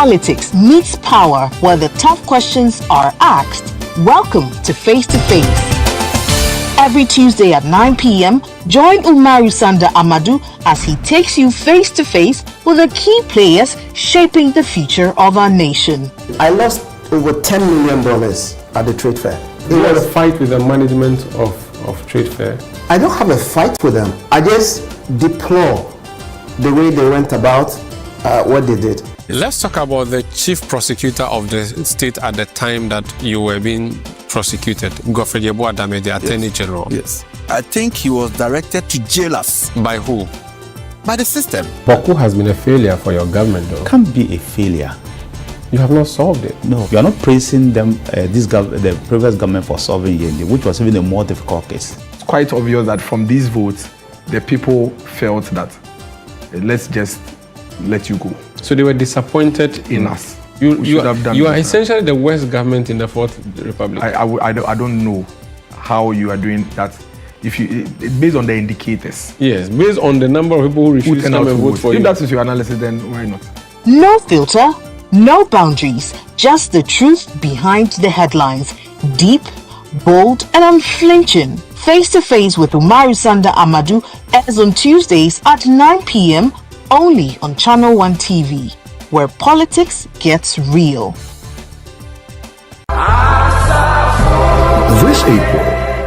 politics meets power, where the tough questions are asked. Welcome to Face to Face. Every Tuesday at 9 p.m., join Selorm Adonoo as he takes you face to face with the key players shaping the future of our nation. I lost over $10 million at the trade fair. You had a fight with the management of trade fair? I don't have a fight with them. I just deplore the way they went about what they did. Let's talk about the chief prosecutor of the state at the time that you were being prosecuted, Godfrey Adame, the Attorney General. Yes. I think he was directed to jail us. By who? By the system. Bawku has been a failure for your government, though. Can't be a failure. You have not solved it. No, you are not praising them, the previous government for solving Yende, which was even a more difficult case. It's quite obvious that from these votes, the people felt that let's just let you go. So they were disappointed in us. You are essentially the worst government in the Fourth Republic. I don't know how you are doing that. If you based on the indicators. Yes, based on the number of people who refuse to come and vote for you. If that is your analysis, then why not? No filter, no boundaries, just the truth behind the headlines. Deep, bold, and unflinching. Face to Face with Selorm Adonoo airs on Tuesdays at 9 p.m. only on Channel 1 TV, where politics gets real. This April,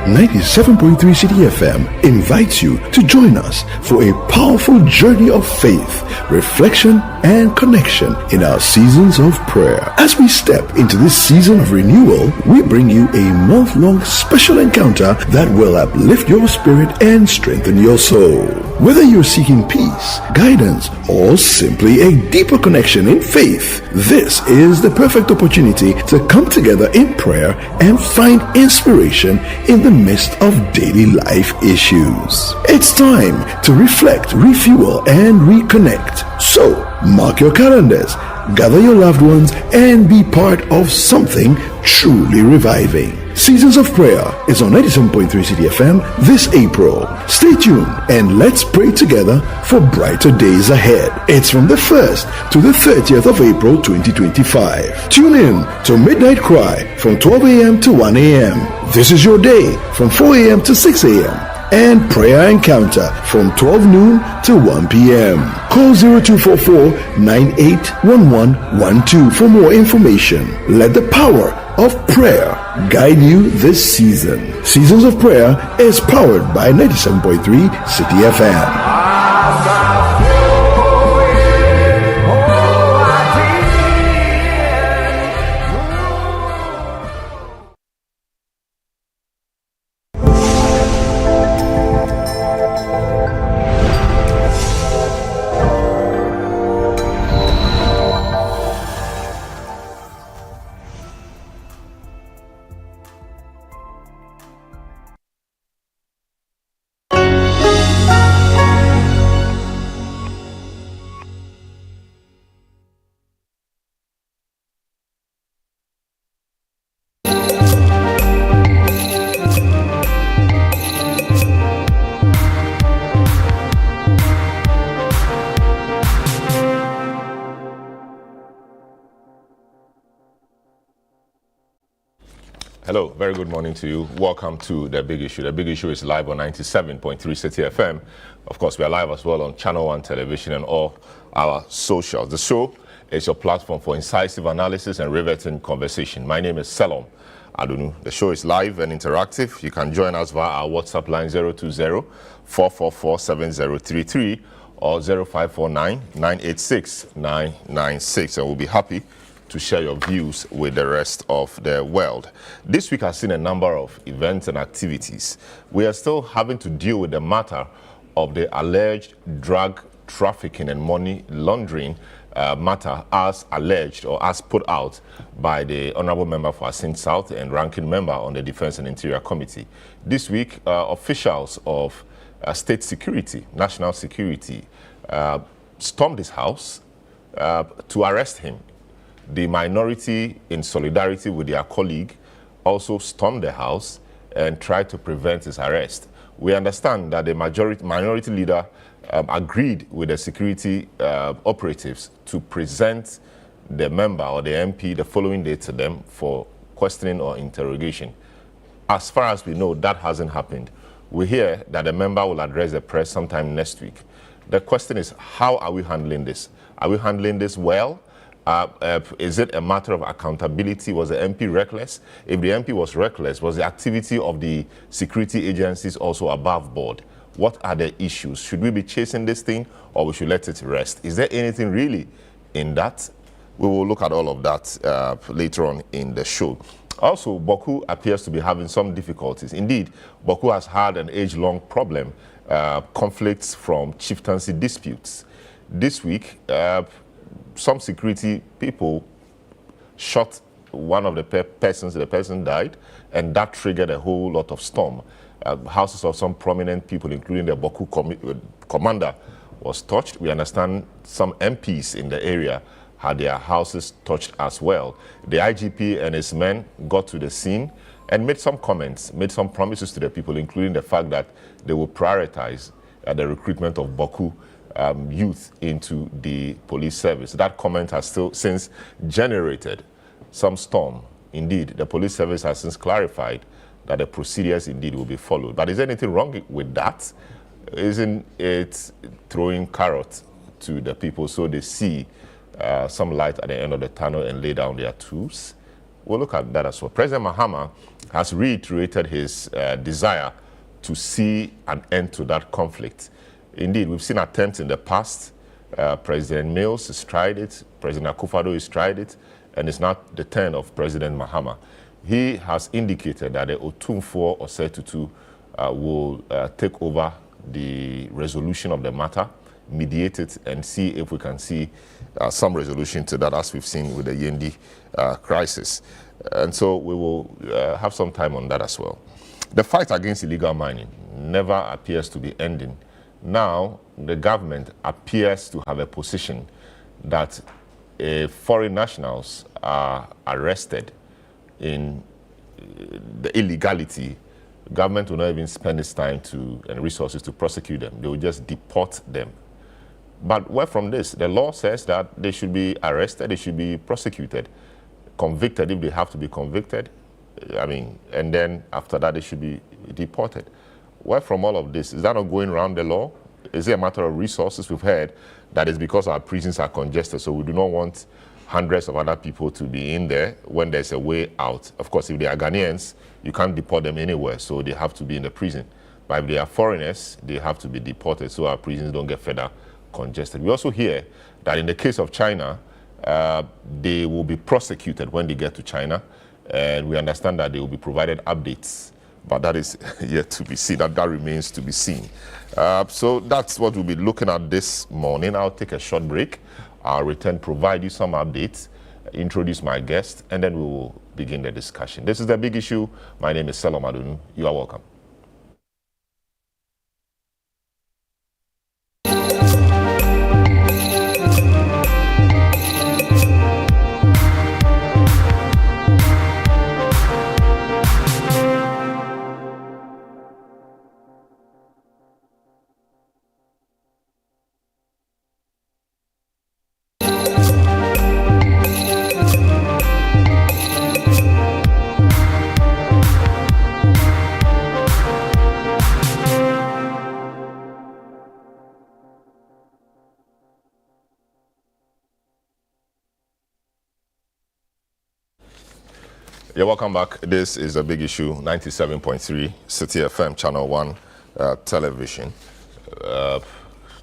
97.3 City FM invites you to join us for a powerful journey of faith, reflection, and connection in our seasons of prayer. As we step into this season of renewal, we bring you a month-long special encounter that will uplift your spirit and strengthen your soul. Whether you're seeking peace, guidance, or simply a deeper connection in faith, this is the perfect opportunity to come together in prayer and find inspiration in the midst of daily life issues. It's time to reflect, refuel, and reconnect. So, mark your calendars, gather your loved ones, and be part of something truly reviving. Seasons of Prayer is on 97.3 City FM this April. Stay tuned and let's pray together for brighter days ahead. It's from the 1st to the 30th of April 2025. Tune in to Midnight Cry from 12 a.m. to 1 a.m. This is your day from 4 a.m. to 6 a.m. and Prayer Encounter from 12 noon to 1 p.m. Call 0244-981112 for more information. Let the power of prayer guide you this season. Seasons of Prayer is powered by 97.3 City FM. Hello, very good morning to you. Welcome to The Big Issue. The Big Issue is live on 97.3 City FM. Of course, we are live as well on Channel 1 Television and all our socials. The show is your platform for incisive analysis and riveting conversation. My name is Selorm Adonoo. The show is live and interactive. You can join us via our WhatsApp line 020-444-7033 or 0549-986-996. And we'll be happy to share your views with the rest of the world. This week has seen a number of events and activities. We are still having to deal with the matter of the alleged drug trafficking and money laundering matter as alleged or as put out by the Honorable Member for Assin South and Ranking Member on the Defense and Interior Committee. This week, officials of state security, national security, stormed his house to arrest him. The minority, in solidarity with their colleague, also stormed the house and tried to prevent his arrest. We understand that the minority leader agreed with the security operatives to present the member or the MP the following day to them for questioning or interrogation. As far as we know, that hasn't happened. We hear that the member will address the press sometime next week. The question is, how are we handling this? Are we handling this well? Is it a matter of accountability? Was the MP reckless? If the MP was reckless, was the activity of the security agencies also above board? What are the issues? Should we be chasing this thing, or we should let it rest? Is there anything really in that? We will look at all of that later on in the show. Also, Bawku appears to be having some difficulties. Indeed, Bawku has had an age-long problem, conflicts from chieftaincy disputes. This week, some security people shot one of the persons, the person died, and that triggered a whole lot of storm. Houses of some prominent people, including the Bawku commander, was touched. We understand some MPs in the area had their houses touched as well. The IGP and his men got to the scene and made some comments, made some promises to the people, including the fact that they will prioritize the recruitment of Bawku youth into the police service. That comment has still since generated some storm. Indeed, the police service has since clarified that the procedures indeed will be followed. But is there anything wrong with that? Isn't it throwing carrot to the people so they see some light at the end of the tunnel and lay down their tools? We'll look at that as well. President Mahama has reiterated his desire to see an end to that conflict. Indeed, we've seen attempts in the past. President Mills has tried it, President Akufo-Addo has tried it, and it's not the turn of President Mahama. He has indicated that the Otumfuo Osetutu will take over the resolution of the matter, mediate it, and see if we can see some resolution to that, as we've seen with the Yendi crisis. And so we will have some time on that as well. The fight against illegal mining never appears to be ending. Now, the government appears to have a position that foreign nationals are arrested in the illegality. The government will not even spend its time and resources to prosecute them. They will just deport them. But where from this? The law says that they should be arrested, they should be prosecuted, convicted if they have to be convicted. And then after that they should be deported. Where from all of this? Is that not going around the law? Is it a matter of resources? We've heard that it's because our prisons are congested, so we do not want hundreds of other people to be in there when there's a way out. Of course, if they are Ghanaians, you can't deport them anywhere, so they have to be in the prison. But if they are foreigners, they have to be deported, so our prisons don't get further congested. We also hear that in the case of China, they will be prosecuted when they get to China, and we understand that they will be provided updates, but that is yet to be seen. That remains to be seen. So that's what we'll be looking at this morning. I'll take a short break. I'll return, provide you some updates, introduce my guest, and then we will begin the discussion. This is The Big Issue. My name is Selorm Adonoo. You are welcome. Yeah, welcome back. This is A Big Issue, 97.3 City FM, Channel 1 television.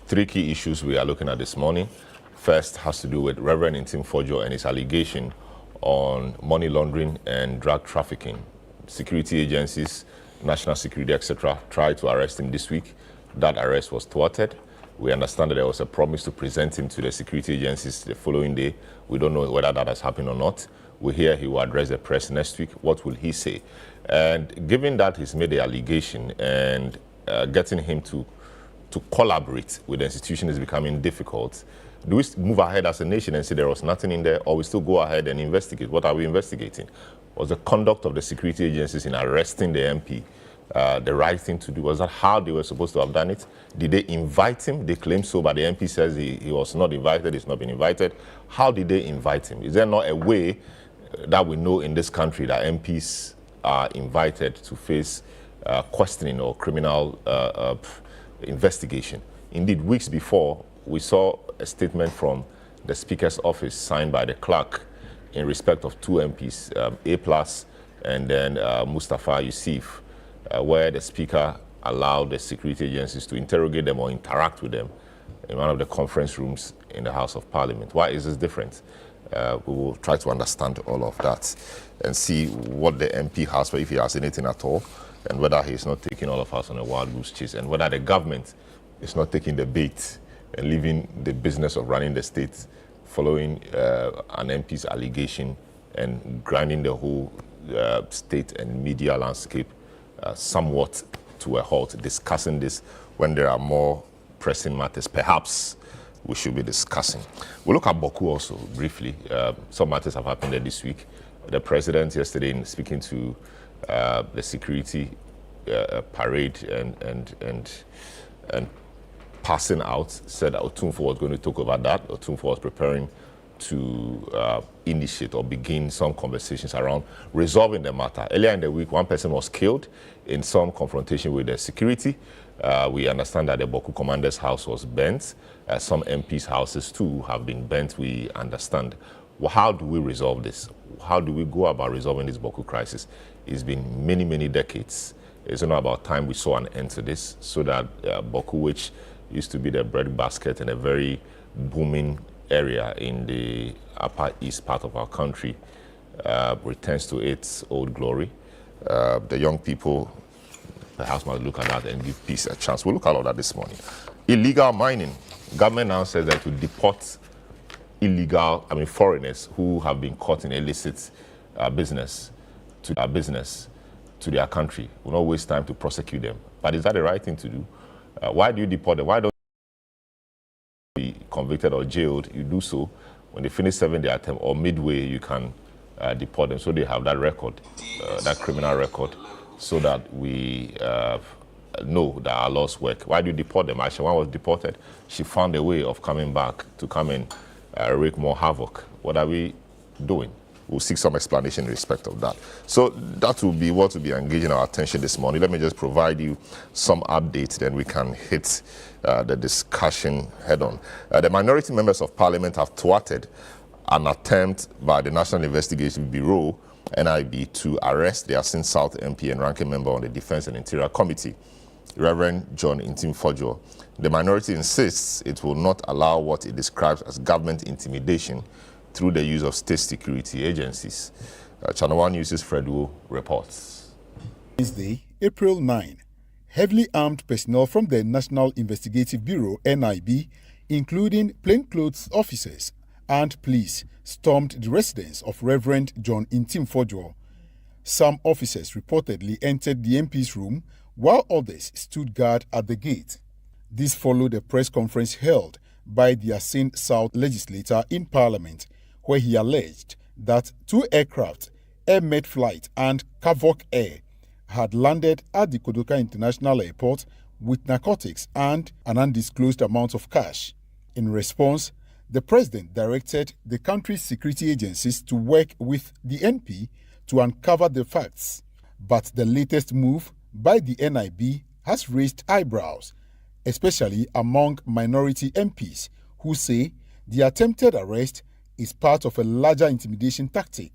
Three key issues we are looking at this morning. First has to do with Reverend Intim Fojo and his allegation on money laundering and drug trafficking. Security agencies, national security, etc., tried to arrest him this week. That arrest was thwarted. We understand that there was a promise to present him to the security agencies the following day. We don't know whether that has happened or not. We hear he will address the press next week. What will he say? And given that he's made the allegation and getting him to collaborate with the institution is becoming difficult, do we move ahead as a nation and say there was nothing in there, or we still go ahead and investigate? What are we investigating? Was the conduct of the security agencies in arresting the MP the right thing to do? Was that how they were supposed to have done it? Did they invite him? They claim so, but the MP says he was not invited, he's not been invited. How did they invite him? Is there not a way that we know in this country that MPs are invited to face questioning or criminal investigation? Indeed, weeks before, we saw a statement from the Speaker's office signed by the clerk in respect of two MPs, A+ and then Mustafa Yusuf, where the Speaker allowed the security agencies to interrogate them or interact with them in one of the conference rooms in the House of Parliament. Why is this different? We will try to understand all of that and see what the MP has, or if he has anything at all, and whether he's not taking all of us on a wild goose chase, and whether the government is not taking the bait and leaving the business of running the state following an MP's allegation and grinding the whole state and media landscape somewhat to a halt, discussing this when there are more pressing matters perhaps we should be discussing. We'll look at Bawku also briefly. Some matters have happened there this week. The president yesterday, in speaking to the security parade and passing out, said that Otumfuo was going to talk about that. Otumfuo was preparing to initiate or begin some conversations around resolving the matter. Earlier in the week, one person was killed in some confrontation with the security. We understand that the Bawku commander's house was burnt. Some MPs' houses too have been burnt, we understand. Well, how do we resolve this? How do we go about resolving this Bawku crisis? It's been many, many decades. It's not about time we saw an end to this, so that Bawku, which used to be the breadbasket and a very booming area in the upper east part of our country, returns to its old glory. The young people perhaps must look at that and give peace a chance. We'll look at all of that this morning. Illegal mining. Government now says that to deport foreigners who have been caught in illicit business to their country. We'll not waste time to prosecute them. But is that the right thing to do? Why do you deport them? Why don't you be convicted or jailed? You do so when they finish serving their term, or midway you can deport them, so they have that record, that criminal record, so that we know that our laws work. Why do you deport them? Actually, one was deported. She found a way of coming back to come and wreak more havoc. What are we doing? We'll seek some explanation in respect of that. So that will be what will be engaging our attention this morning. Let me just provide you some updates, then we can hit the discussion head on. The minority members of parliament have thwarted an attempt by the National Investigation Bureau, NIB, to arrest the Asin South MP and ranking member on the Defense and Interior Committee, Reverend John Intim-Fojo. The minority insists it will not allow what it describes as government intimidation through the use of state security agencies. Channel 1 News' Fred Wu reports. Wednesday, April 9, heavily armed personnel from the National Investigative Bureau, NIB, including plainclothes officers and police, stormed the residence of Reverend John Intim-Fojo. Some officers reportedly entered the MP's room, while others stood guard at the gate. This followed a press conference held by the Asin South legislator in Parliament, where he alleged that two aircraft, Air Med Flight and Kavok Air, had landed at the Kodoka International Airport with narcotics and an undisclosed amount of cash. In response, the president directed the country's security agencies to work with the NP to uncover the facts. But the latest move by the NIB has raised eyebrows, especially among minority MPs who say the attempted arrest is part of a larger intimidation tactic.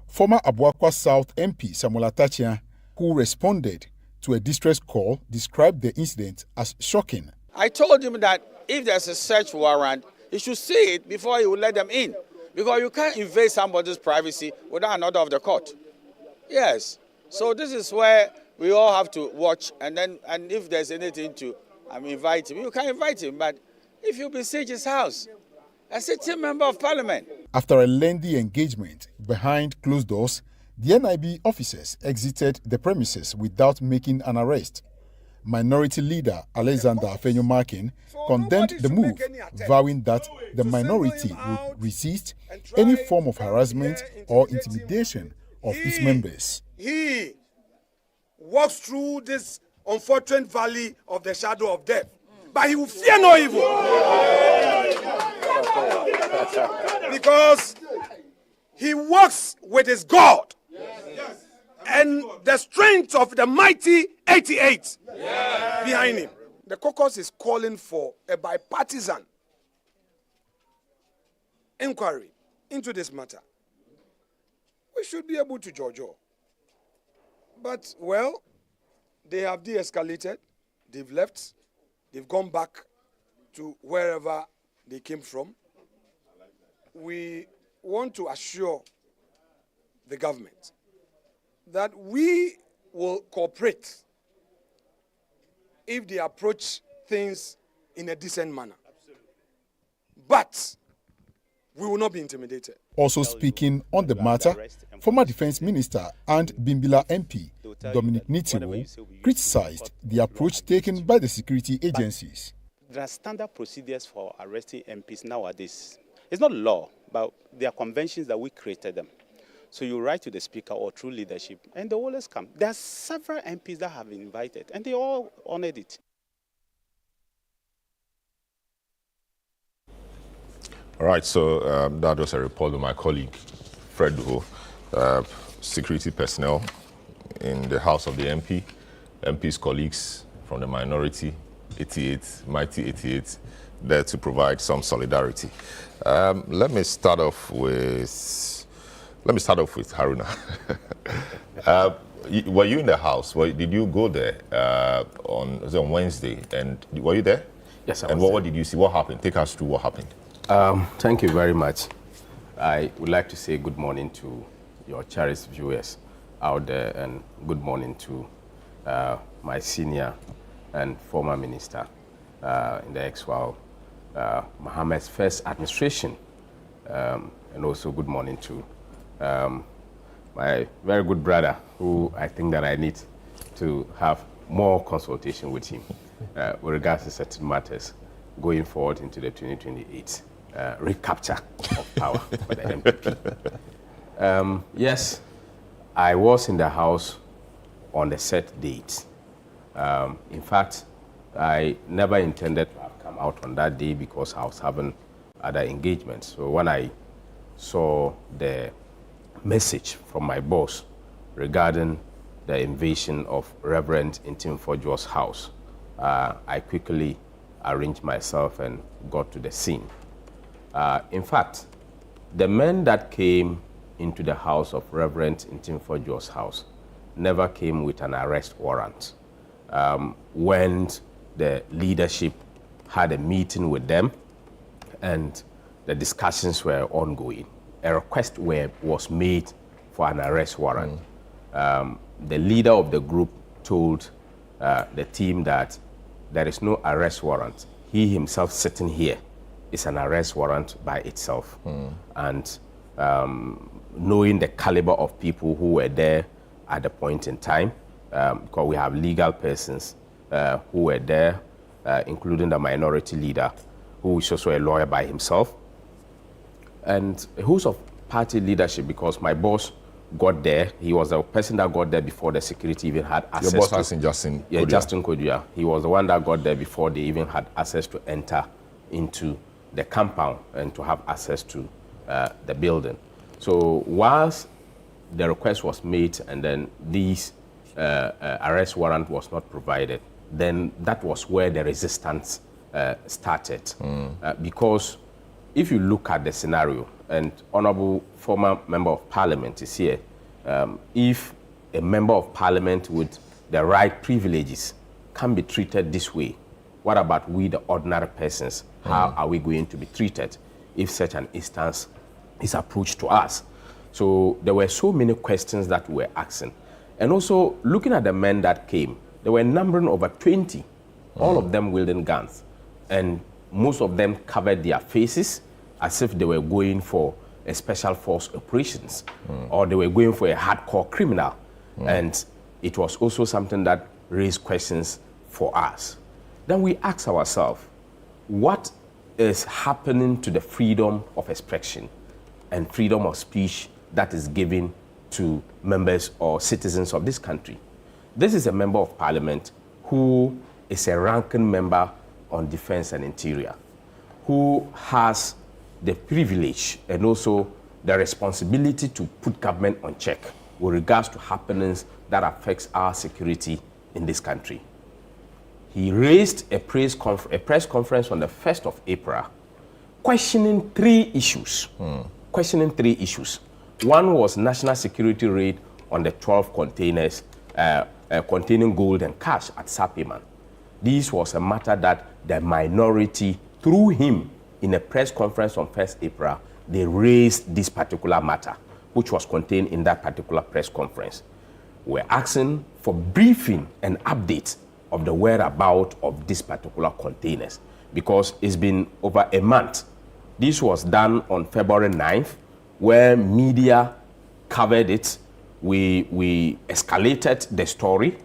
Former Abuakwa South MP Samuel Atachia, who responded to a distress call, described the incident as shocking. I told him that if there's a search warrant, he should see it before he will let them in, because you can't invade somebody's privacy without an order of the court. Yes, so this is where we all have to watch, and if there's anything to invite him, you can invite him, but if you besiege his house, a sitting member of parliament. After a lengthy engagement behind closed doors, the NIB officers exited the premises without making an arrest. Minority leader Alexander Afenyo-Markin condemned the move, vowing that the minority would resist any form of harassment or intimidation of its members. He walks through this unfortunate valley of the shadow of death, but he will fear no evil. Because he walks with his God and the strength of the mighty 88 behind him. The caucus is calling for a bipartisan inquiry into this matter. We should be able to judge all. But, well, they have de-escalated, they've left, they've gone back to wherever they came from. We want to assure the government that we will cooperate if they approach things in a decent manner. But we will not be intimidated. Also speaking on the matter, former Defense Minister and Bimbilla MP Dominic Nitiwo criticized the approach taken by the security agencies. There are standard procedures for arresting MPs nowadays. It's not law, but there are conventions that we created them. So you write to the speaker or through leadership, and they always come. There are several MPs that have been invited, and they all honored it. All right, so that was a report of my colleague, Fred Duho, security personnel in the House of the MP's colleagues from the minority, 88, mighty 88, there to provide some solidarity. Let me start off with Haruna. Were you in the House? Did you go there on Wednesday? And were you there? Yes, I was. And what did you see? What happened? Take us through what happened. Thank you very much. I would like to say good morning to your cherished viewers out there, and good morning to my senior and former minister in the ex-Wal, Mohammed's first administration, and also good morning to my very good brother, who I think that I need to have more consultation with him with regards to certain matters going forward into the 2028 recapture of power for the MPP. Yes, I was in the House on the set date. In fact, I never intended to have come out on that day because I was having other engagements. So when I saw the message from my boss regarding the invasion of Reverend Ntimfodjo's house, I quickly arranged myself and got to the scene. In fact, the men that came into the house of Reverend Ntimfodjo's house never came with an arrest warrant. When the leadership had a meeting with them and the discussions were ongoing, a request was made for an arrest warrant. The leader of the group told the team that there is no arrest warrant. He himself sitting here is an arrest warrant by itself. And knowing the caliber of people who were there at the point in time, because we have legal persons who were there, including the minority leader, who is also a lawyer by himself, and who's of party leadership, because my boss got there. He was the person that got there before the security even had access. Your boss has Justin? Yeah, Justin Kodua. He was the one that got there before they even had access to enter into the compound and to have access to the building. So whilst the request was made and then these arrest warrant was not provided, then that was where the resistance started. Because if you look at the scenario, and Honorable former Member of Parliament is here, if a Member of Parliament with the right privileges can be treated this way, what about we, the ordinary persons? How are we going to be treated if such an instance is approached to us? So there were so many questions that we were asking. And also, looking at the men that came, they were numbering over 20, all of them wielding guns. And most of them covered their faces as if they were going for a special force operations, or they were going for a hardcore criminal. And it was also something that raised questions for us. Then we asked ourselves, what is happening to the freedom of expression and freedom of speech that is given to members or citizens of this country? This is a member of parliament who is a ranking member on defense and interior, who has the privilege and also the responsibility to put government on check with regards to happenings that affects our security in this country. He raised a press conference on the 1st of April, questioning three issues. One was national security raid on the 12 containers containing gold and cash at Sapiman. This was a matter that the minority, through him, in a press conference on 1st April, they raised this particular matter, which was contained in that particular press conference. We're asking for briefing and update of the whereabouts of these particular containers, because it's been over a month. This was done on February 9th, where media covered it. We escalated the story.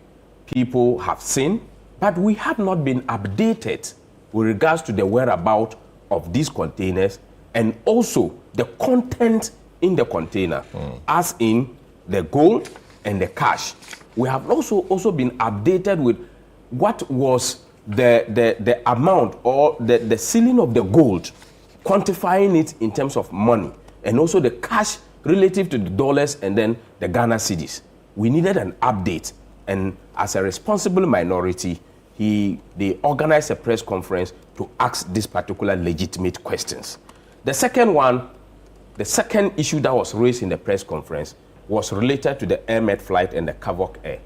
People have seen, but we have not been updated with regards to the whereabouts of these containers and also the content in the container, as in the gold and the cash. We have also been updated with what was the amount or the ceiling of the gold, quantifying it in terms of money, and also the cash relative to the dollars and then the Ghana cedis. We needed an update, and as a responsible minority, they organized a press conference to ask these particular legitimate questions. The second issue that was raised in the press conference was related to the AirMed flight and the Kavok Air,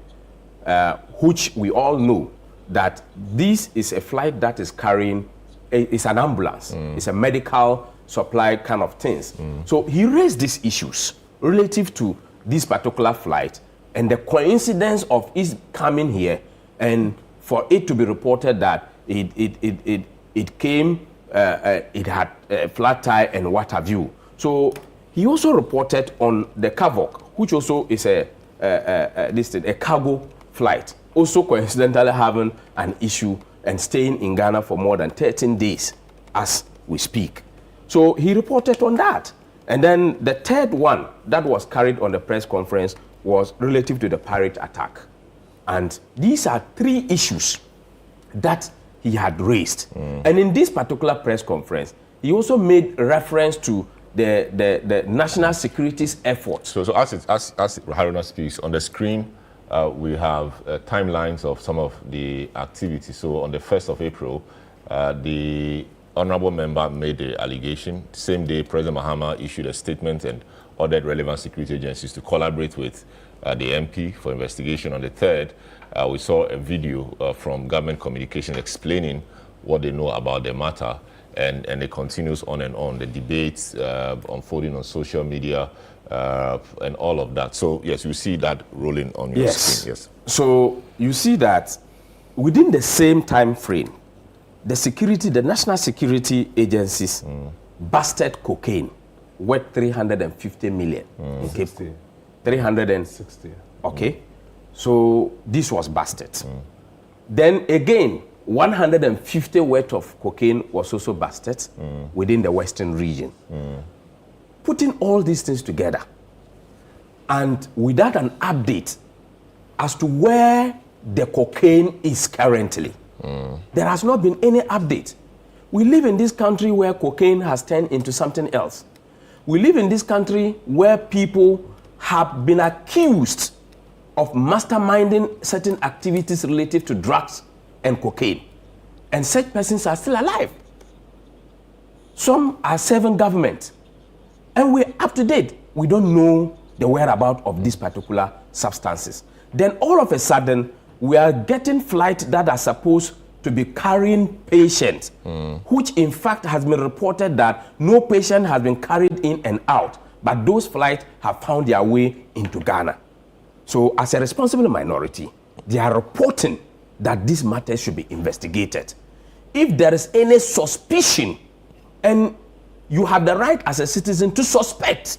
which we all know that this is a flight that is carrying, it's an ambulance, it's a medical supply kind of things. So he raised these issues relative to this particular flight and the coincidence of his coming here, and for it to be reported that it came, it had a flat tire and what have you. So he also reported on the Kavok, which also is a cargo flight, also coincidentally having an issue and staying in Ghana for more than 13 days as we speak. So he reported on that. And then the third one that was carried on the press conference was relative to the pirate attack. And these are three issues that he had raised. And in this particular press conference, he also made reference to the national security's efforts. So as Haruna speaks, on the screen, we have timelines of some of the activities. So on the 1st of April, the honorable member made the allegation. Same day, President Mahama issued a statement and ordered relevant security agencies to collaborate with the MP for investigation. On the 3rd, we saw a video from government communication explaining what they know about the matter, and it continues on and on. The debates unfolding on social media and all of that. So yes, you see that rolling on your screen. Yes. So you see that within the same time frame, the national security agencies busted cocaine worth 350 million. Okay. 360. Okay. So this was busted. Then again, 150 worth of cocaine was also busted within the Western region. Putting all these things together, and without an update as to where the cocaine is currently, there has not been any update. We live in this country where cocaine has turned into something else. We live in this country where people have been accused of masterminding certain activities related to drugs and cocaine, and such persons are still alive. Some are serving government, and we're up to date. We don't know the whereabouts of these particular substances. Then all of a sudden, we are getting flights that are supposed to be carrying patients, which in fact has been reported that no patient has been carried in and out, but those flights have found their way into Ghana. So as a responsible minority, they are reporting that this matter should be investigated. If there is any suspicion, and you have the right as a citizen to suspect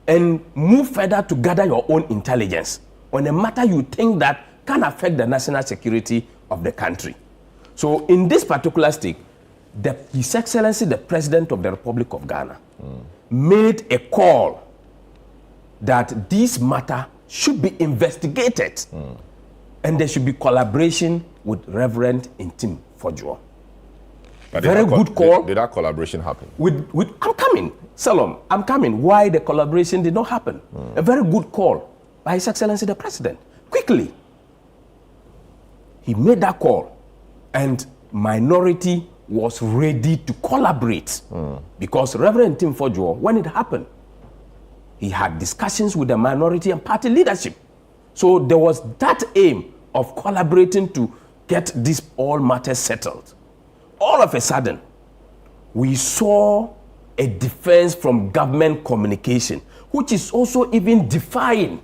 and move further to gather your own intelligence on a matter you think that can affect the national security of the country. So in this particular state, His Excellency, the President of the Republic of Ghana, made a call that this matter should be investigated. And there should be collaboration with Reverend Intim Fojuo. Very good call. Did that collaboration happen? I'm coming, Selorm, I'm coming. Why the collaboration did not happen? A very good call by His Excellency the President. Quickly, he made that call, and minority was ready to collaborate because Reverend Intim Fojuo, when it happened, he had discussions with the minority and party leadership. So there was that aim of collaborating to get these all matters settled. All of a sudden, we saw a defense from government communication, which is also even defying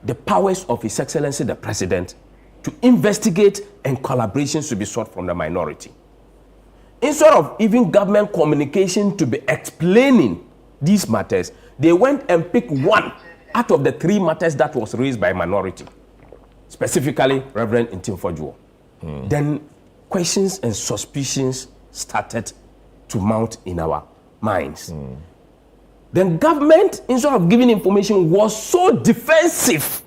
the powers of His Excellency the President to investigate and collaborations to be sought from the minority. Instead of even government communication to be explaining these matters, they went and picked one out of the 3 matters that was raised by minority, specifically Reverend Intim Fojuo. Then questions and suspicions started to mount in our minds. Then government, instead of giving information, was so defensive,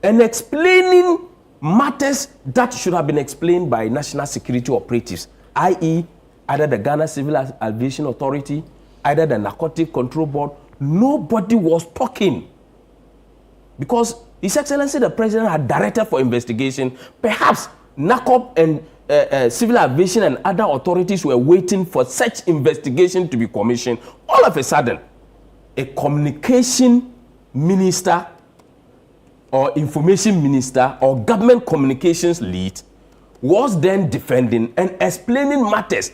and explaining matters that should have been explained by national security operatives, i.e., either the Ghana Civil Aviation Authority, either the Narcotic Control Board. Nobody was talking because His Excellency the President had directed for investigation. Perhaps NACOP and Civil Aviation and other authorities were waiting for such investigation to be commissioned. All of a sudden, a communication minister or information minister or government communications lead was then defending and explaining matters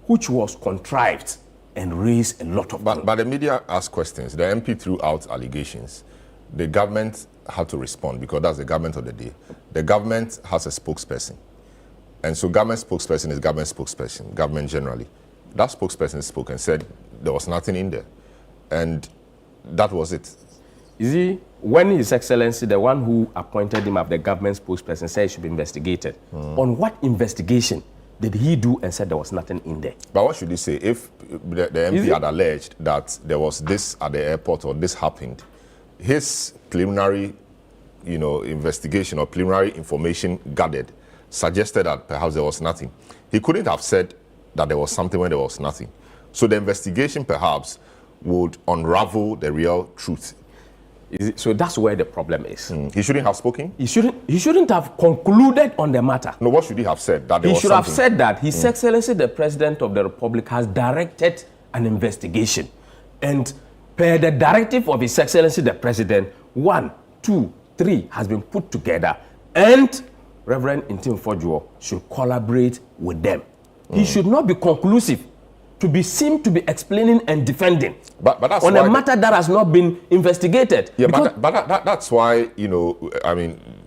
which was contrived and raised a lot of But the media asked questions. The MP threw out allegations. The government had to respond because that's the government of the day. The government has a spokesperson. And so government spokesperson is government spokesperson, government generally. That spokesperson spoke and said there was nothing in there. And that was it. You see, when His Excellency, the one who appointed him as the government spokesperson, said he should be investigated, on what investigation did he do and said there was nothing in there? But what should he say? If the MP had alleged that there was this at the airport or this happened, his preliminary, investigation or preliminary information gathered suggested that perhaps there was nothing. He couldn't have said that there was something when there was nothing. So the investigation perhaps would unravel the real truth. So that's where the problem is. He shouldn't have spoken? He shouldn't have concluded on the matter. No, what should he have said? That there he was should something? have said that His Excellency the President of the Republic has directed an investigation. And per the directive of His Excellency the President, 1, 2, 3 has been put together, and Reverend Intim Fojuo should collaborate with them. He should not be conclusive to seem to be explaining and defending but that's on a matter that has not been investigated. Yeah, but that's why,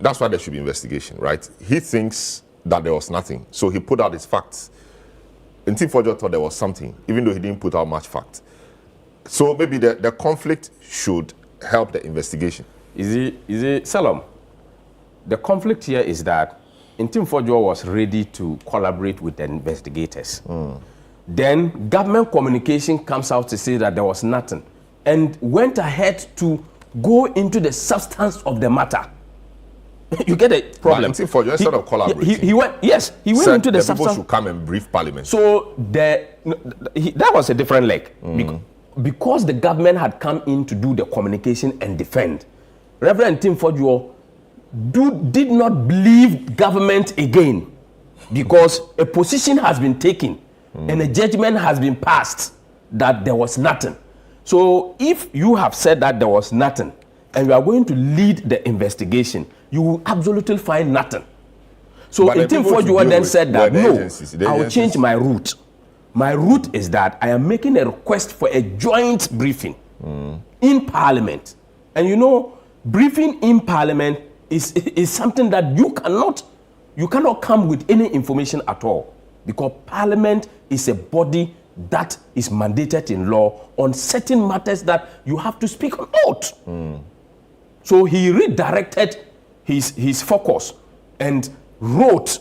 that's why there should be investigation, right? He thinks that there was nothing, so he put out his facts. Intim Fojuo thought there was something, even though he didn't put out much fact. So maybe the conflict should help the investigation. Is it Selorm? The conflict here is that Intim Fojuo was ready to collaborate with the investigators. Then government communication comes out to say that there was nothing and went ahead to go into the substance of the matter. You get a problem. Intim Fojuo, instead of collaborating, he went into the substance. People should come and brief Parliament. So that was a different leg. Because the government had come in to do the communication and defend, Reverend Intim Fojuo did not believe government again because a position has been taken and a judgment has been passed that there was nothing. So if you have said that there was nothing and you are going to lead the investigation, you will absolutely find nothing. So Intim Fojuo then said that, no, I will change my route. My route is that I am making a request for a joint briefing in Parliament. And briefing in Parliament is something that you cannot come with any information at all, because Parliament is a body that is mandated in law on certain matters that you have to speak on oath. So he redirected his focus and wrote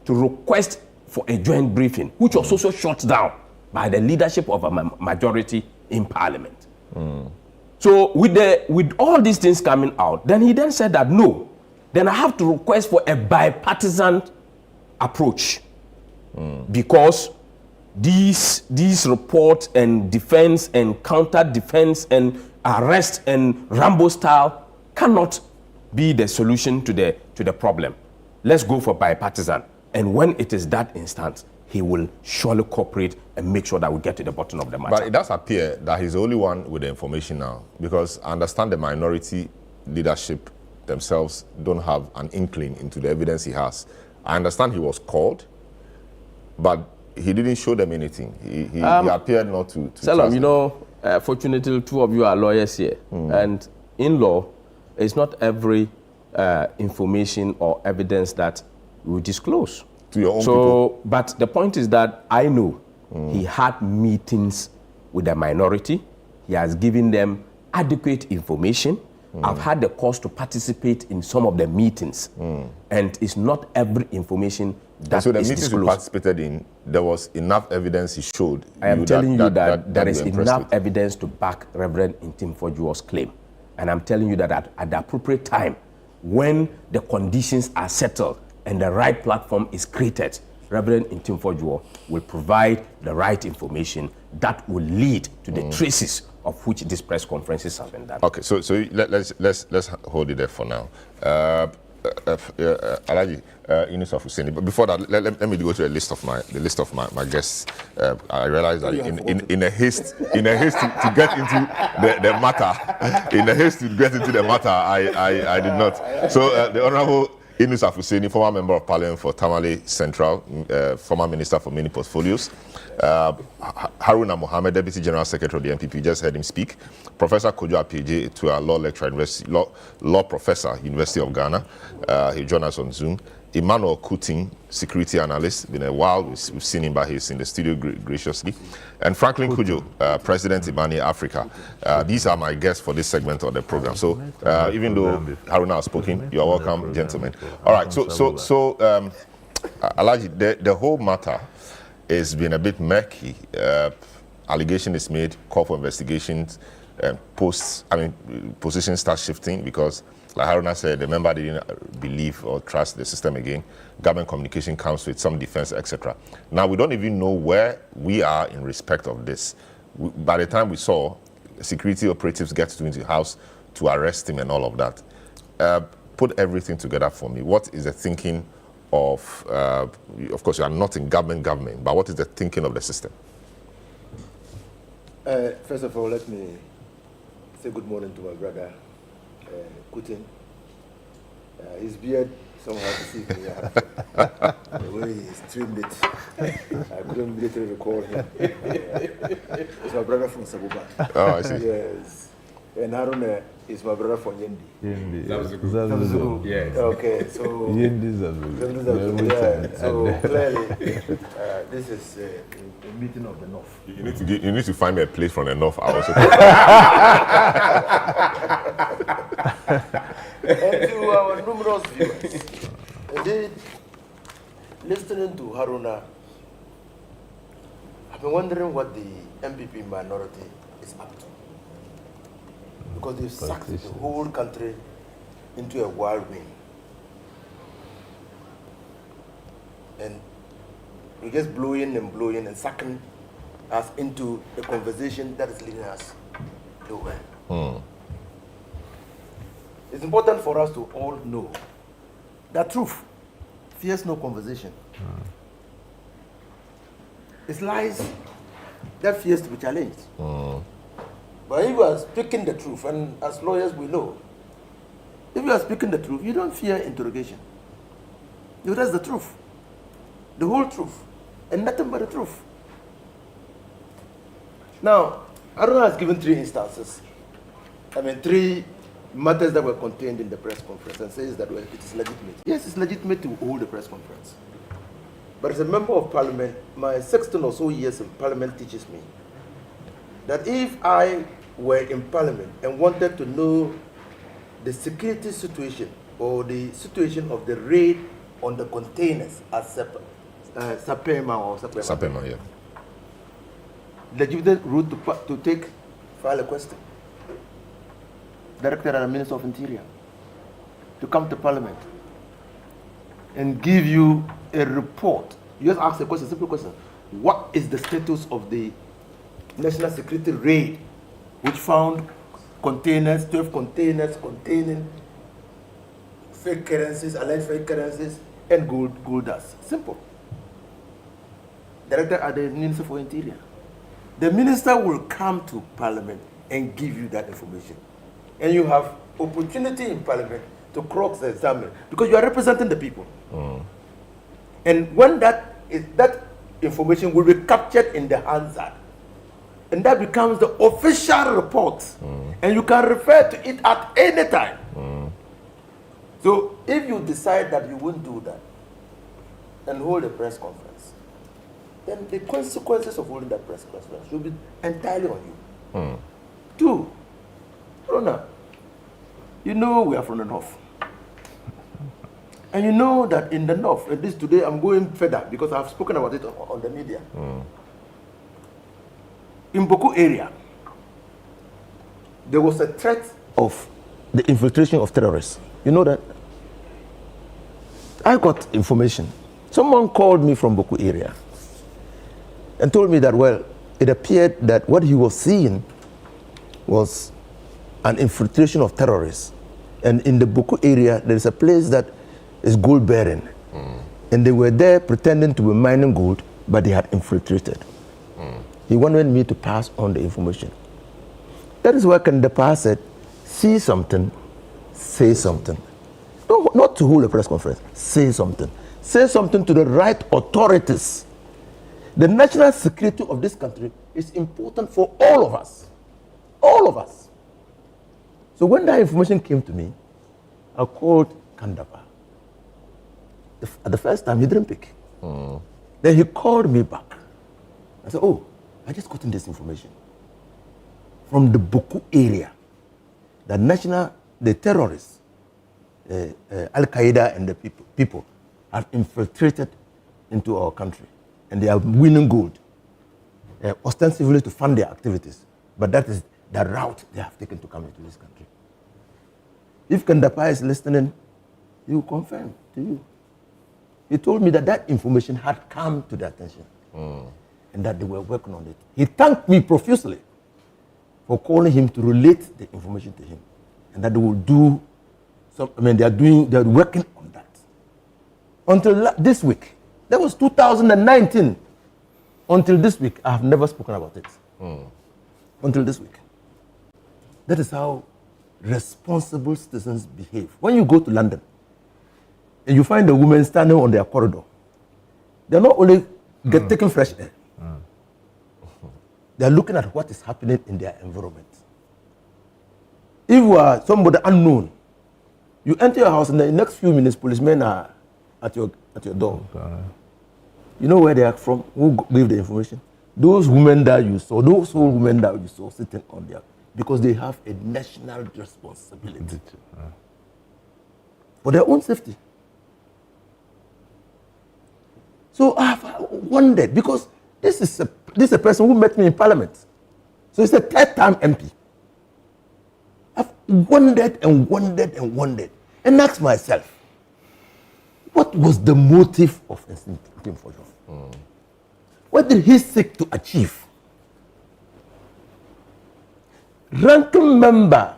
to request for a joint briefing, which was also shut down by the leadership of a majority in Parliament. So with all these things coming out, then he then said that no, then I have to request for a bipartisan approach because these reports and defense and counter defense and arrest and Rambo style cannot be the solution to the problem. Let's go for bipartisan. And when it is that instance, he will surely cooperate and make sure that we get to the bottom of the matter. But it does appear that he's the only one with the information now, because I understand the minority leadership themselves don't have an inkling into the evidence he has. I understand he was called, but he didn't show them anything. He appeared not to Selorm, you know, fortunately, two of you are lawyers here. And in law, it's not every information or evidence that we disclose. To your own people. But the point is that I know he had meetings with the minority. He has given them adequate information. I've had the cause to participate in some of the meetings. And it's not every information that is so the meetings disclosed. you participated in, there was enough evidence he showed. I am telling you that there is you were impressed enough with. evidence to back Reverend Intimfojuo's claim. And I'm telling you that at the appropriate time, when the conditions are settled and the right platform is created, Reverend Intimfojuo will provide the right information that will lead to the traces of which these press conferences have been done. Okay, so let's hold it there for now. Alaji, Yunus of Hussein. But before that, let me go to the list of my guests. I realized that in a haste to get into the matter, I did not. So the Honourable Yunus of Hussein, former member of Parliament for Tamale Central, former Minister for many portfolios. Haruna Mohammed, Deputy General Secretary of the NPP, just heard him speak. Professor Kojo Appiagyei, to our law lecturer, law professor, University of Ghana. He joined us on Zoom. Emmanuel Kuting, security analyst. Been a while, we've seen him, but he's in the studio graciously. And Franklin Kujo, President Imani Africa. These are my guests for this segment of the program. So even though Haruna has spoken, you are welcome, gentlemen. All right, so Alaji, the whole matter has been a bit murky. Allegation is made, call for investigations, positions start shifting because, like Haruna said, the member didn't believe or trust the system again. Government communication comes with some defense, etc. Now, we don't even know where we are in respect of this. By the time we saw security operatives get into the house to arrest him and all of that, put everything together for me. What is the thinking of course, you are not in government, but what is the thinking of the system? First of all, let me say good morning to my brother, Kutin. His beard somehow deceived me. The way he streamed it, I couldn't immediately recall him. He's my brother from Sabuba. Oh, I see. Yes. And Haruna is my brother from Yendi. Zabuzugu. Yes. Okay, so Yendi Zabuzugu. Yeah. So clearly, this is a meeting of the North. You need to find me a place from the North. I also. And to our numerous viewers, indeed, listening to Haruna, I've been wondering what the MPP minority is up to. Because they've sucked the whole country into a whirlwind. And we're just blowing and sucking us into a conversation that is leading us nowhere. It's important for us to all know that truth fears no conversation. It's lies that fears to be challenged. But if you are speaking the truth, and as lawyers we know, if you are speaking the truth, you don't fear interrogation. You that's the truth. The whole truth. And nothing but the truth. Now, Aruna has given 3 instances. 3 matters that were contained in the press conference and says that it is legitimate. Yes, it's legitimate to hold a press conference. But as a member of parliament, my 16 or so years in parliament teaches me that if I were in parliament and wanted to know the security situation or the situation of the raid on the containers at Sapema, Sapema, yeah. legitimate route to take file a question directed at the Minister of Interior to come to Parliament and give you a report. You just ask a question, simple question. What is the status of the national security raid which found containers, 12 containers containing fake currencies, alleged fake currencies, and gold dust? Simple. Directed at the Minister for Interior. The minister will come to Parliament and give you that information. And you have opportunity in Parliament to cross-examine because you are representing the people. And when that information will be captured in the Hansard, and that becomes the official report, and you can refer to it at any time. So if you decide that you won't do that and hold a press conference, then the consequences of holding that press conference will be entirely on you. Two, Rona, you know we are from the north. And you know that in the north, at least today I'm going further because I've spoken about it on the media. In Bawku area, there was a threat of the infiltration of terrorists. You know that? I got information. Someone called me from Bawku area and told me that, well, it appeared that what he was seeing was an infiltration of terrorists. And in the Bawku area, there is a place that is gold bearing. And they were there pretending to be mining gold, but they had infiltrated. He wanted me to pass on the information. That is why Kandapa said, see something, say something. No, not to hold a press conference, say something. Say something to the right authorities. The national security of this country is important for all of us. All of us. So when that information came to me, I called Kandapa. At the first time, he didn't pick. Then he called me back. I said, oh, I just gotten this information from the Bawku area. The terrorists, Al-Qaeda and the people have infiltrated into our country. And they are winning gold, ostensibly to fund their activities. But that is the route they have taken to come into this country. If Kandapa is listening, he will confirm to you. He told me that that information had come to their attention and that they were working on it. He thanked me profusely for calling him to relate the information to him and that they will do they are working on that. Until this week, that was 2019. Until this week, I have never spoken about it. Until this week. That is how responsible citizens behave. When you go to London and you find the women standing on their corridor, they're not only taking fresh air, they're looking at what is happening in their environment. If you are somebody unknown, you enter your house and in the next few minutes, policemen are at your door. You know where they are from? Who gave the information? Those women that you saw, those old women that you saw sitting on there, because they have a national responsibility for their own safety. So I've wondered, because this is a person who met me in Parliament. So it's a third-time MP. I've wondered and wondered and wondered and asked myself, what was the motive of Tim Forjo? What did he seek to achieve? Ranking member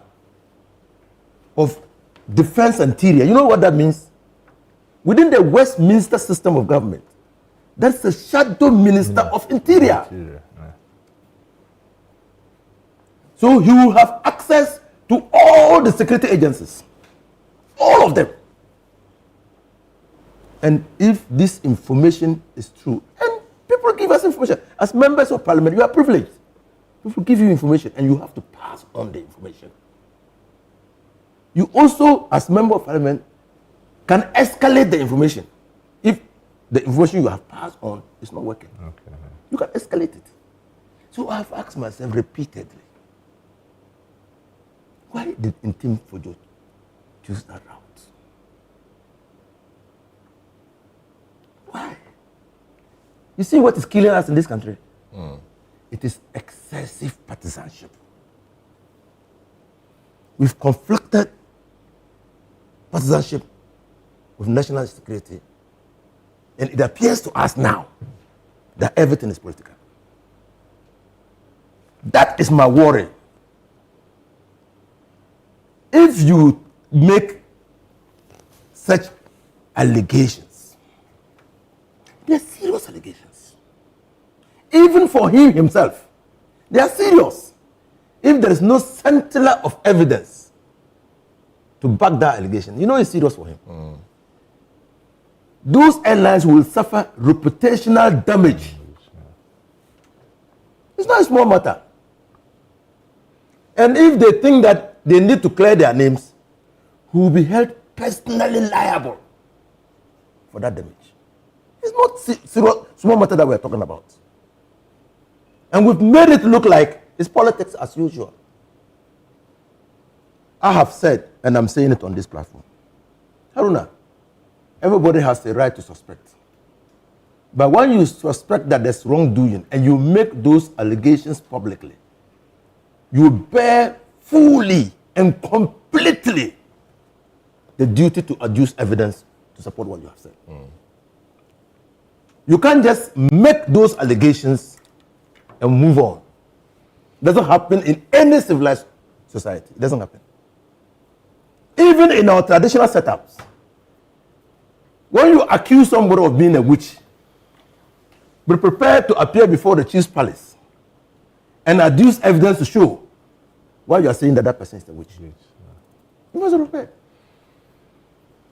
of Defense Interior, you know what that means? Within the Westminster system of government, that's the shadow minister of Interior. So he will have access to all the security agencies, all of them. And if this information is true, and people give us information, as members of Parliament, you are privileged. People give you information and you have to pass on the information. You also, as member of Parliament, can escalate the information. If the information you have passed on is not working, you can escalate it. So I have asked myself repeatedly, why did Tim Forjo choose that route? Why? You see what is killing us in this country? It is excessive partisanship. We've conflicted partisanship with national security, and it appears to us now that everything is political. That is my worry. If you make such allegations, they are serious allegations. Even for him himself, they are serious. If there is no scintilla of evidence to back that allegation, you know it's serious for him. Those airlines will suffer reputational damage. It's not a small matter. And if they think that they need to clear their names, who will be held personally liable for that damage. It's not serious, small matter that we're talking about. And we've made it look like it's politics as usual. I have said, and I'm saying it on this platform, Haruna, everybody has the right to suspect. But when you suspect that there's wrongdoing and you make those allegations publicly, you bear fully and completely the duty to adduce evidence to support what you have said. You can't just make those allegations and move on. It doesn't happen in any civilized society. It doesn't happen. Even in our traditional setups, when you accuse somebody of being a witch, be prepared to appear before the chief's palace and adduce evidence to show why you are saying that that person is a witch. You must be prepared.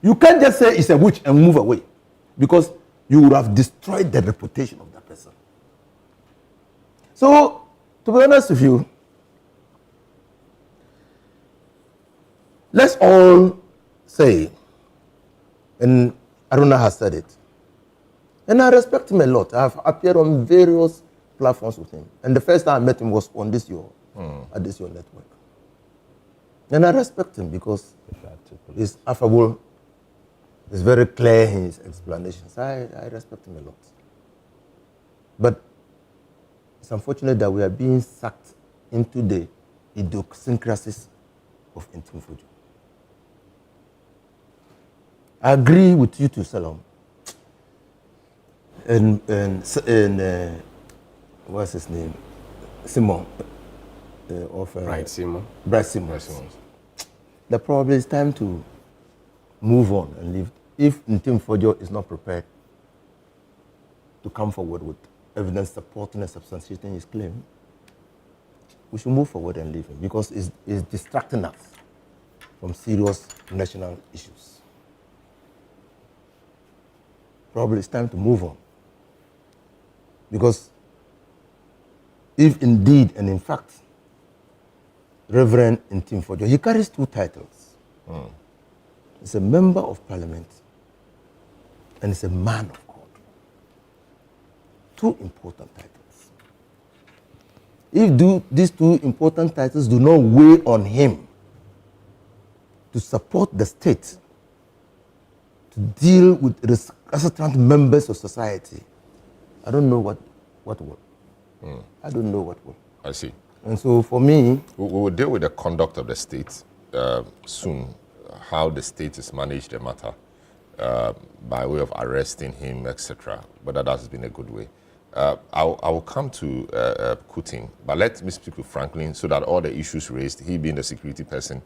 You can't just say it's a witch and move away, because you would have destroyed the reputation of that person. So, to be honest with you, let's all say, and Aruna has said it, and I respect him a lot. I've appeared on various platforms with him. And the first time I met him was on this your network. And I respect him because he's affable, he's very clear in his explanations. I respect him a lot. But it's unfortunate that we are being sucked into the idiosyncrasies of Ntimfodjo. I agree with you to Selorm. And what's his name? Simon. Bright Simon. Bright Simon. The problem is time to move on and leave. If Ntimfodjo is not prepared to come forward with evidence supporting and substantiating his claim, we should move forward and leave him, because it's distracting us from serious national issues. Probably it's time to move on. Because if indeed and in fact, Reverend Ntimfodjo, he carries two titles. He's a member of parliament and he's a man of God. Two important titles. If these two important titles do not weigh on him to support the state, to deal with recalcitrant members of society, I don't know what will. I don't know what will. I see. And so for me, we will deal with the conduct of the state soon, how the state has managed the matter by way of arresting him, etc. But that has been a good way. I will come to Kuting, but let me speak with Franklin so that all the issues raised, he being the security person,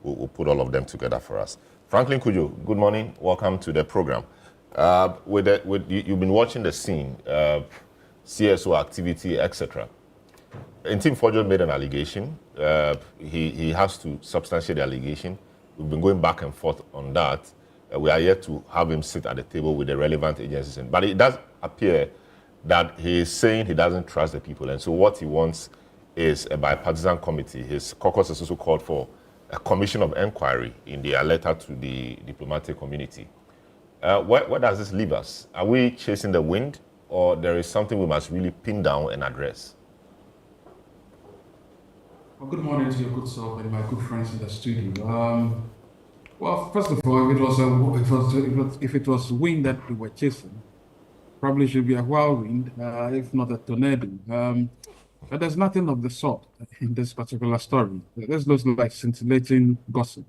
will put all of them together for us. Franklin Kujo, good morning. Welcome to the program. You've been watching the scene, CSO activity, etc. Ntimfodjo made an allegation. He has to substantiate the allegation. We've been going back and forth on that. We are yet to have him sit at the table with the relevant agencies. But it does appear that he is saying he doesn't trust the people. And so what he wants is a bipartisan committee. His caucus has also called for a commission of inquiry in their letter to the diplomatic community. Where does this leave us? Are we chasing the wind, or there is something we must really pin down and address? Well, good morning to your good self and my good friends in the studio. Well, first of all, if it was wind that we were chasing, probably should be a whirlwind, if not a tornado. But there's nothing of the sort in this particular story. This looks like scintillating gossip,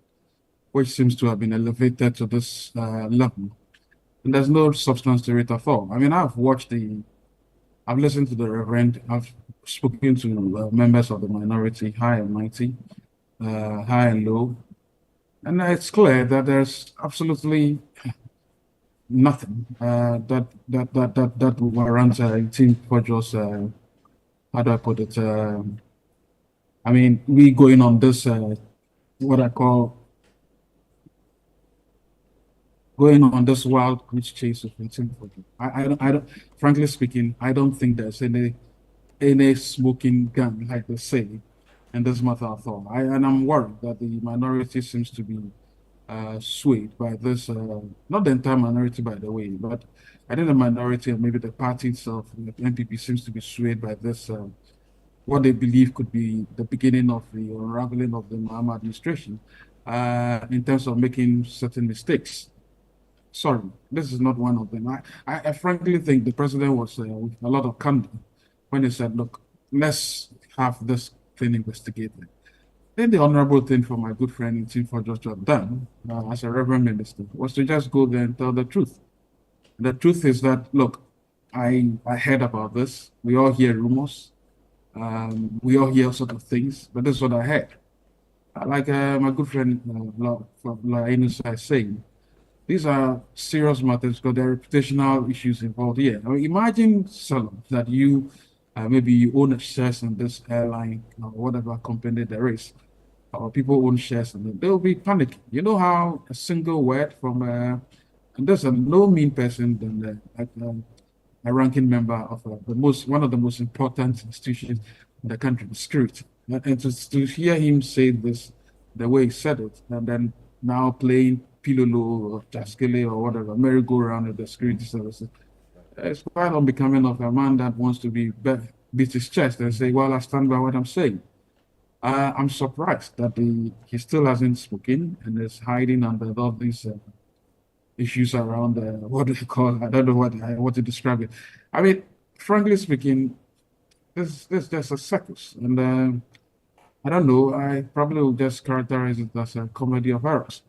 which seems to have been elevated to this level. And there's no substance to it at all. I mean, I've listened to the Reverend, I've spoken to members of the minority, high and mighty, high and low, and it's clear that there's absolutely nothing that warrants Team Forge's, how do I put it? I mean, we going on this, what I call going on this wild goose chase with Team Forge. I don't, frankly speaking, I don't think there's any smoking gun, like they say, in this matter at all. And I'm worried that the minority seems to be swayed by this, not the entire minority, by the way, but I think the minority and maybe the party itself, the NPP, seems to be swayed by this, what they believe could be the beginning of the unraveling of the Mahama administration in terms of making certain mistakes. Sorry, this is not one of them. I frankly think the president was with a lot of candor when he said, look, let's have this thing investigated. Then the honorable thing for my good friend in Team for just to have done as a reverend minister was to just go there and tell the truth. The truth is that, look, I heard about this. We all hear rumors. We all hear sort of things, but this is what I heard. Like my good friend Lainus is saying, these are serious matters because there are reputational issues involved here. I mean, imagine, Selorm, that you maybe you own a shares in this airline or whatever company there is, or people own shares in it. They will be panicking. You know how a single word from and there's a no mean person than a ranking member of one of the most important institutions in the country, the security. And to hear him say this the way he said it, and then now playing Pilolo or Taskele or whatever, merry-go-round at the security services. It's quite unbecoming of a man that wants to beat his chest and say, well, I stand by what I'm saying. I'm surprised that he still hasn't spoken and is hiding under all these issues around what do you call, I don't know what to describe it. I mean, frankly speaking, this just a circus. And I don't know, I probably will just characterize it as a comedy of errors.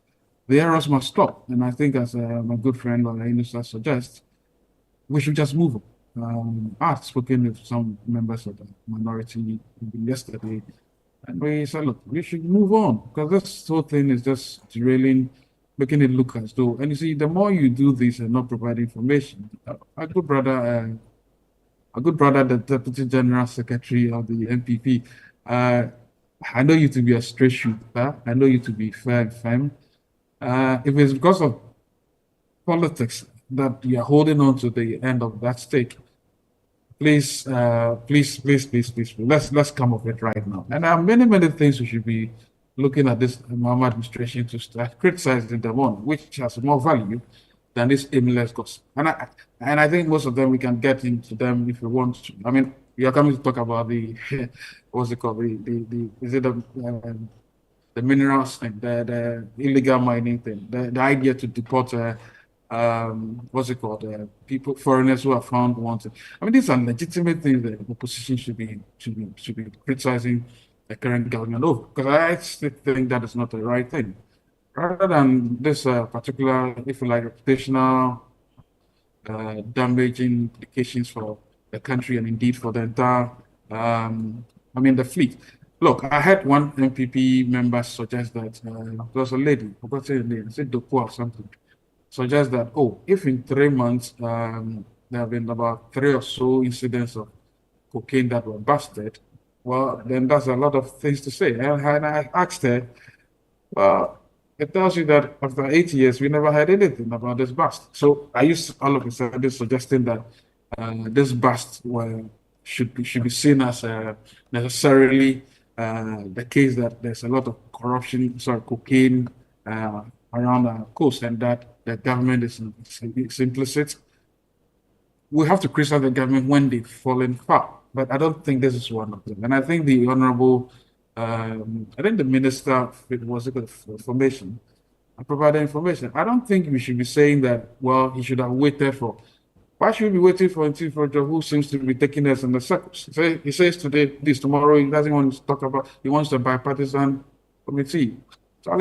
The errors must stop. And I think, as my good friend Lainus suggests, we should just move on. I've spoken with some members of the minority yesterday, and we said, look, we should move on because this whole thing is just derailing, making it look as though. And you see, the more you do this and not provide information, a good brother, the Deputy General Secretary of the NPP, I know you to be a straight shooter. I know you to be fair and firm. If it's because of politics that you are holding on to the end of that stake, please, let's come off it right now. And there are many things we should be looking at this Mahama administration to start criticizing them on, which has more value than this aimless gossip. And I think most of them we can get into them if we want to. I mean, we are coming to talk about the what's it called? The minerals thing, the illegal mining thing, the idea to deport people, foreigners who are found wanted. I mean, these are legitimate things that the opposition should be criticizing the current government over, because I still think that is not the right thing. Rather than this particular, if you like, reputational damaging implications for the country and indeed for the entire, the fleet. Look, I had one NPP member suggest that there was a lady, I forgot her name, said Doku or something, suggest that, if in 3 months there have been about 3 or so incidents of cocaine that were busted, well, then that's a lot of things to say. And I asked her, well, it tells you that after 8 years, we never had anything about this bust. So I used all of a sudden suggesting that this bust should be seen as necessarily the case that there's a lot of corruption, cocaine around our coast, and that the government is implicit. We have to criticize the government when they've fallen far, but I don't think this is one of them. And I think the honorable, I think the minister, was it information, provided information. I don't think we should be saying that, well, he should have waited for. Why should we be waiting for Ntifojo, who seems to be taking us in the circles? He says today this, tomorrow he doesn't want to talk about. He wants a bipartisan committee. So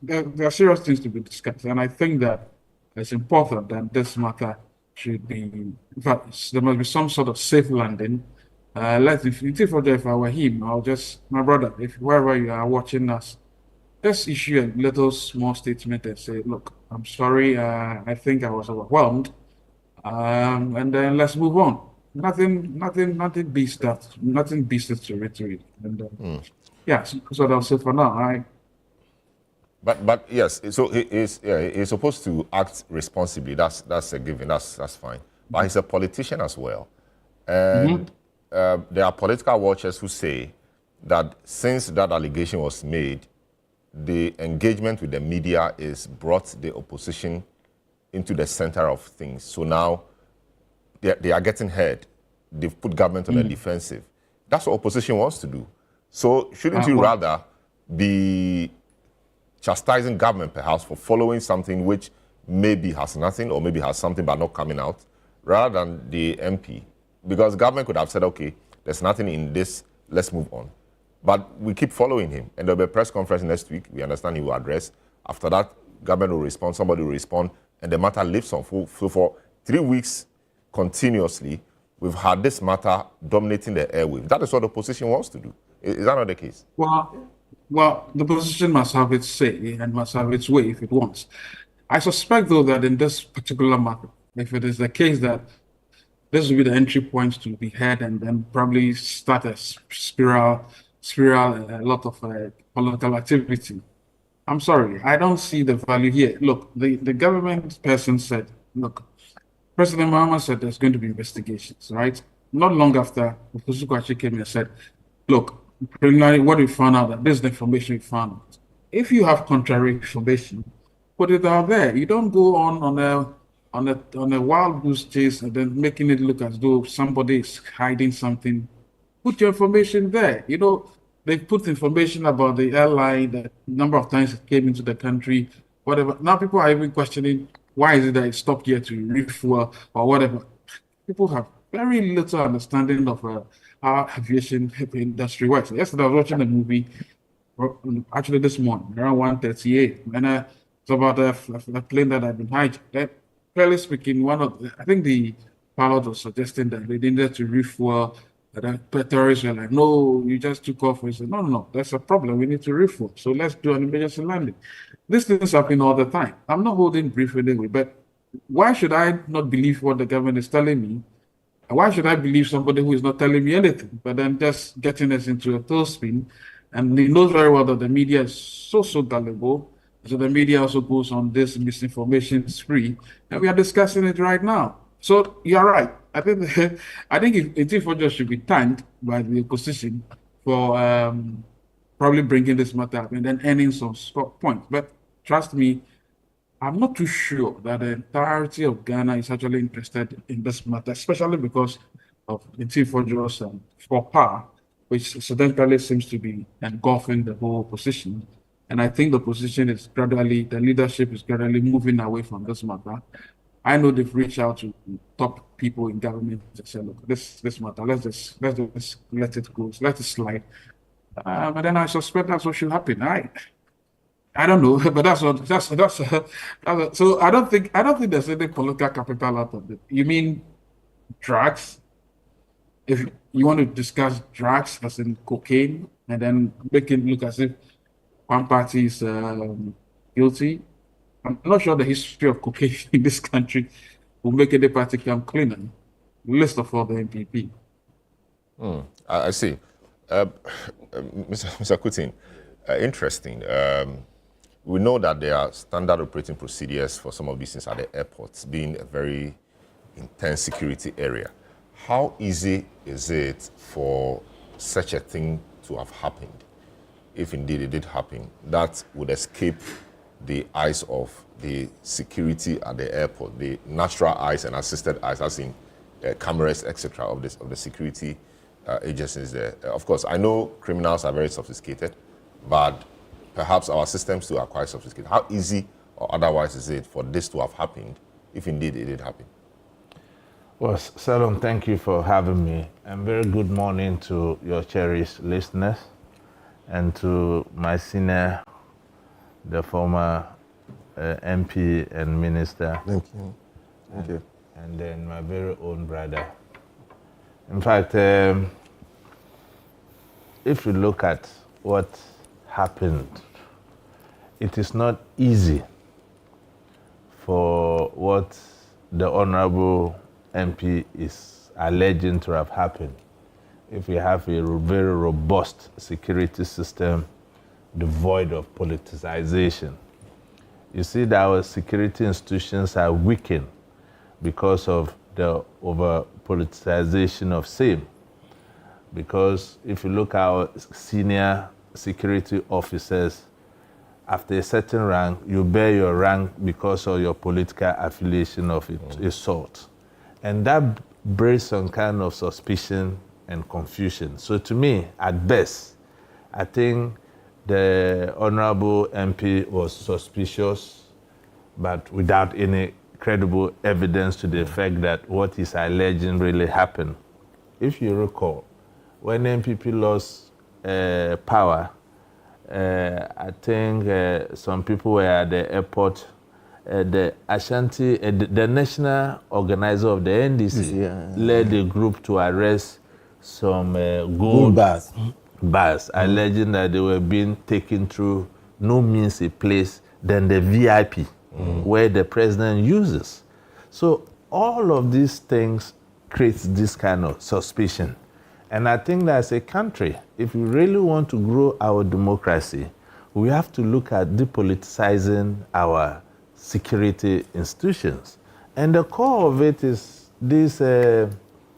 there are serious things to be discussed, and I think that it's important that this matter should be. In fact, there must be some sort of safe landing. If I were him, I'll just, my brother, if wherever you are watching us, just issue a little small statement and say, look, I'm sorry, I think I was overwhelmed, and then let's move on. Nothing beats that. Nothing beats it to rhetoric. And yeah, so I'll say for now. But yes, so he's supposed to act responsibly. That's a given. That's fine. But he's a politician as well, and there are political watchers who say that since that allegation was made, the engagement with the media is brought the opposition into the center of things. So now they are getting heard. They've put government on the defensive. That's what opposition wants to do. So shouldn't you rather be chastising government perhaps for following something which maybe has nothing or maybe has something but not coming out, rather than the MP? Because government could have said, okay, there's nothing in this, let's move on. But we keep following him, and there'll be a press conference next week. We understand he will address. After that, government will respond, somebody will respond, and the matter lives on. For 3 weeks continuously, we've had this matter dominating the airwaves. That is what the opposition wants to do. Is that not the case? Well, the opposition must have its say and must have its way if it wants. I suspect, though, that in this particular matter, if it is the case that this will be the entry point to be heard and then probably start a spiral, a lot of political activity. I'm sorry, I don't see the value here. Look, the government person said, look, President Mahama said there's going to be investigations, right? Not long after, Ofusu came and said, look, preliminary, what we found out, that this is the information we found out. If you have contrary information, put it out there. You don't go on a wild goose chase and then making it look as though somebody is hiding something. Put your information there. You know, they put information about the airline, the number of times it came into the country, whatever. Now people are even questioning, why is it that it stopped here to refuel or whatever? People have very little understanding of how aviation industry works. Yesterday I was watching a movie, actually this morning, around 1:38, and it's about a plane that had been hijacked. Fairly speaking, I think the pilot was suggesting that they needed to refuel. The terrorists were like, no, you just took off. We said, no, that's a problem. We need to refuel. So let's do an emergency landing. These things happen all the time. I'm not holding brief anyway, but why should I not believe what the government is telling me? Why should I believe somebody who is not telling me anything, but then just getting us into a tailspin? And he knows very well that the media is so gullible. So the media also goes on this misinformation spree, and we are discussing it right now. So you're right. I think if Ntifojo should be thanked by the opposition for probably bringing this matter up and then earning some points. But trust me, I'm not too sure that the entirety of Ghana is actually interested in this matter, especially because of Ntifojo's for power, which incidentally seems to be engulfing the whole opposition. And I think the opposition is the leadership is gradually moving away from this matter. I know they've reached out to top people in government to say, look, this matter, let's just let it go, let it slide. But then I suspect that's what should happen. I don't know, but that's so I don't think there's any political capital out of it. You mean drugs? If you want to discuss drugs as in cocaine and then make it look as if one party is guilty, I'm not sure the history of cocaine in this country will make any party come cleaner. List of all the MPP. I see. Mr. Kutin, interesting. We know that there are standard operating procedures for some of these things at the airports, being a very intense security area. How easy is it for such a thing to have happened, if indeed it did happen, that would escape the eyes of the security at the airport, the natural eyes and assisted eyes, as in cameras, etc., of the security agencies there? Of course, I know criminals are very sophisticated, but perhaps our systems too are quite sophisticated. How easy or otherwise is it for this to have happened, if indeed it did happen? Well, Selorm, thank you for having me. And very good morning to your cherished listeners and to my senior, the former MP and minister. Thank you. Thank you. And then my very own brother. In fact, if you look at what happened, it is not easy for what the Honorable MP is alleging to have happened. If we have a very robust security system devoid of politicization, you see that our security institutions are weakened because of the over-politicization of same. Because if you look at our senior security officers, after a certain rank, you bear your rank because of your political affiliation of a sort. And that brings some kind of suspicion and confusion. So to me, at best, I think the Honorable MP was suspicious, but without any credible evidence to the effect that what he's alleging really happened. If you recall, when MPP lost power, I think some people were at the airport. The Ashanti, the national organizer of the NDC, led the group to arrest some gold bars, alleging that they were being taken through no means a place than the VIP, where the president uses. So all of these things creates this kind of suspicion. And I think that as a country, if we really want to grow our democracy, we have to look at depoliticizing our security institutions. And the core of it is this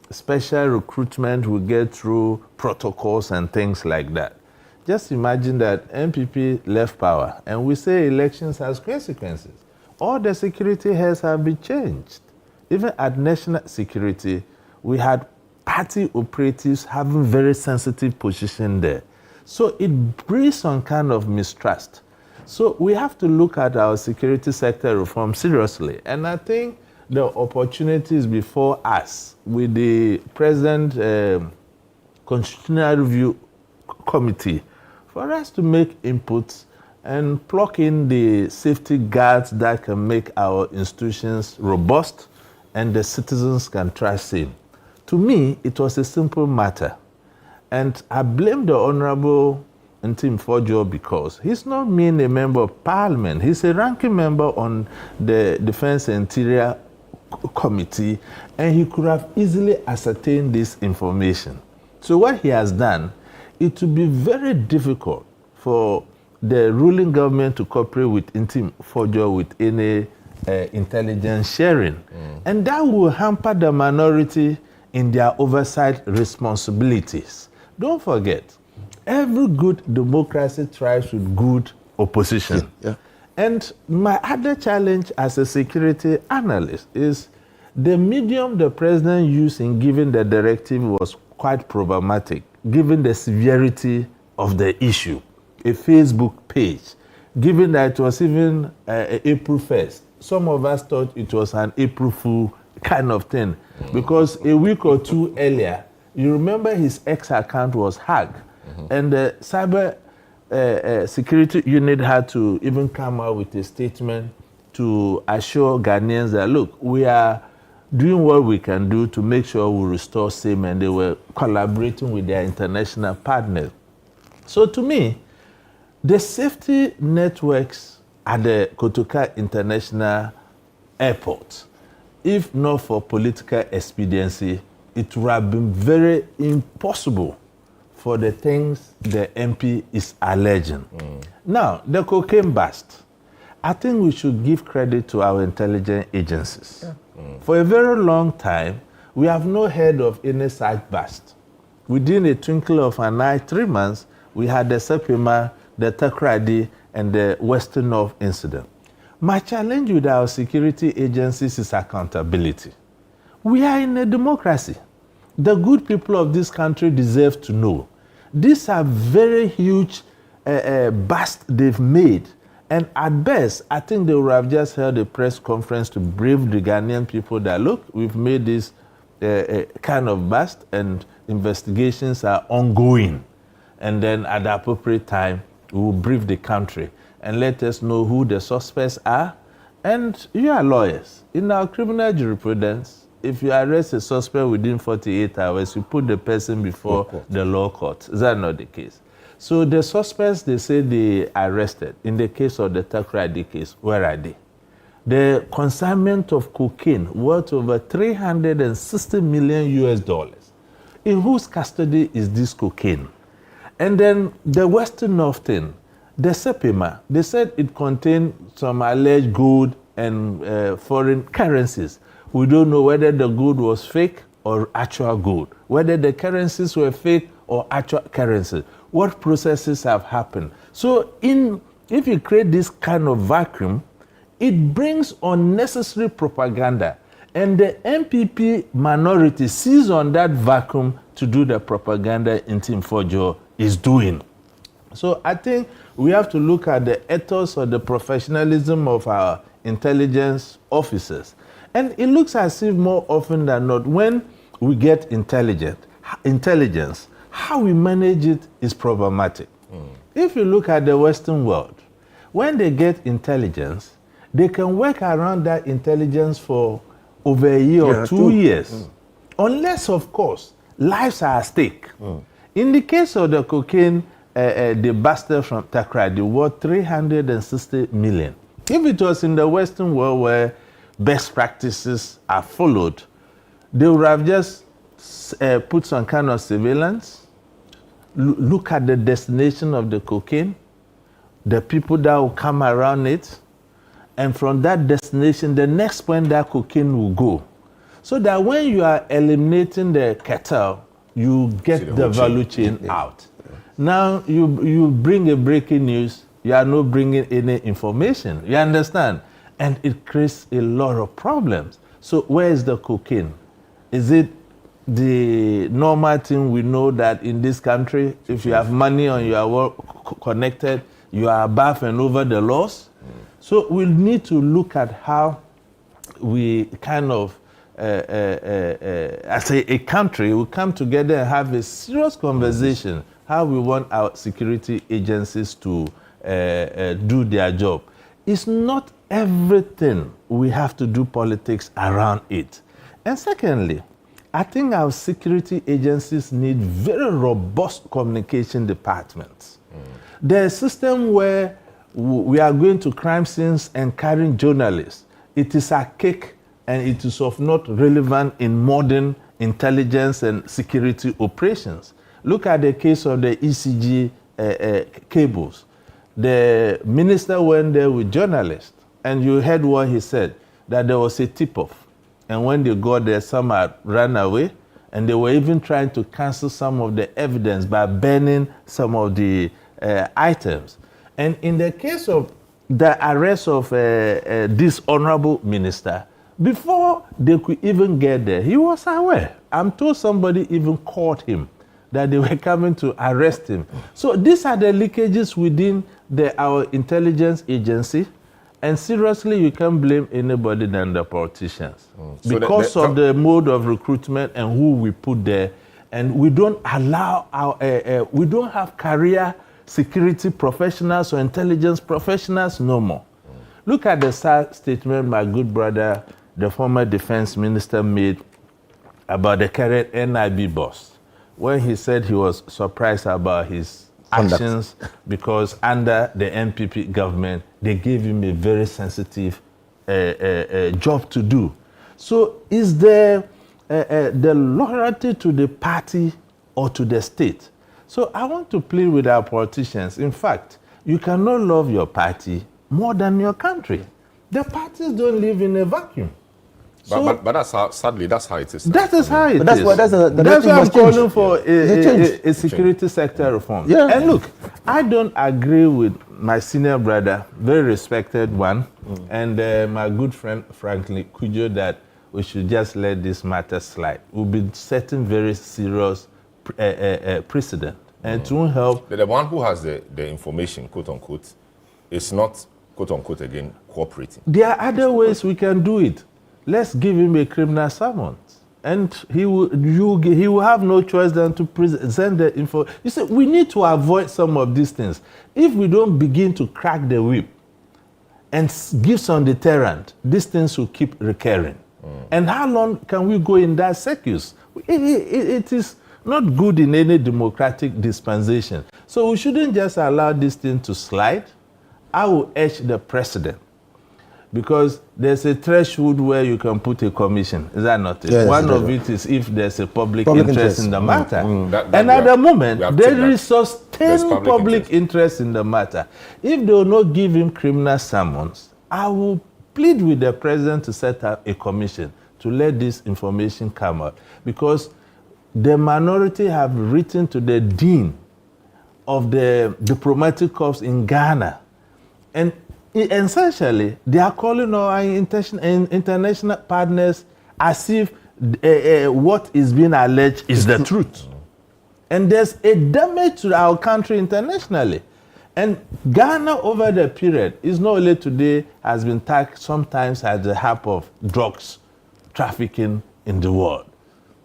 special recruitment we get through protocols and things like that. Just imagine that MPP left power and we say elections has consequences. All the security heads have been changed. Even at national security, we had party operatives having very sensitive position there. So it brings some kind of mistrust. So we have to look at our security sector reform seriously. And I think the opportunities before us with the present Constitutional Review Committee for us to make inputs and plug in the safety guards that can make our institutions robust and the citizens can trust in. To me, it was a simple matter. And I blame the Honorable Ntim Fojo because he's not merely a member of parliament. He's a ranking member on the Defense and Interior Committee, and he could have easily ascertained this information. So what he has done, it will be very difficult for the ruling government to cooperate with Ntim Fojo with any intelligence sharing. And that will hamper the minority in their oversight responsibilities. Don't forget, every good democracy thrives with good opposition. And my other challenge as a security analyst is the medium the president used in giving the directive was quite problematic, given the severity of the issue. A Facebook page, given that it was even April 1st. Some of us thought it was an April Fool kind of thing, because a week or two earlier, you remember his X account was hacked, and the cyber security unit had to even come out with a statement to assure Ghanaians that, look, we are doing what we can do to make sure we restore same, and they were collaborating with their international partners. So to me, the safety networks at the Kotoka International Airport, if not for political expediency, it would have been very impossible for the things the MP is alleging. Now, the cocaine bust, I think we should give credit to our intelligence agencies. For a very long time, we have not heard of any such bust. Within a twinkle of an eye, 3 months, we had the Sepima, the Takrady, and the Western North incident. My challenge with our security agencies is accountability. We are in a democracy. The good people of this country deserve to know. These are very huge busts they've made. And at best, I think they would have just held a press conference to brief the Ghanaian people that, look, we've made this kind of bust, and investigations are ongoing. And then at the appropriate time, we will brief the country and let us know who the suspects are. And you are lawyers. In our criminal jurisprudence, if you arrest a suspect within 48 hours, you put the person before the law court. Is that not the case? So the suspects, they say they arrested. In the case of the Takoradi case, where are they? The consignment of cocaine worth over $360 million US. In whose custody is this cocaine? And then the Western North thing, the Sepima, they said it contained some alleged gold and foreign currencies. We don't know whether the gold was fake or actual gold, whether the currencies were fake or actual currency. What processes have happened? So if you create this kind of vacuum, it brings unnecessary propaganda. And the MPP minority sees on that vacuum to do the propaganda Team Fojo is doing. So I think we have to look at the ethos or the professionalism of our intelligence officers. And it looks as if more often than not, when we get intelligence, how we manage it is problematic. If you look at the Western world, when they get intelligence, they can work around that intelligence for over a year or 2 years. Unless, of course, lives are at stake. In the case of the cocaine, the bastard from Takoradi worth $360 million. If it was in the Western world where best practices are followed, they would have just put some kind of surveillance, look at the destination of the cocaine, the people that will come around it, and from that destination, the next point that cocaine will go. So that when you are eliminating the cartel, you get the value chain out. Now, you bring a breaking news, you are not bringing any information. You understand? And it creates a lot of problems. So where is the cocaine? Is it the normal thing we know that in this country, if you have money and you are well connected, you are above and over the laws? So we need to look at how we kind of, as a country, we come together and have a serious conversation how we want our security agencies to do their job. It's not everything we have to do politics around it. And secondly, I think our security agencies need very robust communication departments. There's a system where we are going to crime scenes and carrying journalists. It is archaic and it is of not relevant in modern intelligence and security operations. Look at the case of the ECG cables. The minister went there with journalists, and you heard what he said, that there was a tip-off. And when they got there, some had run away, and they were even trying to cancel some of the evidence by burning some of the items. And in the case of the arrest of this honorable minister, before they could even get there, he was aware. I'm told somebody even called him that they were coming to arrest him. So these are the leakages within our intelligence agency. And seriously, you can't blame anybody than the politicians. Because of the mode of recruitment and who we put there. And we don't allow we don't have career security professionals or intelligence professionals no more. Look at the sad statement my good brother, the former defense minister, made about the current NIB boss, when he said he was surprised about his actions because under the MPP government, they gave him a very sensitive job to do. So is there the loyalty to the party or to the state? So I want to plead with our politicians. In fact, you cannot love your party more than your country. The parties don't live in a vacuum. But that's how, sadly, that's how it is. That is how it is. That's why I'm calling for a security sector reform. Yeah. And look, I don't agree with my senior brother, very respected one, and my good friend, Franklin Kujo, that we should just let this matter slide. We'll be setting very serious precedent. And it won't help. The one who has the information, quote unquote, is not, quote unquote, again, cooperating. There are other ways we can do it. Let's give him a criminal summons. And he will have no choice than to present the info. You see, we need to avoid some of these things. If we don't begin to crack the whip and give some deterrent, these things will keep recurring. And how long can we go in that circus? It is not good in any democratic dispensation. So we shouldn't just allow this thing to slide. I will urge the president, because there's a threshold where you can put a commission. Is that not it? Yes, One of it is if there's a public interest interest in the matter. And at the moment, there is sustained public interest in the matter. If they will not give him criminal summons, I will plead with the president to set up a commission to let this information come out. Because the minority have written to the dean of the diplomatic corps in Ghana, and essentially they are calling our international partners as if what is being alleged is the truth. And there's a damage to our country internationally. And Ghana over the period is not only today has been tagged sometimes as the hub of drugs trafficking in the world.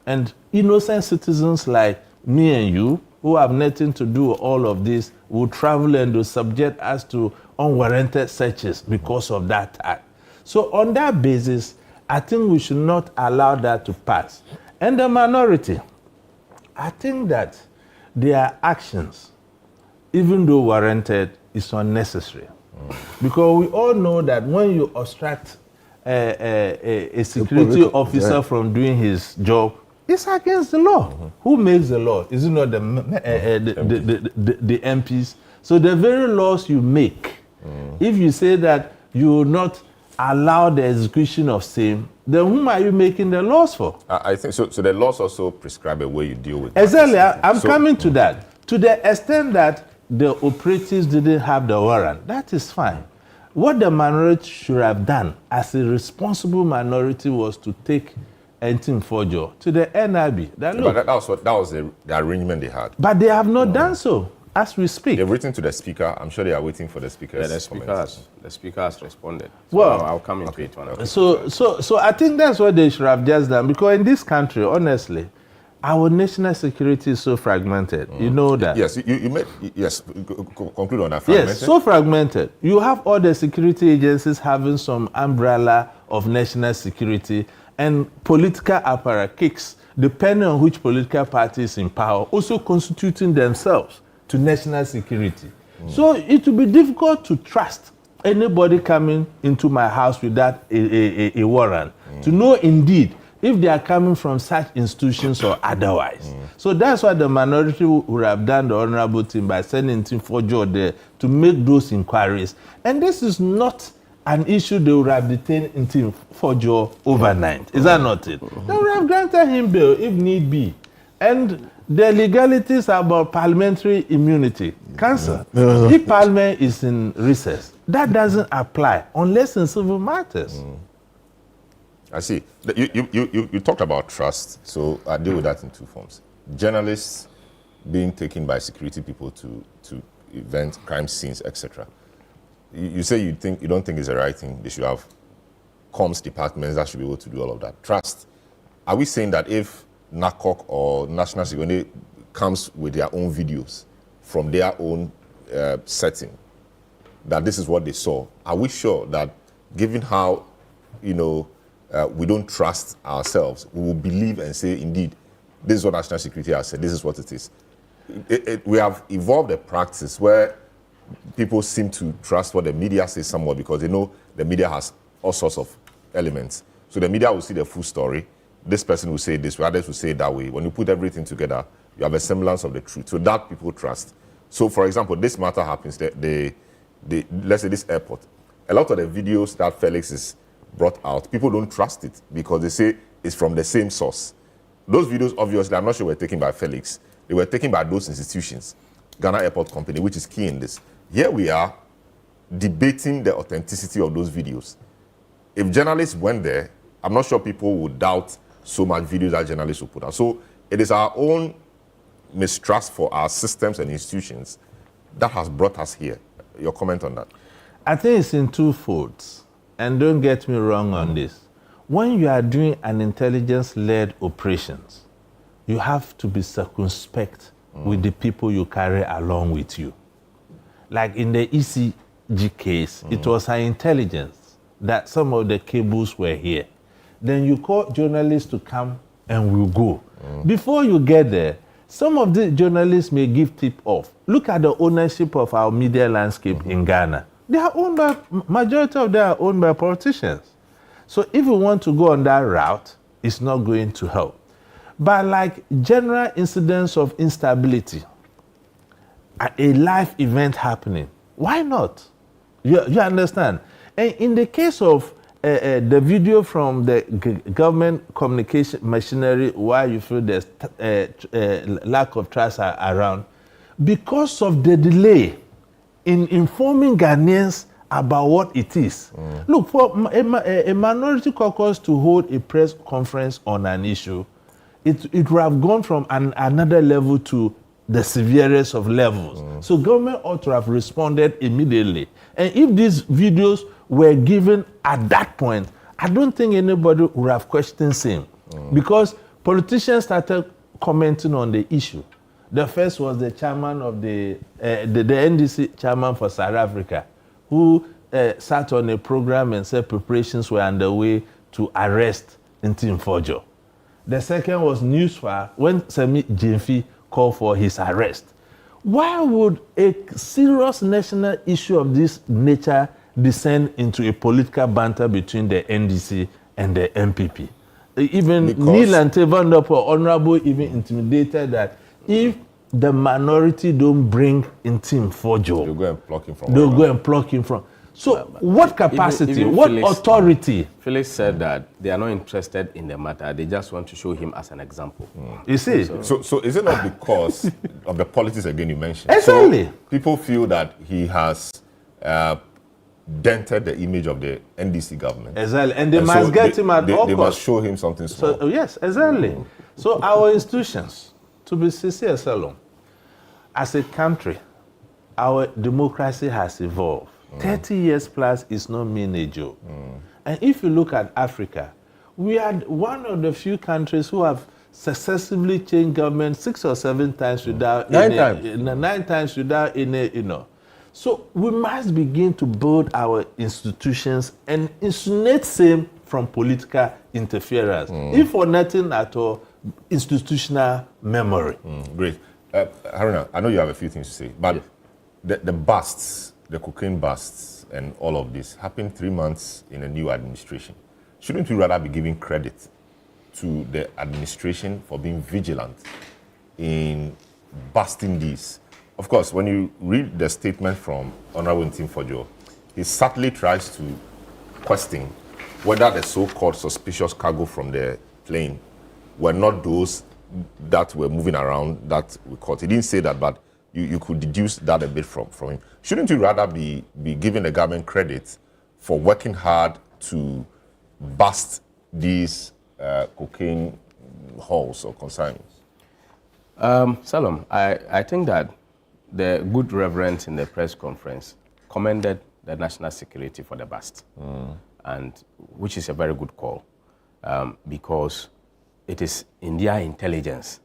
And innocent citizens like me and you, who have nothing to do with all of this, will travel and will subject us to unwarranted searches because of that act. So on that basis, I think we should not allow that to pass. And the minority, I think that their actions, even though warranted, is unnecessary. Because we all know that when you obstruct a security officer from doing his job, it's against the law. Who makes the law? Is it not the MPs? So the very laws you make, if you say that you will not allow the execution of same, then whom are you making the laws for? I think so. So the laws also prescribe a way you deal with. Exactly. I'm coming to that. To the extent that the operatives didn't have the warrant, that is fine. What the minority should have done as a responsible minority was to take anything for Joe to the NIB. That was the arrangement they had. But they have not done so as we speak. They've written to the speaker. I'm sure they are waiting for the speaker's The speaker has responded. So Well, I'll come into it when I So I think that's what they should have just done, because in this country, honestly, our national security is so fragmented. You know that. Yes, conclude on that. Yes, so fragmented. You have all the security agencies having some umbrella of national security, and political apparatchiks, depending on which political party is in power, also constituting themselves to national security. So it will be difficult to trust anybody coming into my house without a warrant, to know indeed if they are coming from such institutions or otherwise. So that's why the minority would have done the honorable thing by sending Tim Fojo there to make those inquiries. And this is not an issue they would have detained in Tim Fojo overnight. Is that not it? They would have granted him bail if need be. And the legalities about parliamentary immunity, cancel. If parliament is in recess, that doesn't apply unless in civil matters. I see. You talked about trust, so I deal with that in two forms. Journalists being taken by security people to events, crime scenes, etc. You say you don't think it's the right thing. They should have comms departments that should be able to do all of that. Trust. Are we saying that if NACOC or National Security comes with their own videos from their own setting, that this is what they saw? Are we sure that, given how we don't trust ourselves, we will believe and say, indeed, this is what National Security has said, this is what it is? We have evolved a practice where people seem to trust what the media says somewhat because they know the media has all sorts of elements. So the media will see the full story. This person will say it this way, others will say it that way. When you put everything together, you have a semblance of the truth. So that people trust. So, for example, this matter happens. Let's say this airport. A lot of the videos that Felix is brought out, people don't trust it because they say it's from the same source. Those videos, obviously, I'm not sure were taken by Felix. They were taken by those institutions, Ghana Airport Company, which is key in this. Here we are debating the authenticity of those videos. If journalists went there, I'm not sure people would doubt so much videos that journalists will put out. So it is our own mistrust for our systems and institutions that has brought us here. Your comment on that? I think it's in two folds. And don't get me wrong on this. when you are doing an intelligence-led operations, you have to be circumspect with the people you carry along with you. Like in the ECG case, it was an intelligence that some of the cables were here. Then you call journalists to come and we'll go. Before you get there, some of the journalists may give tip off. Look at the ownership of our media landscape in Ghana. They are owned by, majority of them are owned by politicians. So if you want to go on that route, it's not going to help. But like general incidents of instability, a live event happening, why not? You understand? And in the case of the video from the government communication machinery, why you feel there's lack of trust around, because of the delay in informing Ghanaians about what it is. Look, for a minority caucus to hold a press conference on an issue, it would have gone from another level to the severest of levels. So government ought to have responded immediately. And if these videos were given at that point, I don't think anybody would have questioned him. Because politicians started commenting on the issue. The first was the chairman of the NDC chairman for South Africa, who sat on a program and said preparations were underway to arrest Ntim Fojo. The second was Newsfire, when Semi Jemfi called for his arrest. Why would a serious national issue of this nature descend into a political banter between the NDC and the MPP? Even Neil and Tevandopo, Honorable, even intimidated that if the minority don't bring Ntim Fojo, they'll go and pluck him from. They'll go and pluck him from. So what capacity, even what Felix, authority? Felix said that they are not interested in the matter. They just want to show him as an example. You see? So is it not because of the politics again you mentioned? Exactly. So people feel that he has dented the image of the NDC government. Exactly. And they must get him at all costs. They must show him something small. So, yes, exactly. So our institutions, to be sincere, Selorm, as a country, our democracy has evolved. 30 years plus is not mean a joke. And if you look at Africa, we are one of the few countries who have successively changed government 6 or 7 times without 9 times without any, So we must begin to build our institutions and insulate same from political interference. If for nothing at all, institutional memory. Great. Haruna, I know you have a few things to say, but the busts, the cocaine busts and all of this happened 3 months in a new administration. Shouldn't we rather be giving credit to the administration for being vigilant in busting these? Of course, when you read the statement from Honorable Ntim Fojo, he subtly tries to question whether the so-called suspicious cargo from the plane were not those that were moving around that we caught. He didn't say that, but you could deduce that a bit from him. Shouldn't you rather be giving the government credit for working hard to bust these cocaine hauls or consignments? Selorm, I think that the good reverend in the press conference commended the national security for the bust, and which is a very good call, because it is in their intelligence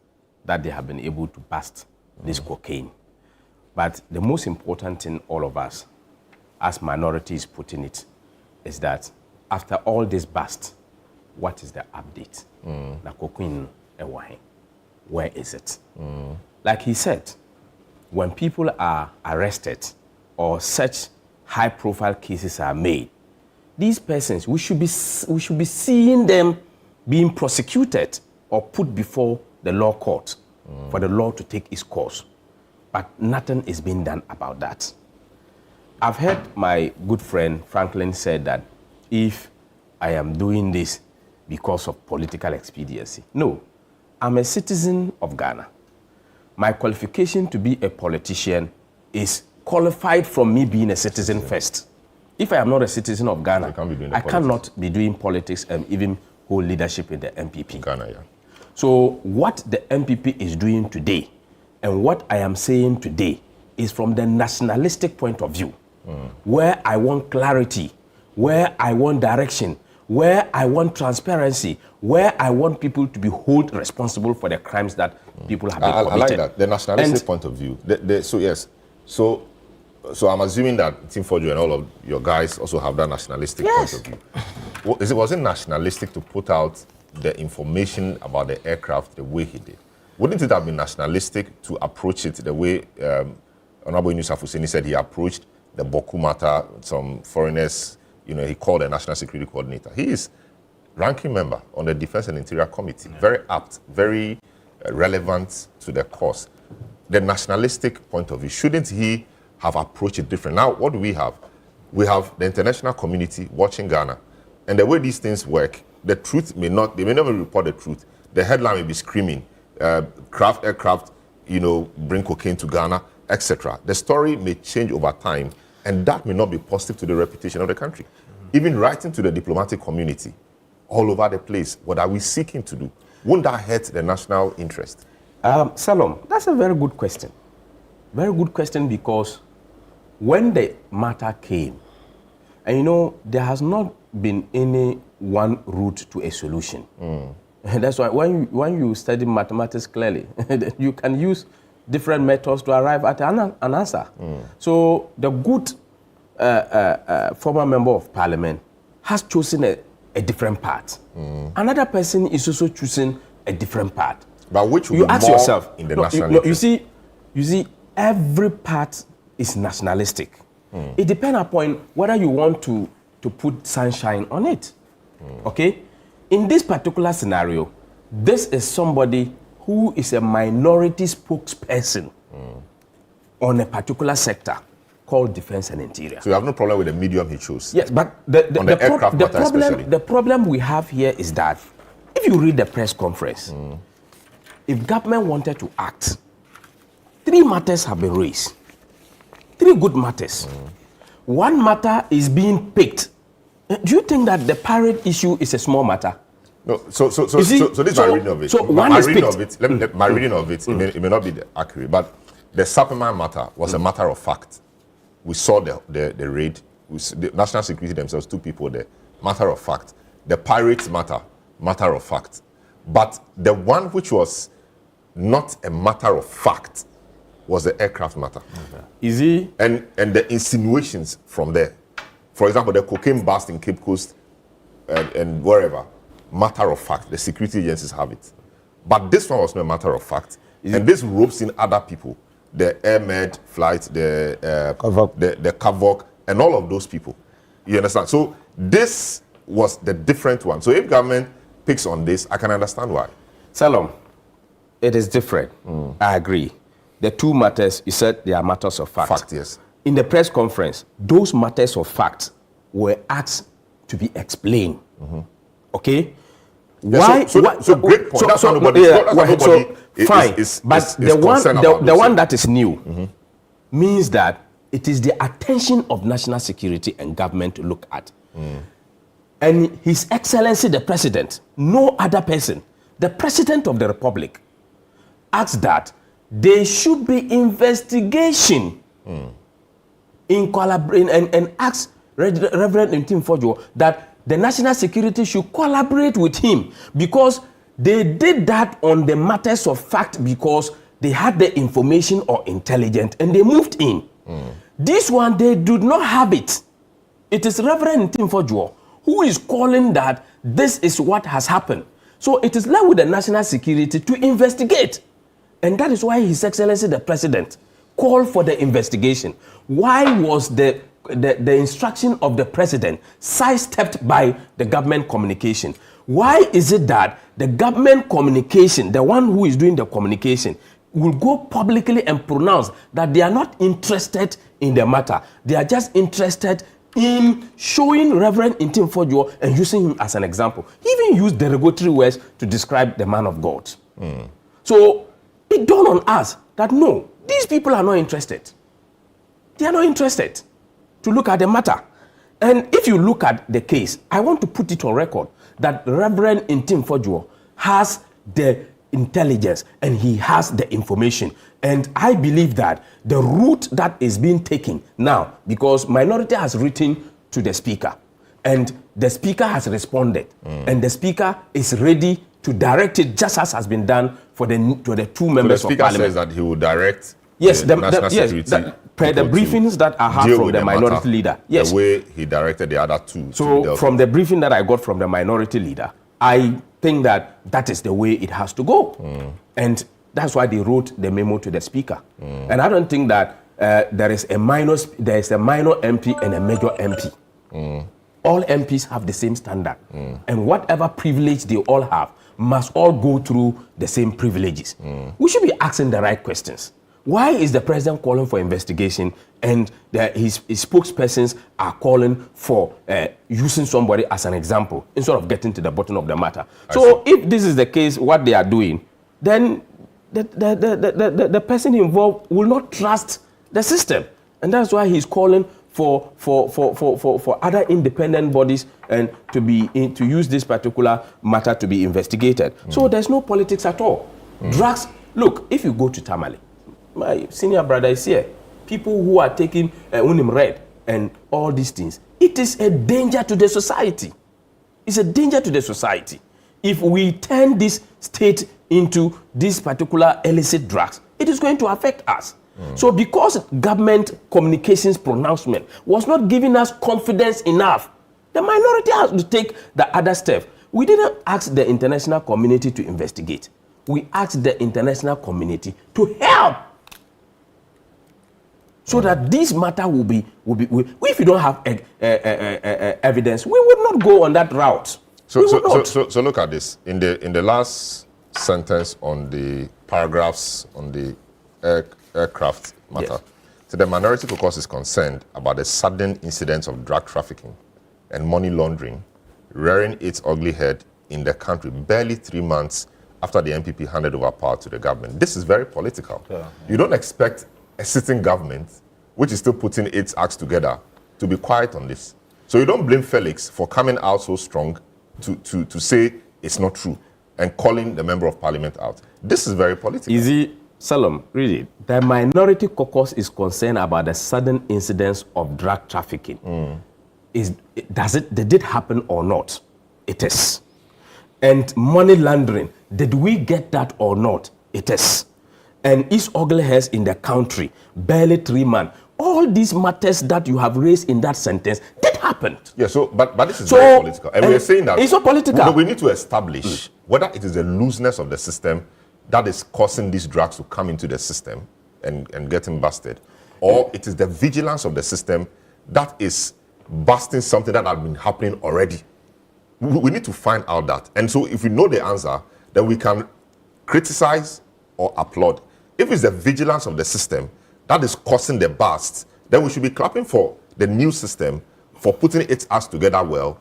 that they have been able to bust this cocaine. But the most important thing, all of us, as minorities putting it, is that after all this bust, what is the update? The cocaine, where is it? Like he said, when people are arrested or such high-profile cases are made, these persons, we should be seeing them being prosecuted or put before the law court for the law to take its course. But nothing is being done about that. I've heard my good friend Franklin said that if I am doing this because of political expediency. No, I'm a citizen of Ghana. My qualification to be a politician is qualified from me being a citizen first. If I am not a citizen of Ghana, I cannot be doing politics and even hold leadership in the MPP. Ghana, yeah. So what the MPP is doing today and what I am saying today is from the nationalistic point of view, where I want clarity, where I want direction, where I want transparency, where I want people to be held responsible for the crimes that people have been committed. I like that. The nationalistic point of view. So yes. So I'm assuming that Team Forjo and all of your guys also have that nationalistic point of view. Was it nationalistic to put out the information about the aircraft the way he did? Wouldn't it have been nationalistic to approach it the way Honorable Yunus Afuseni said he approached the Bawku matter? Some foreigners, he called a national security coordinator. He is ranking member on the Defense and Interior Committee. Very apt, very relevant to the cause. The nationalistic point of view, shouldn't he have approached it different? Now, what do we have? We have the international community watching Ghana. And the way these things work, the truth they may never report the truth. The headline may be screaming, aircraft, bring cocaine to Ghana, etc. The story may change over time, and that may not be positive to the reputation of the country. Even writing to the diplomatic community all over the place, what are we seeking to do? Won't that hurt the national interest? Selorm, that's a very good question. Very good question, because when the matter came, and there has not been any one route to a solution. And that's why when you study mathematics clearly, you can use different methods to arrive at an answer. So the good former member of parliament has chosen a different path. Another person is also choosing a different path. But which will you be ask more yourself, in the national interest? You see, every path is nationalistic. It depends upon whether you want to put sunshine on it. Okay? In this particular scenario, this is somebody who is a minority spokesperson on a particular sector called Defense and Interior. So you have no problem with the medium he chose? Yes, but the problem we have here is that if you read the press conference, if government wanted to act, 3 matters have been raised. 3 good matters. One matter is being picked. Do you think that the pirate issue is a small matter? No. So this is my reading of it. So my reading of it. My reading of it. It may not be accurate, but the Supplement matter was a matter of fact. We saw the raid. The national security themselves, 2 people there. Matter of fact. The pirates matter of fact. But the one which was not a matter of fact was the aircraft matter. Is he? And the insinuations from there. For example, the cocaine bust in Cape Coast and wherever, matter of fact, the security agencies have it. But this one was not a matter of fact. And this ropes in other people, the AirMed flight, the Kavok, and all of those people. You understand? So this was the different one. So if government picks on this, I can understand why. Selorm, it is different. I agree. The 2 matters, you said they are matters of fact. Fact, yes. In the press conference, those matters of fact were asked to be explained. Okay? Yeah, so great point. That's how nobody fine. But the one that is new means that it is the attention of national security and government to look at. And His Excellency the President, no other person, the President of the Republic, asked that there should be investigation in collaboration and asked Reverend Ntim Forjo that the national security should collaborate with him, because they did that on the matters of fact because they had the information or intelligence and they moved in. This one, they do not have it. It is Reverend Ntim Forjo who is calling that this is what has happened. So it is left with the national security to investigate. And that is why His Excellency the President called for the investigation. Why was the instruction of the President sidestepped by the government communication? Why is it that the government communication, the one who is doing the communication, will go publicly and pronounce that they are not interested in the matter? They are just interested in showing Reverend Ntim Forjo and using him as an example. He even used derogatory words to describe the man of God. So it dawned on us that no, these people are not interested. They are not interested to look at the matter. And if you look at the case, I want to put it on record that Reverend Ntim Forjo has the intelligence and he has the information. And I believe that the route that is being taken now, because minority has written to the speaker, And the speaker has responded, and the speaker is ready to direct it just as has been done for the two members of parliament. The speaker says that he will direct yes, national security per the briefings that I have from the minority leader. Yes. The way he directed the other two. So from the briefing that I got from the minority leader, I think that is the way it has to go. And that's why they wrote the memo to the speaker. And I don't think that there is a minor MP and a major MP. All MPs have the same standard. And whatever privilege they all have must all go through the same privileges. We should be asking the right questions. Why is the president calling for investigation and his spokespersons are calling for using somebody as an example instead of getting to the bottom of the matter? So if this is the case, what they are doing, then the person involved will not trust the system. And that's why he's calling for other independent bodies and to use this particular matter to be investigated. So there's no politics at all. Drugs, look, if you go to Tamale, my senior brother is here. People who are taking Unim Red and all these things, it is a danger to the society. It's a danger to the society. If we turn this state into this particular illicit drugs, it is going to affect us. So because government communications pronouncement was not giving us confidence enough, the minority has to take the other step. We didn't ask the international community to investigate. We asked the international community to help so that this matter will be if you don't have evidence, we would not go on that route. So look at this. In the last sentence on the paragraphs on the aircraft matter, yes. So the minority caucus is concerned about the sudden incidents of drug trafficking and money laundering rearing its ugly head in the country barely 3 months after the NPP handed over power to the government. This is very political. Yeah. You don't expect a sitting government, which is still putting its acts together, to be quiet on this. So you don't blame Felix for coming out so strong to say it's not true and calling the member of parliament out. This is very political. Easy, Selorm, read it. The minority caucus is concerned about the sudden incidents of drug trafficking. Did it happen or not? It is. And money laundering, did we get that or not? It is. And East ugly hairs in the country, barely 3 months. All these matters that you have raised in that sentence did happen. Yeah, but this is very political. And we're saying that it's not political. We need to establish whether it is the looseness of the system that is causing these drugs to come into the system and getting busted, or it is the vigilance of the system that is busting something that has been happening already. We need to find out that. And so if we know the answer, then we can criticize or applaud. If it's the vigilance of the system that is causing the bust, then we should be clapping for the new system for putting its acts together well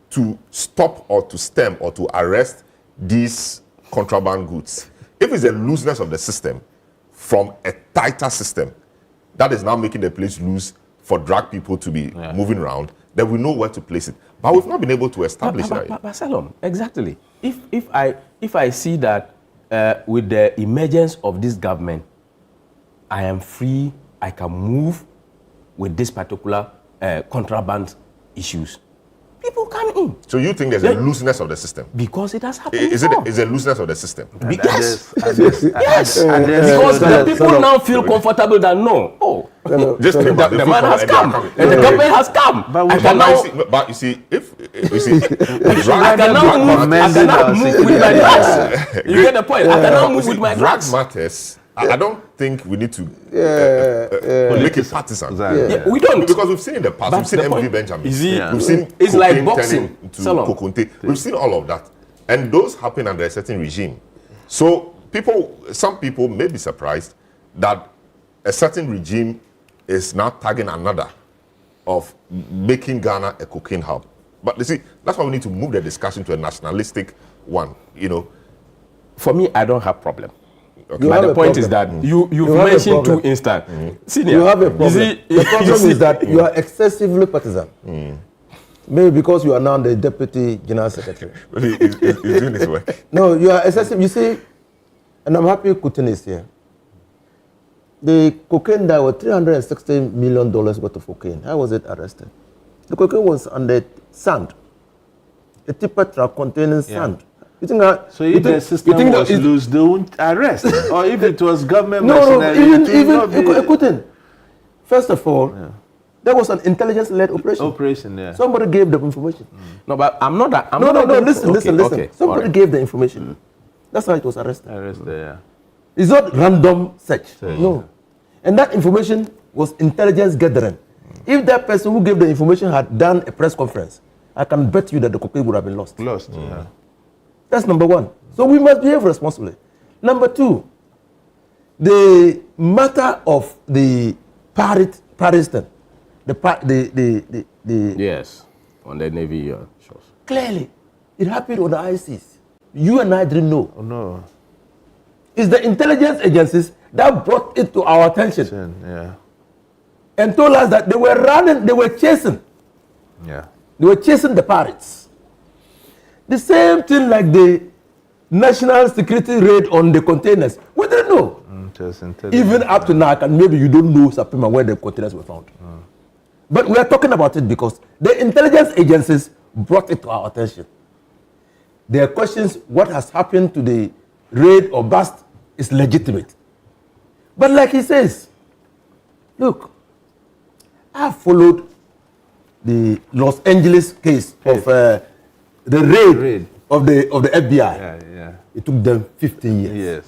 to stop or to stem or to arrest these contraband goods. If it's the looseness of the system from a tighter system that is now making the place loose for drug people to be moving around, then we know where to place it. But we've not been able to establish that. But Selorm, exactly. If I see that with the emergence of this government, I am free, I can move with this particular contraband issues. People come in. So you think there's a looseness of the system? Because it has happened. Is it a looseness of the system? Yes. Yes. Because the people now feel comfortable that just the man has come and the government has come. But you see, I can now move with my drugs. You get the point? I can now move with my drugs. Drug matters. I don't think we need to make it partisan. We don't. Because we've seen in the past, we've seen MV Benjamin. We've seen it's like boxing. We've seen all of that. And those happen under a certain regime. So some people may be surprised that a certain regime is now tagging another of making Ghana a cocaine hub. But you see, that's why we need to move the discussion to a nationalistic one, For me, I don't have problem. Okay. But the point is that you've mentioned 2 instances. Senior, you have a problem. The problem is that you are excessively partisan. Maybe because you are now the deputy general secretary. He's doing his work. No, you are excessive. You see, and I'm happy Kutin is here. The cocaine that was $360 million worth of cocaine. How was it arrested? The cocaine was on the sand. A tipper truck containing sand. You think that? So if the system was loose, they won't arrest. Or if it was government machinery, it couldn't. First of all, there was an intelligence-led operation. Somebody gave the information. No, but I'm not. Listen. Okay, somebody gave the information. That's how it was arrested. Yeah. It's not random search. No. And that information was intelligence gathering. If that person who gave the information had done a press conference, I can bet you that the cocaine would have been lost. Yeah. That's number one. So we must behave responsibly. Number two, the matter of the Pariston, yes, on the Navy shores. Clearly, it happened on the ICs. You and I didn't know. Oh, no. It's the intelligence agencies that brought it to our attention. Yeah. And told us that they were chasing. Yeah. They were chasing the pirates. The same thing like the national security raid on the containers. We didn't know. Even up to now, and maybe you don't know, Sapima, where the containers were found. But we are talking about it because the intelligence agencies brought it to our attention. There are questions, what has happened to the raid or bust is legitimate. But like he says, look, I have followed the Los Angeles case of the raid of the FBI. Yeah. It took them 15 years. Yes.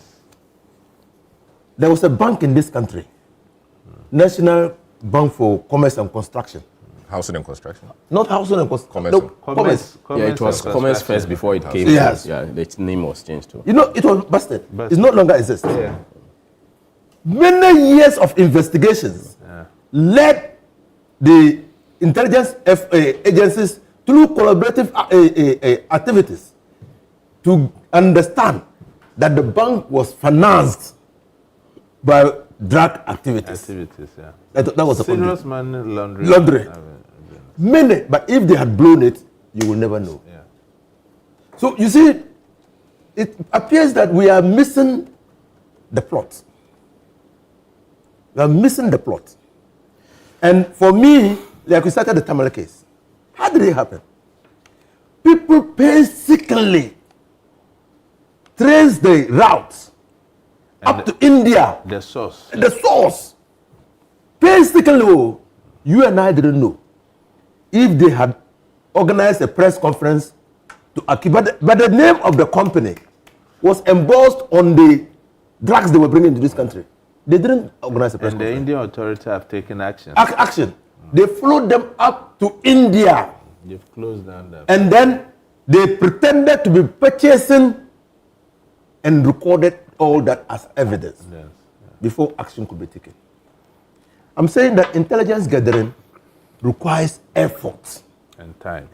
There was a bank in this country, National Bank for Commerce and Construction. Housing and construction? Not housing and construction. No, commerce. Yeah, it was commerce first before it came. Yes. Yeah, the name was changed too. You know, it was busted. It no longer exists. Yeah. Many years of investigations led the intelligence agencies through collaborative activities to understand that the bank was financed by drug activities. That was a serious money laundering. Many, but if they had blown it, you will never know. Yeah. So you see, it appears that we are missing the plot. We are missing the plot. And for me, like we started the Tamale case, how did it happen? People painstakingly trace the routes up to India. The source. The source. Painstakingly, you and I didn't know if they had organized a press conference to accuse, but the name of the company was embossed on the drugs they were bringing into this country. They didn't organize a press conference. And the Indian authorities have taken action. Action. They followed them up to India. They've closed down that. And then they pretended to be purchasing and recorded all that as evidence before action could be taken. I'm saying that intelligence gathering requires effort and time.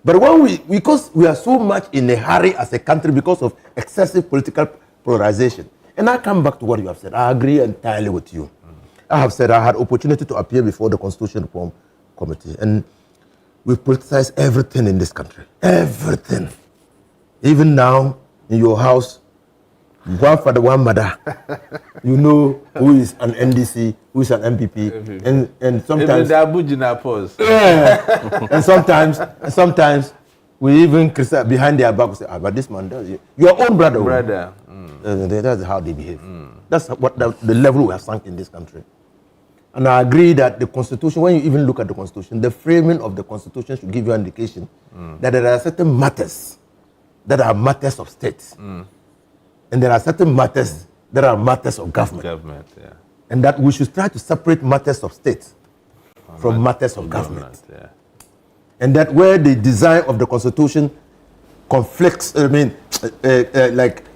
But when because we are so much in a hurry as a country because of excessive political polarization, and I come back to what you have said, I agree entirely with you. I have said I had opportunity to appear before the Constitution Reform Committee, and we politicize everything in this country. Everything. Even now, in your house, one father, one mother, you know who is an NDC, who is an MPP, and sometimes... and sometimes we even criticize behind their back, say, but this man does it. Your own brother. That's how they behave. That's what the level we have sunk in this country. And I agree that the Constitution, when you even look at the Constitution, the framing of the Constitution should give you an indication that there are certain matters that are matters of state. And there are certain matters that are matters of government. And that we should try to separate matters of state from matters of government. And that where the design of the Constitution conflicts,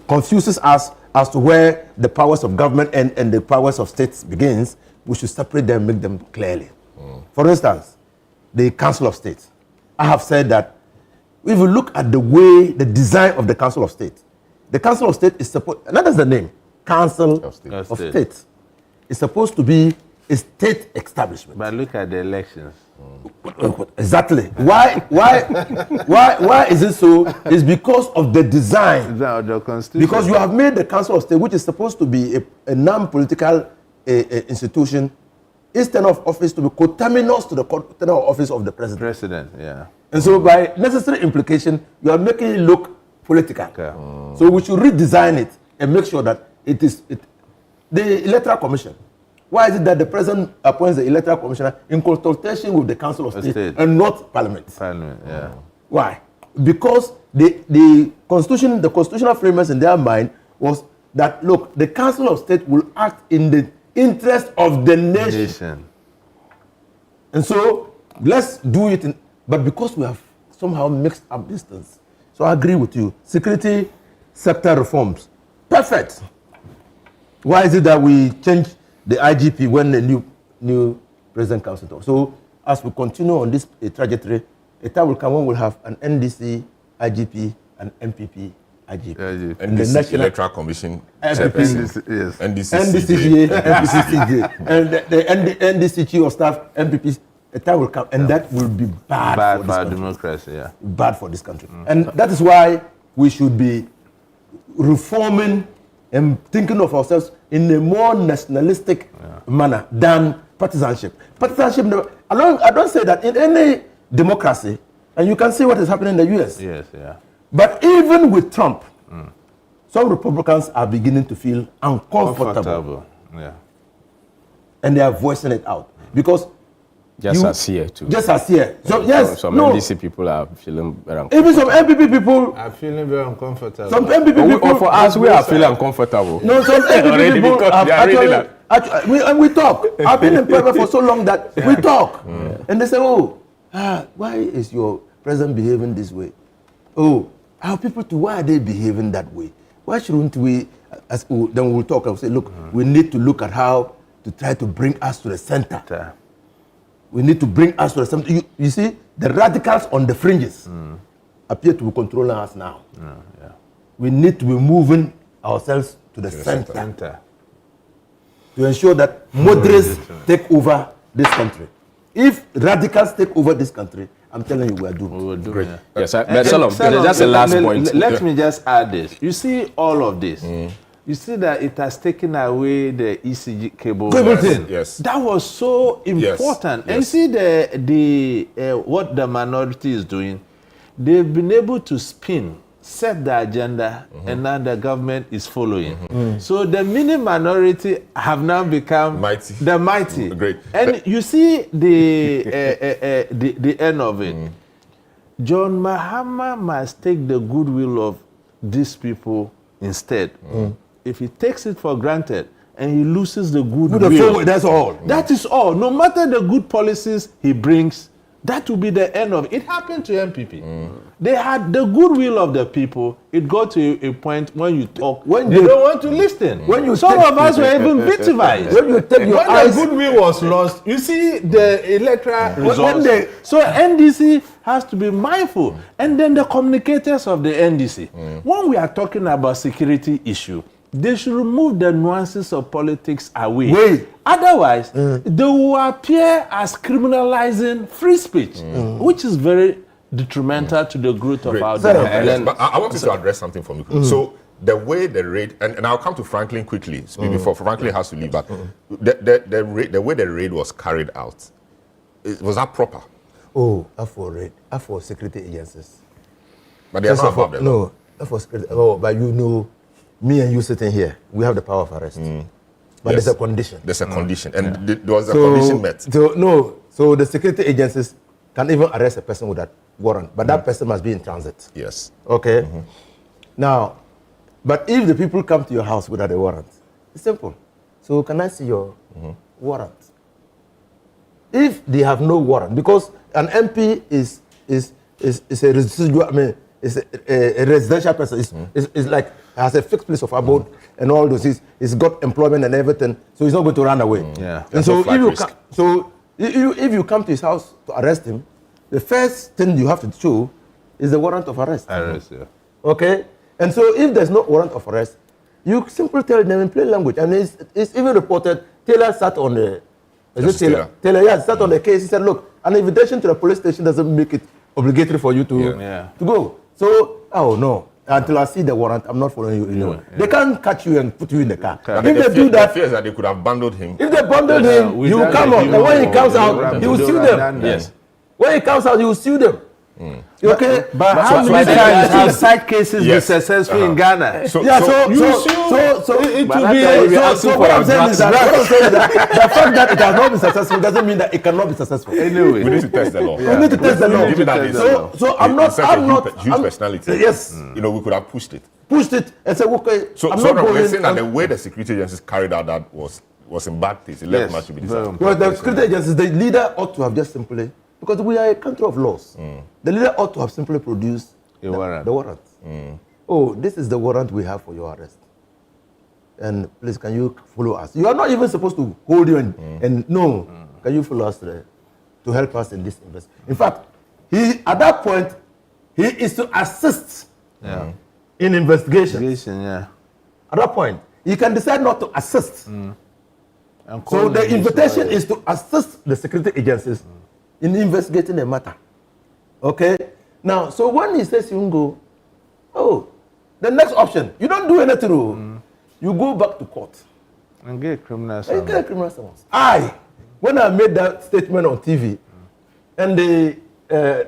confuses us as to where the powers of government and the powers of states begins, we should separate them, make them clearly. For instance, the Council of State. I have said that if you look at the way, the design of the Council of State, the Council of State is supposed, and that is the name, Council of State. It's supposed to be a state establishment. But look at the elections. Exactly. Why is it so? It's because of the design. The Constitution. Because you have made the Council of State, which is supposed to be a non-political institution, his tenure of office to be coterminous to the tenure of office of the president. Yeah. And so by necessary implication, you are making it look political. Okay. So we should redesign it and make sure that it is the Electoral Commission. Why is it that the president appoints the Electoral Commissioner in consultation with the Council of State and not Parliament? Parliament, yeah. Why? Because the constitutional framers in their mind was that, look, the Council of State will act in the interest of the nation. And so let's do it, but because we have somehow mixed up these things. So I agree with you. Security sector reforms, perfect. Why is it that we change the IGP when the new president comes into? So as we continue on this trajectory, a time will come when we'll have an NDC IGP and MPP IGP. And the National Electoral Commission MPP, yes. NDCGA, MPCCGA, and the NDC Chief of Staff, MPP. A time will come, and that will be bad for this country. Democracy, yeah. Bad for this country. And that is why we should be reforming and thinking of ourselves in a more nationalistic manner than partisanship. Partisanship, I don't say that in any democracy, and you can see what is happening in the US. Yes, yeah. But even with Trump, some Republicans are beginning to feel uncomfortable. Yeah. And they are voicing it out. Because Just as here too. Just as here. So yes, some NDC people are feeling very uncomfortable. Even some MPP people are feeling very uncomfortable. Some MPP people, for us, we are feeling uncomfortable. No, some MPP people have we talk. I've been in private for so long that we talk, and they say, why is your president behaving this way? Our people too, why are they behaving that way? Why shouldn't we? Then we'll talk and say, look, we need to look at how to try to bring us to the center. We need to bring us to the center. You see, the radicals on the fringes appear to be controlling us now. We need to be moving ourselves to the center to ensure that moderates take over this country. If radicals take over this country, I'm telling you, we are doomed. Great. Yes, but Selorm, that's the last point. Let me just add this. You see all of this. You see that it has taken away the ECG cable. Yes. That was so important. Yes. And see the what the minority is doing. They've been able to set the agenda, and now the government is following. So the mini minority have now become the mighty. Great. And you see the end of it. John Mahama must take the goodwill of these people instead. If he takes it for granted and he loses the goodwill, that's all. That is all. No matter the good policies he brings, that will be the end of it. It happened to MPP. They had the goodwill of the people. It got to a point when you talk, they don't want to listen. Some of us were even victimized. When you take your eyes, the goodwill was lost, you see the electoral results. So NDC has to be mindful. And then the communicators of the NDC. When we are talking about security issue, they should remove the nuances of politics away. Otherwise, they will appear as criminalizing free speech, which is very detrimental to the growth of our democracy. But I want you to address something for me. So the way the raid, and I'll come to Franklin quickly, before Franklin has to leave, but the way the raid was carried out, was that proper? For raid, for security agencies. But they are not above them. No, for security. But you know, me and you sitting here, we have the power of arrest. But there's a condition. There's a condition. And there was a condition met. So the security agencies can even arrest a person with that warrant. But that person must be in transit. Yes. Okay? Now, but if the people come to your house without a warrant, it's simple. So can I see your warrant? If they have no warrant, because an MP is a residual, is a residential person. It's like has a fixed place of abode and all those. He's got employment and everything, so he's not going to run away. And so if you come to his house to arrest him, the first thing you have to show is the warrant of arrest. Okay? And so if there's no warrant of arrest, you simply tell them in plain language. And it's even reported, Taylor sat on the... Taylor sat on the case. He said, look, an invitation to the police station doesn't make it obligatory for you to go. So, no. Until I see the warrant, I'm not following you anywhere. They can't catch you and put you in the car. If they do that, the fear is that they could have bundled him. If they bundled him, he will come out. And when he comes out, he will sue them. Yes. When he comes out, he will sue them. Okay, but how many times have side cases been successful in Ghana? So what I'm saying is that the fact that it has not been successful doesn't mean that it cannot be successful. Anyway, we need to test the law. We need to test the law. So I'm not huge personality. Yes, we could have pushed it and said, okay. So we're saying that the way the security agencies carried out that was in bad taste. It left much to be desired. Well, the security agencies, the leader ought to have just simply, because we are a country of laws, the leader ought to have simply produced the warrant. Oh, this is the warrant we have for your arrest. And please, can you follow us? You are not even supposed to hold you and no, can you follow us to help us in this investigation? In fact, at that point, he is to assist in investigations. At that point, he can decide not to assist. So the invitation is to assist the security agencies in investigating the matter. Okay? Now, so when he says you go, the next option, you don't do anything. You go back to court. And get criminal summons. When I made that statement on TV, and they,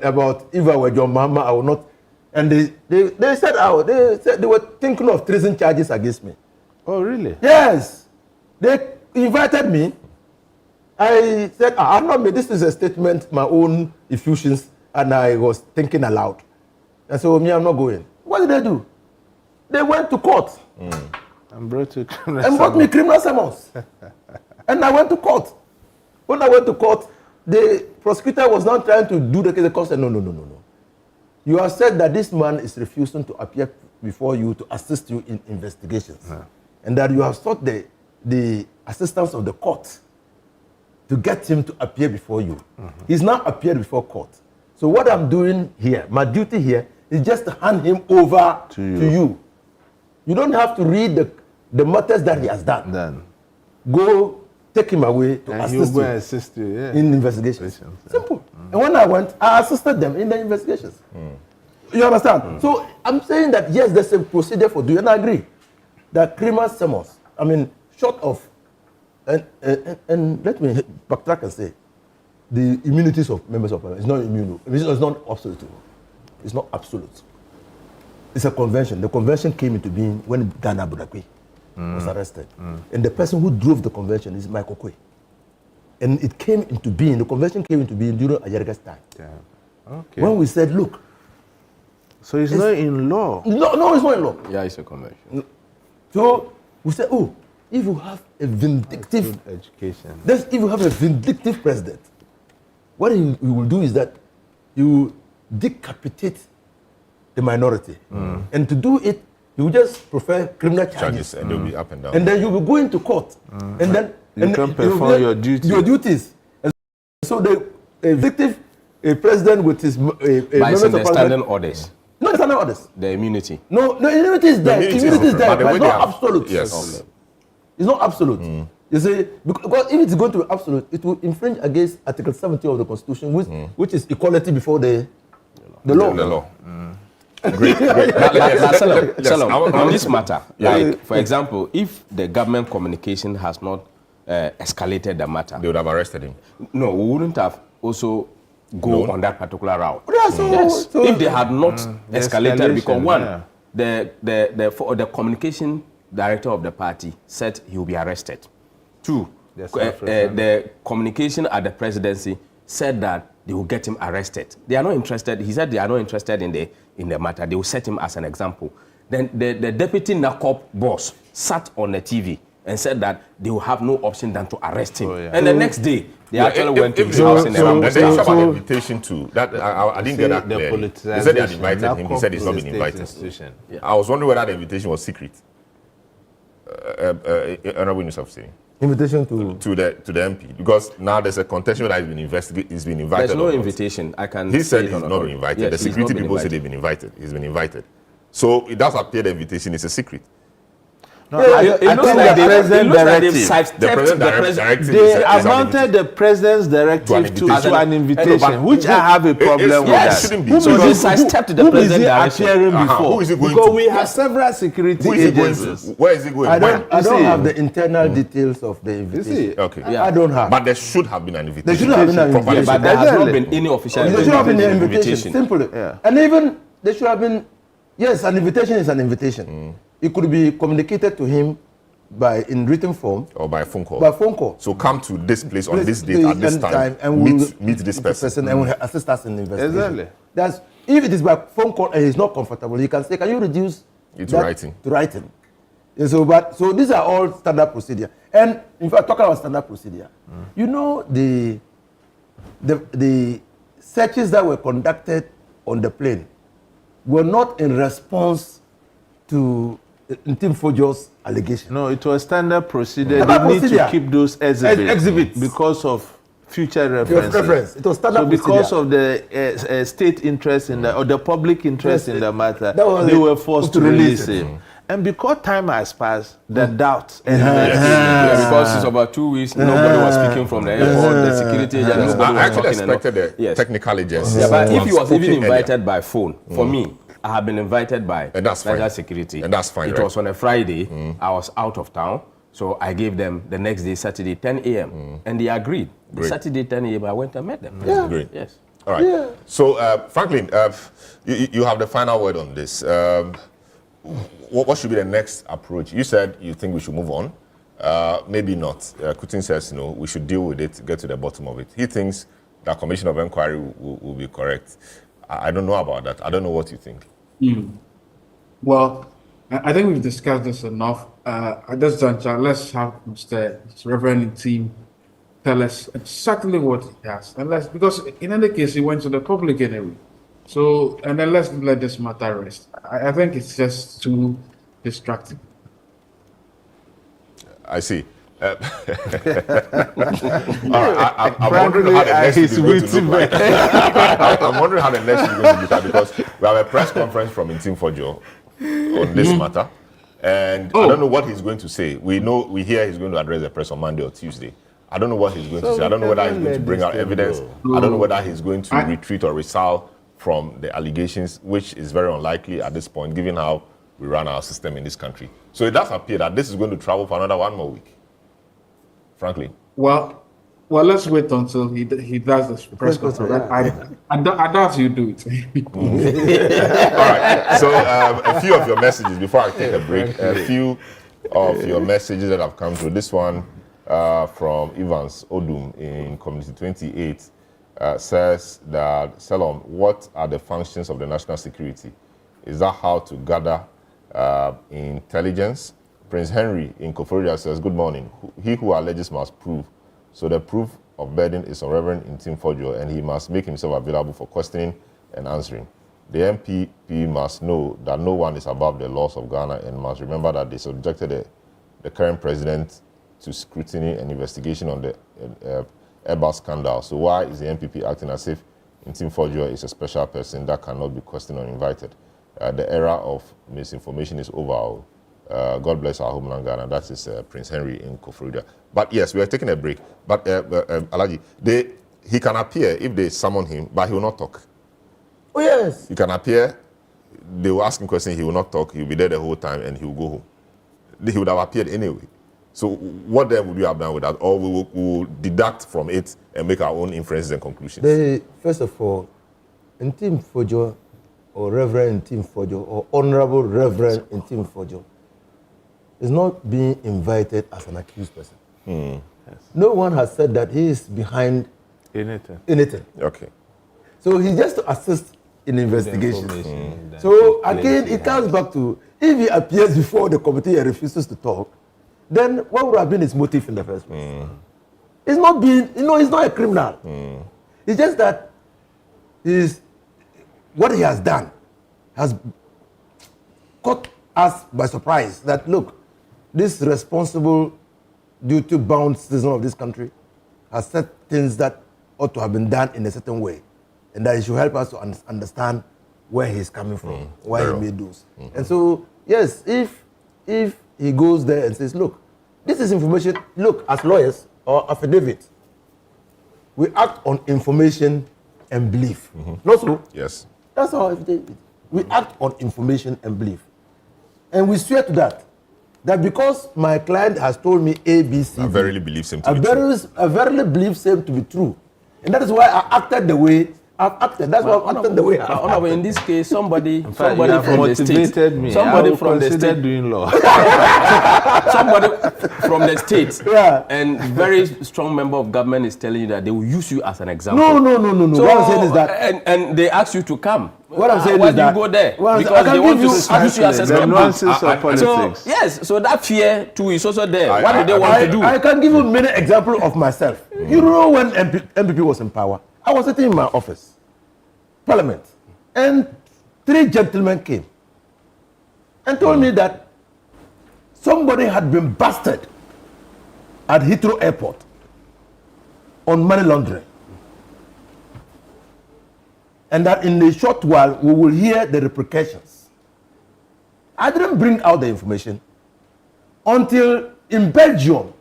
about if I were John Mama, I would not, and they said they were thinking of treason charges against me. Oh, really? Yes. They invited me. I said, I'm not made, this is a statement, my own effusions, and I was thinking aloud. And so, I'm not going. What did they do? They went to court. And brought me criminal summons. And I went to court. When I went to court, the prosecutor was not trying to do the case. The court said, no. You have said that this man is refusing to appear before you to assist you in investigations. And that you have sought the assistance of the court to get him to appear before you. He's now appeared before court. So what I'm doing here, my duty here, is just to hand him over to you. You don't have to read the matters that he has done. Go take him away to assist you in investigations. Simple. And when I went, I assisted them in the investigations. You understand? So I'm saying that yes, there's a procedure for doing, and I agree that criminal summons, short of, and let me backtrack and say, the immunities of members of parliament is not immune. It's not absolute. It's not absolute. It's a convention. The convention came into being when Ghana Budakwe was arrested. And the person who drove the convention is Michael Kwe. And it came into being, the convention came into being during Ayerga's time. Okay. When we said, look. So it's not in law? No, it's not in law. Yeah, it's a convention. So we said, if you have a vindictive education, if you have a vindictive president, what he will do is that you decapitate the minority. And to do it, you just prefer criminal charges. And they'll be up and down. And then you will go into court. And then you can perform your duties. And so the vindictive president with his by the standing orders. No, the standing orders. The immunity. No, immunity is there. Immunity is there, but it's not absolute. Yes. It's not absolute. You see, because if it's going to be absolute, it will infringe against Article 70 of the Constitution, which is equality before the law. Great. Selorm, on this matter, like for example, if the government communication has not escalated the matter, they would have arrested him. No, we wouldn't have also go on that particular route. So if they had not escalated, because one, the communication director of the party said he will be arrested. Two, the communication at the presidency said that they will get him arrested. They are not interested. He said they are not interested in the matter. They will set him as an example. Then the deputy NACOP boss sat on the TV and said that they will have no option than to arrest him. And the next day, they actually went to his house in the about the invitation to that. I didn't get that clear. They said they had invited him. He said he's not been invited. I was wondering whether the invitation was secret. Honorable Minister of State. Invitation to the MP, because now there's a contention that he's been invited. There's no invitation. He said he's not been invited. Yes, the security people said they've been invited. He's been invited. So it does appear the invitation is a secret. No, I think the president directive. They amounted the president's directive to an invitation, which I have a problem with that. So they sidestepped the president's direction. Who is it going because we have several security agencies. Where is it going? I don't have the internal details of the invitation. Okay. I don't have. But there should have been an invitation. There should have been an invitation. But there has not been any official invitation. There should have been an invitation. Simply. And even there should have been, yes, an invitation is an invitation. It could be communicated to him in written form or by phone call. By phone call. So come to this place on this date at this time and meet this person and will assist us in the investigation. Exactly. If it is by phone call and he's not comfortable, he can say, "Can you reduce it to writing?" To writing. And so these are all standard procedure. And in fact, talking about standard procedure, you know the searches that were conducted on the plane were not in response to Ntim Fojo's allegation. No, it was standard procedure. They need to keep those exhibits because of future reference. It was standard so because of the state interest in or the public interest in the matter, they were forced to release it. And because time has passed, the doubt. Because it's about 2 weeks, nobody was speaking from the airport, the security agent. I actually expected the technical agencies. Yeah, but if he was even invited by phone, for me, I have been invited by National Security. And that's fine. It was on a Friday. I was out of town. So I gave them the next day, Saturday, 10 a.m. And they agreed. The Saturday, 10 a.m., I went and met them. Yeah. Great. Yes. All right. Yeah. So, Franklin, you have the final word on this. What should be the next approach? You said you think we should move on. Maybe not. Kutin says, no, we should deal with it, get to the bottom of it. He thinks that commission of inquiry will be correct. I don't know about that. I don't know what you think. Well, I think we've discussed this enough. At this juncture, let's have Mr. Reverend Team tell us exactly what he has. Because in any case, he went to the public anyway. So, and then let's let this matter rest. I think it's just too distracting. I see. All right, I'm wondering how the next is going to look like. I'm wondering how the next is going to look like because we have a press conference from Ntim Fojo on this matter, and I don't know what he's going to say. We hear he's going to address the press on Monday or Tuesday. I don't know what he's going to say. I don't know whether he's going to bring out evidence. I don't know whether he's going to retreat or resile from the allegations, which is very unlikely at this point, given how we run our system in this country. So it does appear that this is going to travel for another 1 more week. Frankly. Well, let's wait until he does this press conference. I doubt you do it. All right. So a few of your messages before I take a break. A few of your messages that have come through. This one from Evans Odum in Community 28 says that, Selorm, what are the functions of the national security? Is that how to gather intelligence? Prince Henry in Koforia says, good morning. He who alleges must prove. So the proof of burden is on Reverend Ntim Fojo, and he must make himself available for questioning and answering. The MPP must know that no one is above the laws of Ghana and must remember that they subjected the current president to scrutiny and investigation on the Airbus scandal. So why is the MPP acting as if Ntim Fojo is a special person that cannot be questioned or invited? The era of misinformation is over. God bless our homeland Ghana. That is Prince Henry in Koforia. But yes, we are taking a break. But Alaji, he can appear if they summon him, but he will not talk. Oh yes. He can appear. They will ask him questions. He will not talk. He will be there the whole time, and he will go home. He would have appeared anyway. So what then would you have done with that? Or we will deduct from it and make our own inferences and conclusions? First of all, Ntim Fojo, or Reverend Ntim Fojo, or Honorable Reverend Ntim Fojo, is not being invited as an accused person. Yes. No one has said that he is behind anything. Okay. So he's just to assist in investigation. So again, it comes back to, if he appears before the committee and refuses to talk, then what would have been his motive in the first place? It's not being, he's not a criminal. It's just that what he has done has caught us by surprise that, look, this responsible, duty-bound citizen of this country has said things that ought to have been done in a certain way, and that it should help us to understand where he's coming from, why he made those. And so, yes, if he goes there and says, look, this is information. Look, as lawyers or affidavit, we act on information and belief. Not so? Yes. That's how affidavit. We act on information and belief. And we swear to that because my client has told me A, B, C, I D, verily believe him to be true. I verily believe him to be true. And that is why I acted the way I've acted. That's why I've acted the way I've acted. In this case, somebody from Somebody from the state doing law. somebody from the state Yeah. and very strong member of government is telling you that they will use you as an example. No. So, what I'm saying is that and they ask you to come. What I'm saying why is do you that go there? well, Because they want to use you as a the nuances of politics. So yes, so that fear too is also there. What do they want to do? I can give you many examples of myself. You know, when MPP was in power, I was sitting in my office, Parliament, and 3 gentlemen came and told me that somebody had been busted at Heathrow Airport on money laundering. And that in a short while, we will hear the repercussions. I didn't bring out the information until in Belgium,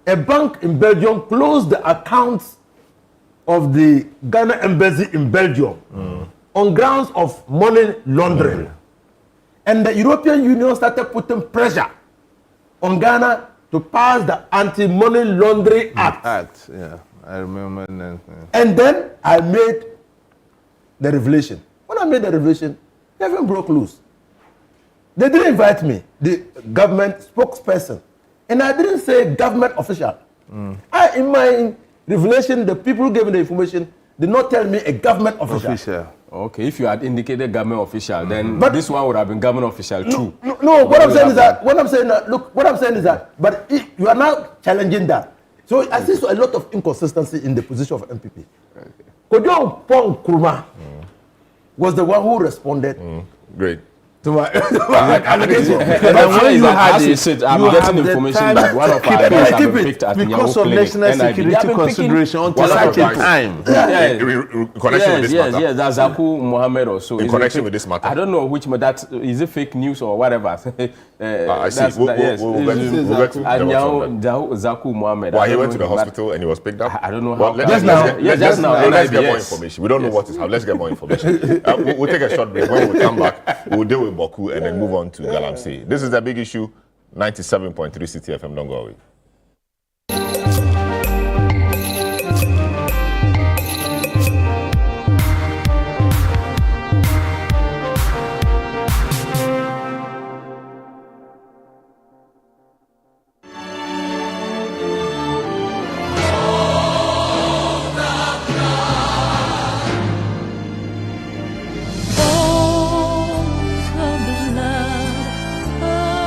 a bank in Belgium closed the accounts of the Ghana embassy in Belgium on grounds of money laundering. And the European Union started putting pressure on Ghana to pass the Anti-Money Laundering Act. Yeah, I remember. And then I made the revelation. When I made the revelation, heaven broke loose. They didn't invite me, the government spokesperson. And I didn't say government official. In my revelation, the people who gave me the information did not tell me a government official. Okay, if you had indicated government official, then this one would have been government official too. No, what I'm saying is that, what I'm saying is that, but you are now challenging that. So I see a lot of inconsistency in the position of MPP. Kojo Pong Kurma was the one who responded. Great. To my allegation. When you had this, I'm getting information that one of our guys have been picked at because of national security consideration until such a time. In connection with this matter. Yes, that's Zaku Mohammed or so. In connection with this matter. I don't know which, but that is it fake news or whatever. I see. We'll get to Zaku Mohammed. Well, he went to the hospital and he was picked up. I don't know how. Let's get more information. We don't know what is how. Let's get more information. We'll take a short break. When we come back, we'll deal with Bawku and then move on to Galamsey. This is the big issue. 97.3 City FM. Don't go away.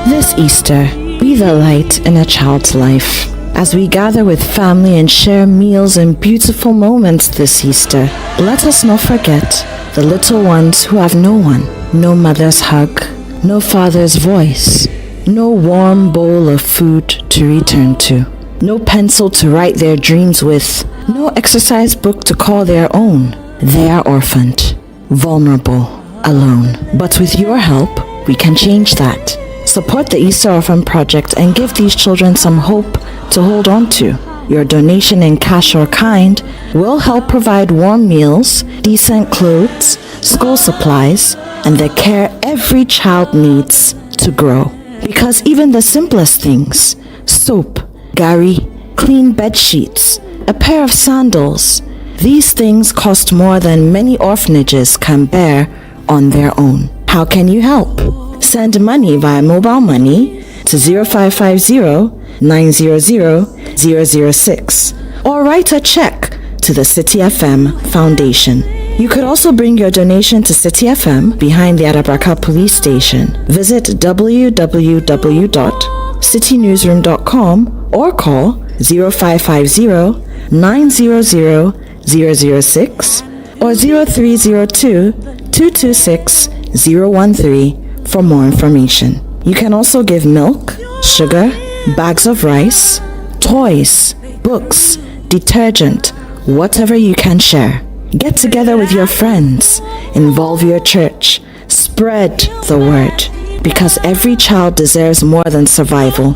This Easter, be the light in a child's life. As we gather with family and share meals and beautiful moments this Easter, let us not forget the little ones who have no one, no mother's hug, no father's voice, no warm bowl of food to return to, no pencil to write their dreams with, no exercise book to call their own. They are orphaned, vulnerable, alone. But with your help, we can change that. Support the Easter Orphan Project and give these children some hope to hold on to. Your donation in cash or kind will help provide warm meals, decent clothes, school supplies, and the care every child needs to grow. Because even the simplest things, soap, gari, clean bed sheets, a pair of sandals, these things cost more than many orphanages can bear on their own. How can you help? Send money via mobile money to 0550-900-006 or write a check to the City FM Foundation. You could also bring your donation to City FM behind the Adabraka Police Station. Visit www.citynewsroom.com or call 0550-900-006 or 0302-226-013 for more information. You can also give milk, sugar, bags of rice, toys, books, detergent, whatever you can share. Get together with your friends, involve your church, spread the word. Because every child deserves more than survival.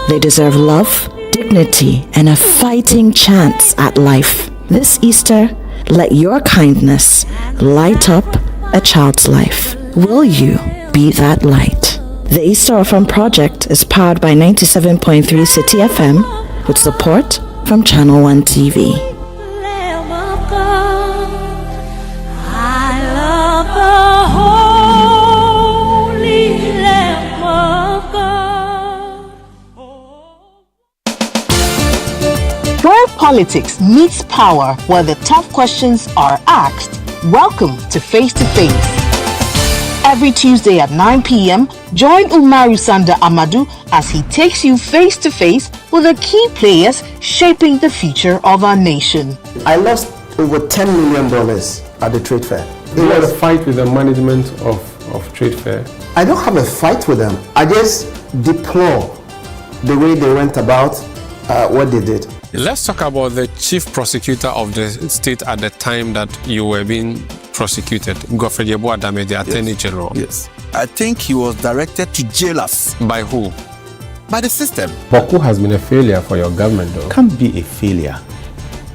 They deserve love, dignity, and a fighting chance at life. This Easter, let your kindness light up a child's life. Will you be that light? The Easter Orphan Project is powered by 97.3 City FM with support from Channel 1 TV. Where politics meets power, where the tough questions are asked, welcome to Face to Face. Every Tuesday at 9 p.m., join Umaru Adonoo as he takes you face to face with the key players shaping the future of our nation. I lost over $10 million at the trade fair. You had a fight with the management of trade fair? I don't have a fight with them. I just deplore the way they went about what they did. Let's talk about the chief prosecutor of the state at the time that you were being prosecuted, Bawku, the Attorney General. Yes. I think he was directed to jailers. By who? By the system. Bawku has been a failure for your government, though. Can't be a failure.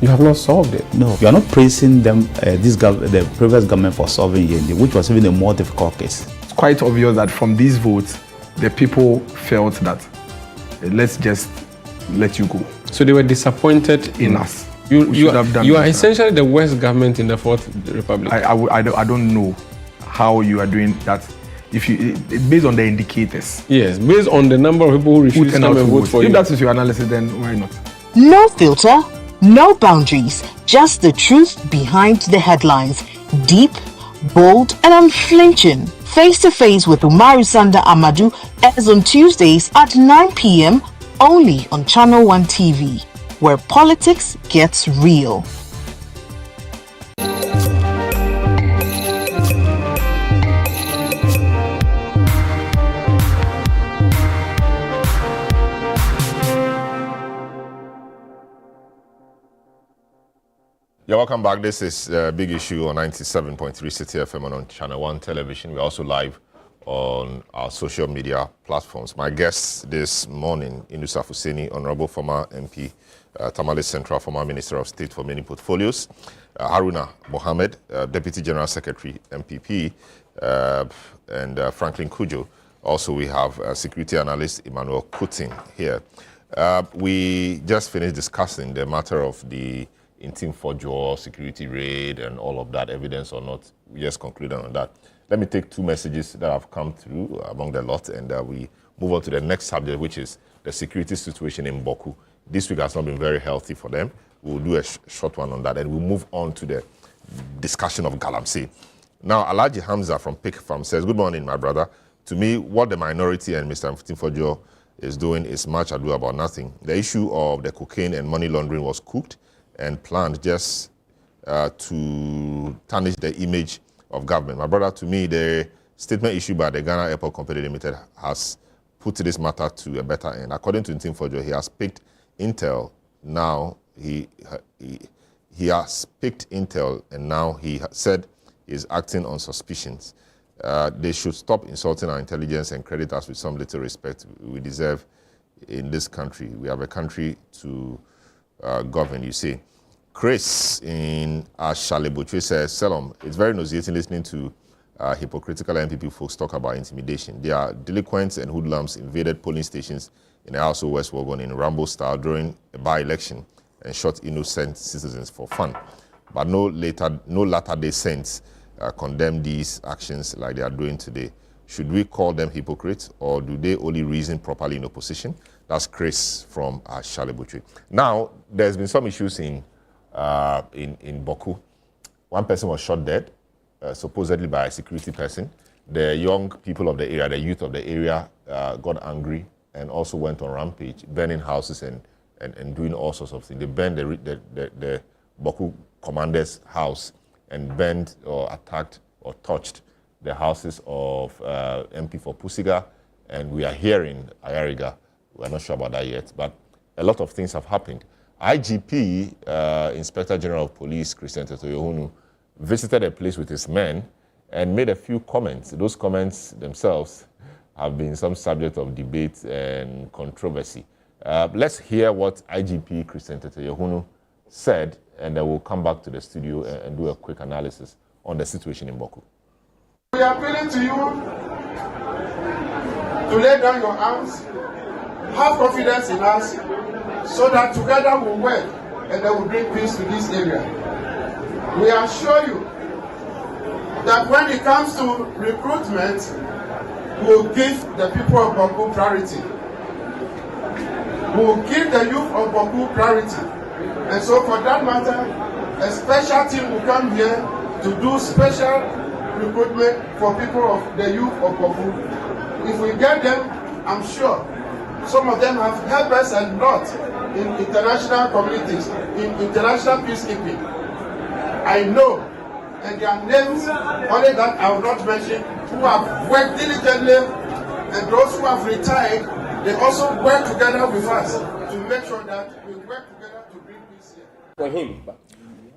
You have not solved it. No, you are not praising them, the previous government for solving Yendi, which was even a more difficult case. It's quite obvious that from these votes, the people felt that let's just let you go. So they were disappointed in us. You are essentially the worst government in the Fourth Republic. I don't know how you are doing that. If you based on the indicators. Yes, based on the number of people who refuse to come and vote for you. If that is your analysis, then why not? No filter, no boundaries, just the truth behind the headlines. Deep, bold, and unflinching. Face to Face with Umaru Adonoo airs on Tuesdays at 9 p.m. only on Channel 1 TV, where politics gets real. Yeah, welcome back. This is a big issue on 97.3 City FM and on Channel 1 television. We're also live on our social media platforms. My guests this morning, Inusa Fuseni, Honorable former MP, Tamale Central, former Minister of State for many portfolios, Haruna Mohammed, Deputy General Secretary, MPP, and Franklin Kujo. Also, we have security analyst Emmanuel Kutin here. We just finished discussing the matter of the Intim Fojo security raid and all of that, evidence or not. We just concluded on that. Let me take two messages that have come through among the lot, and we move on to the next subject, which is the security situation in Bawku. This week has not been very healthy for them. We'll do a short one on that, and we'll move on to the discussion of Galamsey. Now, Alhaji Hamza from Pick Farm says, good morning, my brother. To me, what the minority and Mr. Intim Fojo is doing is much ado about nothing. The issue of the cocaine and money laundering was cooked and planned just to tarnish the image of government. My brother, to me, the statement issued by the Ghana Airport Company Limited has put this matter to a better end. According to Intim Fojo, he has picked Intel. Now he has picked Intel, and now he said he is acting on suspicions. They should stop insulting our intelligence and credit us with some little respect we deserve in this country. We have a country to govern, you see. Chris in Ashalebutre says, Selorm, it's very nauseating listening to hypocritical MPP folks talk about intimidation. They are delinquents and hoodlums invaded polling stations in the House of West Wagon in Rambo style during a by-election and shot innocent citizens for fun. But no latter-day saints condemn these actions like they are doing today. Should we call them hypocrites, or do they only reason properly in opposition? That's Chris from Ashalebutre. Now, there's been some issues in Bawku. One person was shot dead, supposedly by a security person. The young people of the area, the youth of the area, got angry and also went on rampage, burning houses and doing all sorts of things. They burned the Bawku commander's house and burned or attacked or touched the houses of MP for Pusiga, and we are hearing Ayariga. We're not sure about that yet, but a lot of things have happened. IGP, Inspector General of Police, Christian Tetoyohunu, visited a place with his men and made a few comments. Those comments themselves have been some subject of debate and controversy. Let's hear what IGP Christian Tete Yehunu said, and then we'll come back to the studio and do a quick analysis on the situation in Bawku. We are appealing to you to lay down your arms, have confidence in us, so that together we'll work and then we'll bring peace to this area. We assure you that when it comes to recruitment, we'll give the people of Bawku priority. We'll give the youth of Bawku priority. And so for that matter, a special team will come here to do special recruitment for people of the youth of Bawku. If we get them, I'm sure some of them have helped us a lot in international communities, in international peacekeeping. I know, and their names, only that I will not mention, who have worked diligently, and those who have retired, they also work together with us to make sure that we work together to bring peace here. For him.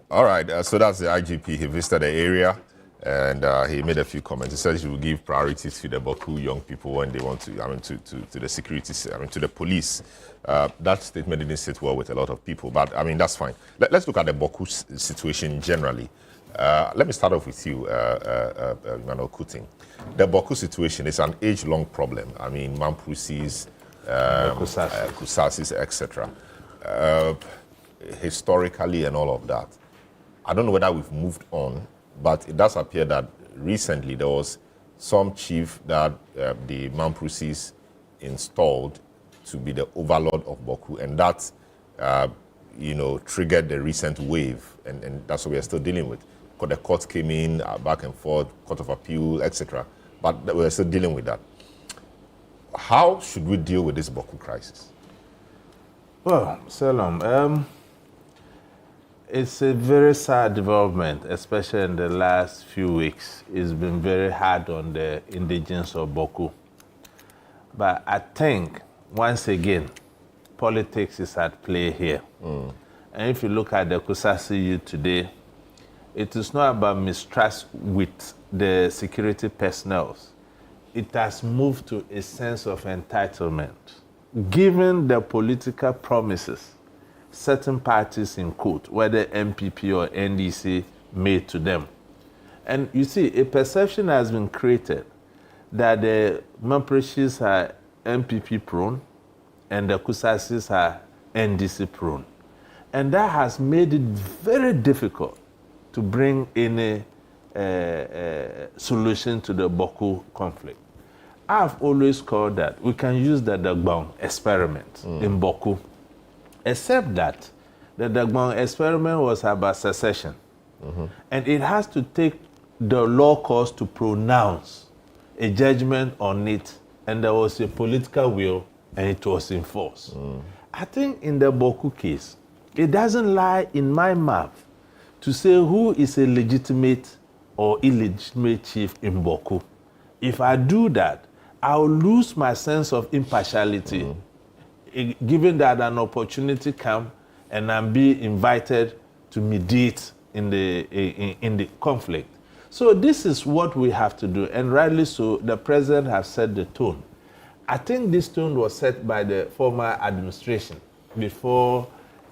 All right, so that's the IGP. He visited the area and he made a few comments. He said he will give priorities to the Bawku young people when they want to, to the security, to the police. That statement didn't sit well with a lot of people, but that's fine. Let's look at the Bawku situation generally. Let me start off with you, Kuting. The Bawku situation is an age-long problem. Mamprusis, Kusasis, etc. Historically and all of that. I don't know whether we've moved on, but it does appear that recently there was some chief that the Mamprusis installed to be the overlord of Bawku, and that, triggered the recent wave, and that's what we are still dealing with. Because the courts came in, back and forth, Court of Appeal, etc. But we're still dealing with that. How should we deal with this Bawku crisis? Well, Selorm, it's a very sad development, especially in the last few weeks. It's been very hard on the indigents of Bawku. But I think, once again, politics is at play here. And if you look at the Kusasi youth today, it is not about mistrust with the security personnel. It has moved to a sense of entitlement. Given the political promises certain parties in court, whether MPP or NDC, made to them. And you see, a perception has been created that the Mampreshis are MPP prone and the Kusasis are NDC prone. And that has made it very difficult to bring any solution to the Bawku conflict. I've always called that we can use the Dagbon experiment in Bawku, except that the Dagbon experiment was about secession. And it has to take the law courts to pronounce a judgment on it, and there was a political will, and it was enforced. I think in the Bawku case, it doesn't lie in my mouth to say who is a legitimate or illegitimate chief in Bawku. If I do that, I'll lose my sense of impartiality, given that an opportunity comes and I'm being invited to mediate in the conflict. So this is what we have to do, and rightly so, the president has set the tone. I think this tone was set by the former administration before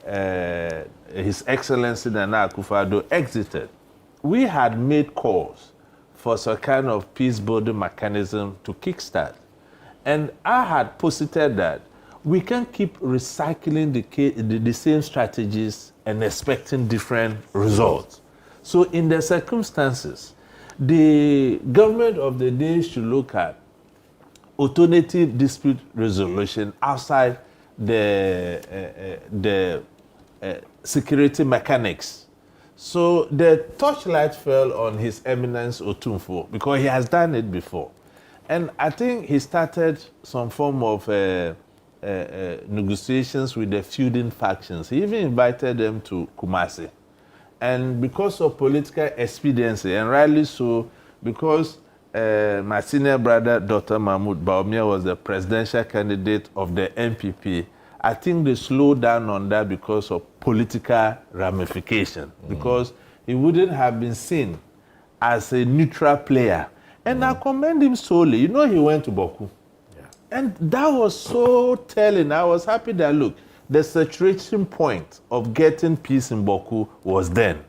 His Excellency Nana Akufo-Addo exited. We had made calls for some kind of peace-building mechanism to kickstart. And I had posited that we can't keep recycling the same strategies and expecting different results. So in the circumstances, the government of the day should look at alternative dispute resolution outside the security mechanics. So the torchlight fell on His Eminence Otumfuo because he has done it before. And I think he started some form of negotiations with the feuding factions. He even invited them to Kumasi. And because of political expediency, and rightly so, because my senior brother, Dr. Mahmoud Bawumia, was the presidential candidate of the NPP, I think they slowed down on that because of political ramification, because he wouldn't have been seen as a neutral player. And I commend him solely. You know, he went to Bawku. And that was so telling. I was happy that, look, the saturation point of getting peace in Bawku was then.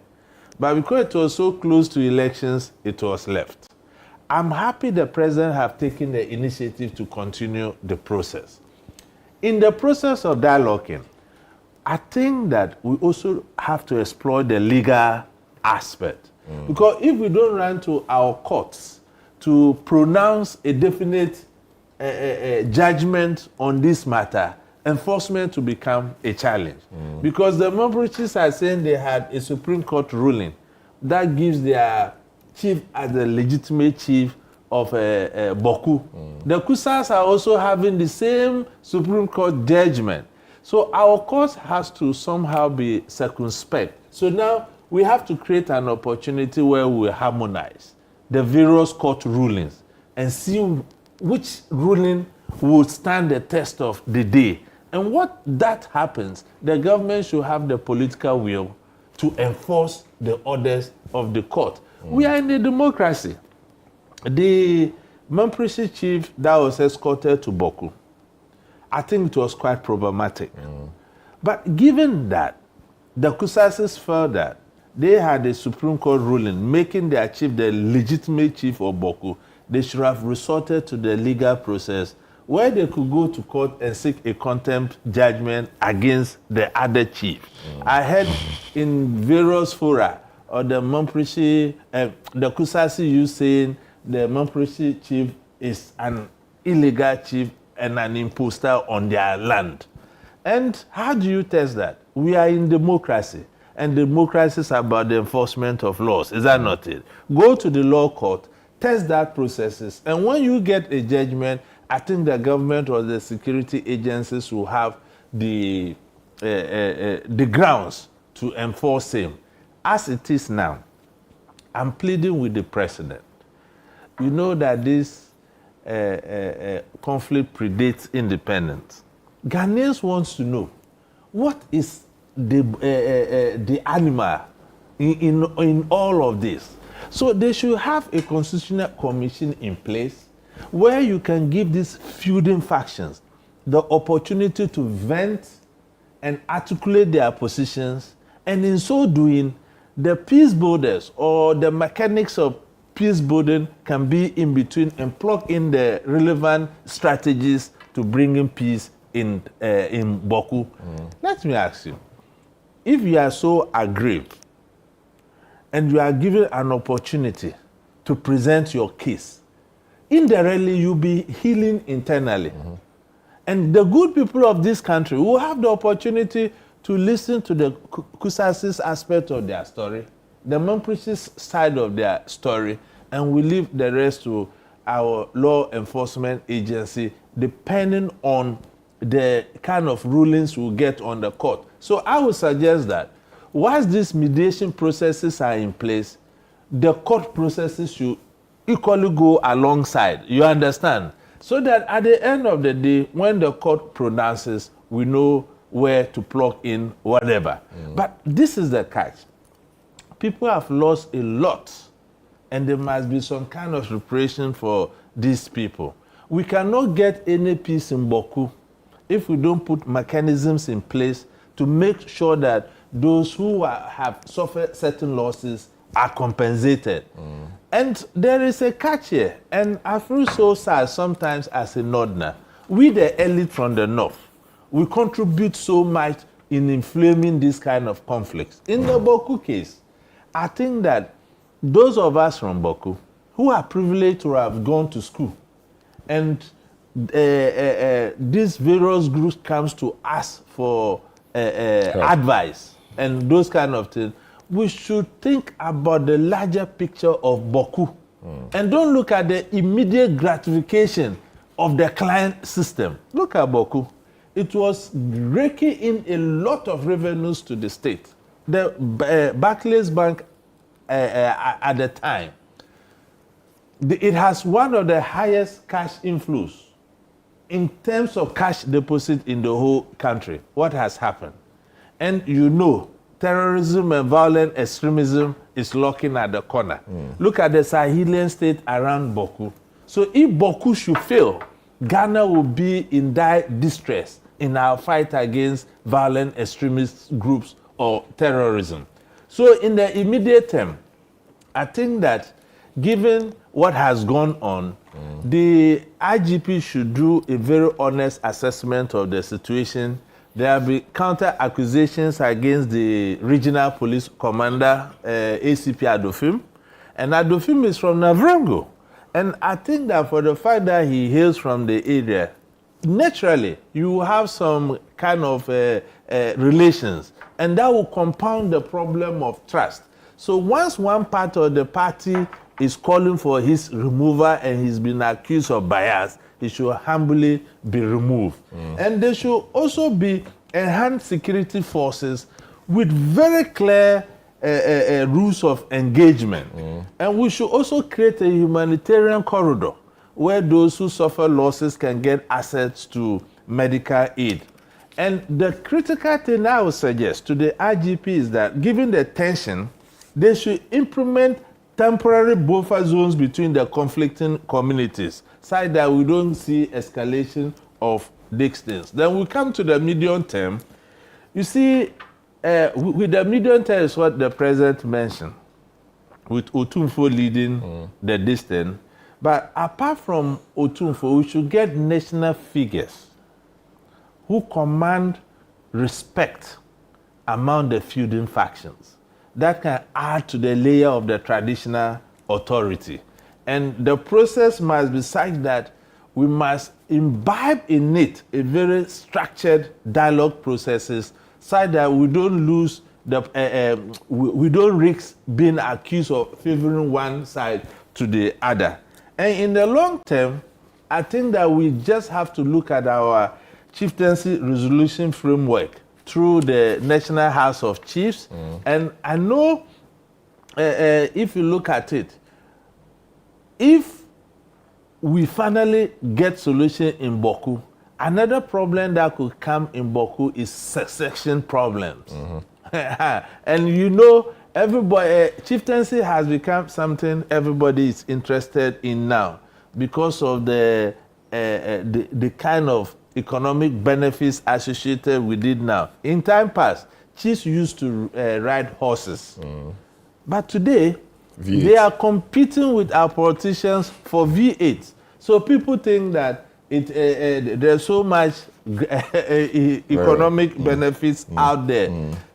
But because it was so close to elections, it was left. I'm happy the president have taken the initiative to continue the process. In the process of dialoguing, I think that we also have to explore the legal aspect. Because if we don't run to our courts to pronounce a definite judgment on this matter, enforcement will become a challenge. Because the Mamprichis are saying they had a Supreme Court ruling that gives their chief as the legitimate chief of Bawku. The Kusas are also having the same Supreme Court judgment. So our court has to somehow be circumspect. So now we have to create an opportunity where we harmonize the various court rulings and see which ruling will stand the test of the day. And what that happens, the government should have the political will to enforce the orders of the court. We are in a democracy. The Mamprichis chief that was escorted to Bawku, I think it was quite problematic. But given that the Kusasis felt that they had a Supreme Court ruling making their chief the legitimate chief of Bawku, they should have resorted to the legal process where they could go to court and seek a contempt judgment against the other chief. I heard in various fora or the Mamprichis, the Kusasi you saying the Mamprichis chief is an illegal chief and an imposter on their land. And how do you test that? We are in democracy, and democracy is about the enforcement of laws. Is that not it? Go to the law court, test that processes, and when you get a judgment, I think the government or the security agencies will have the grounds to enforce him. As it is now, I'm pleading with the president. You know that this conflict predates independence. Ghanaians want to know what is the animal in all of this. So they should have a constitutional commission in place where you can give these feuding factions the opportunity to vent and articulate their positions, and in so doing, the peace builders or the mechanics of peace building can be in between and plug in the relevant strategies to bring in peace in Bawku. Let me ask you, if you are so aggrieved and you are given an opportunity to present your case, indirectly you'll be healing internally. And the good people of this country will have the opportunity to listen to the Kusasis aspect of their story, the Mamprichis side of their story, and we leave the rest to our law enforcement agency, depending on the kind of rulings we'll get on the court. So I would suggest that whilst these mediation processes are in place, the court processes should equally go alongside. You understand? So that at the end of the day, when the court pronounces, we know where to plug in whatever. But this is the catch. People have lost a lot, and there must be some kind of reparation for these people. We cannot get any peace in Bawku if we don't put mechanisms in place to make sure that those who have suffered certain losses are compensated. And there is a catch here, and I feel so sad sometimes as a Northerner. We, the elite from the North, we contribute so much in inflaming this kind of conflicts. In the Bawku case, I think that those of us from Bawku who are privileged to have gone to school, and these various groups comes to ask for advice and those kind of things, we should think about the larger picture of Bawku and don't look at the immediate gratification of the client system. Look at Bawku. It was raking in a lot of revenues to the state. The Barclays Bank at the time, it has one of the highest cash inflows in terms of cash deposit in the whole country. What has happened? And you know, terrorism and violent extremism is lurking at the corner. Look at the Sahelian state around Bawku. So if Bawku should fail Ghana will be in dire distress in our fight against violent extremist groups or terrorism. So in the immediate term, I think that given what has gone on, the IGP should do a very honest assessment of the situation. There will be counter accusations against the regional police commander, ACP Adofim. And Adofim is from Navrongo. And I think that for the fact that he hails from the area, naturally, you have some kind of relations. And that will compound the problem of trust. So once one part of the party is calling for his removal and he's been accused of bias, he should humbly be removed. And there should also be enhanced security forces with very clear rules of engagement. And we should also create a humanitarian corridor where those who suffer losses can get access to medical aid. And the critical thing I would suggest to the IGP is that, given the tension, they should implement temporary buffer zones between the conflicting communities, so that we don't see escalation of these things. Then we come to the medium term. You see, with the medium term is what the president mentioned, with Otumfo leading the distance. But apart from Otumfo, we should get national figures who command respect among the feuding factions. That can add to the layer of the traditional authority. And the process must be such that we must imbibe in it a very structured dialogue processes, so that we don't lose we don't risk being accused of favoring one side to the other. And in the long term, I think that we just have to look at our chieftaincy resolution framework through the National House of Chiefs. And I know if you look at it, if we finally get solution in Bawku, another problem that could come in Bawku is succession problems. And you know, everybody, chieftaincy has become something everybody is interested in now because of the kind of economic benefits associated with it now. In time past, chiefs used to ride horses. But today, V8. They are competing with our politicians for V8. So people think that there's so much economic benefits out there.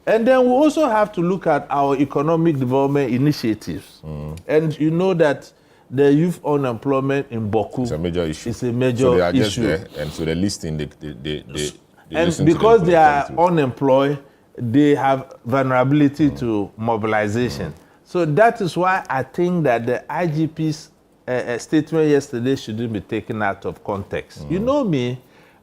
And then we also have to look at our economic development initiatives. And you know that the youth unemployment in Bawku is a major issue. It's a major so they are issue. Just there, and so they're listing and because they are unemployed, they have vulnerability to mobilization. So that is why I think that the IGP's statement yesterday shouldn't be taken out of context. You know me,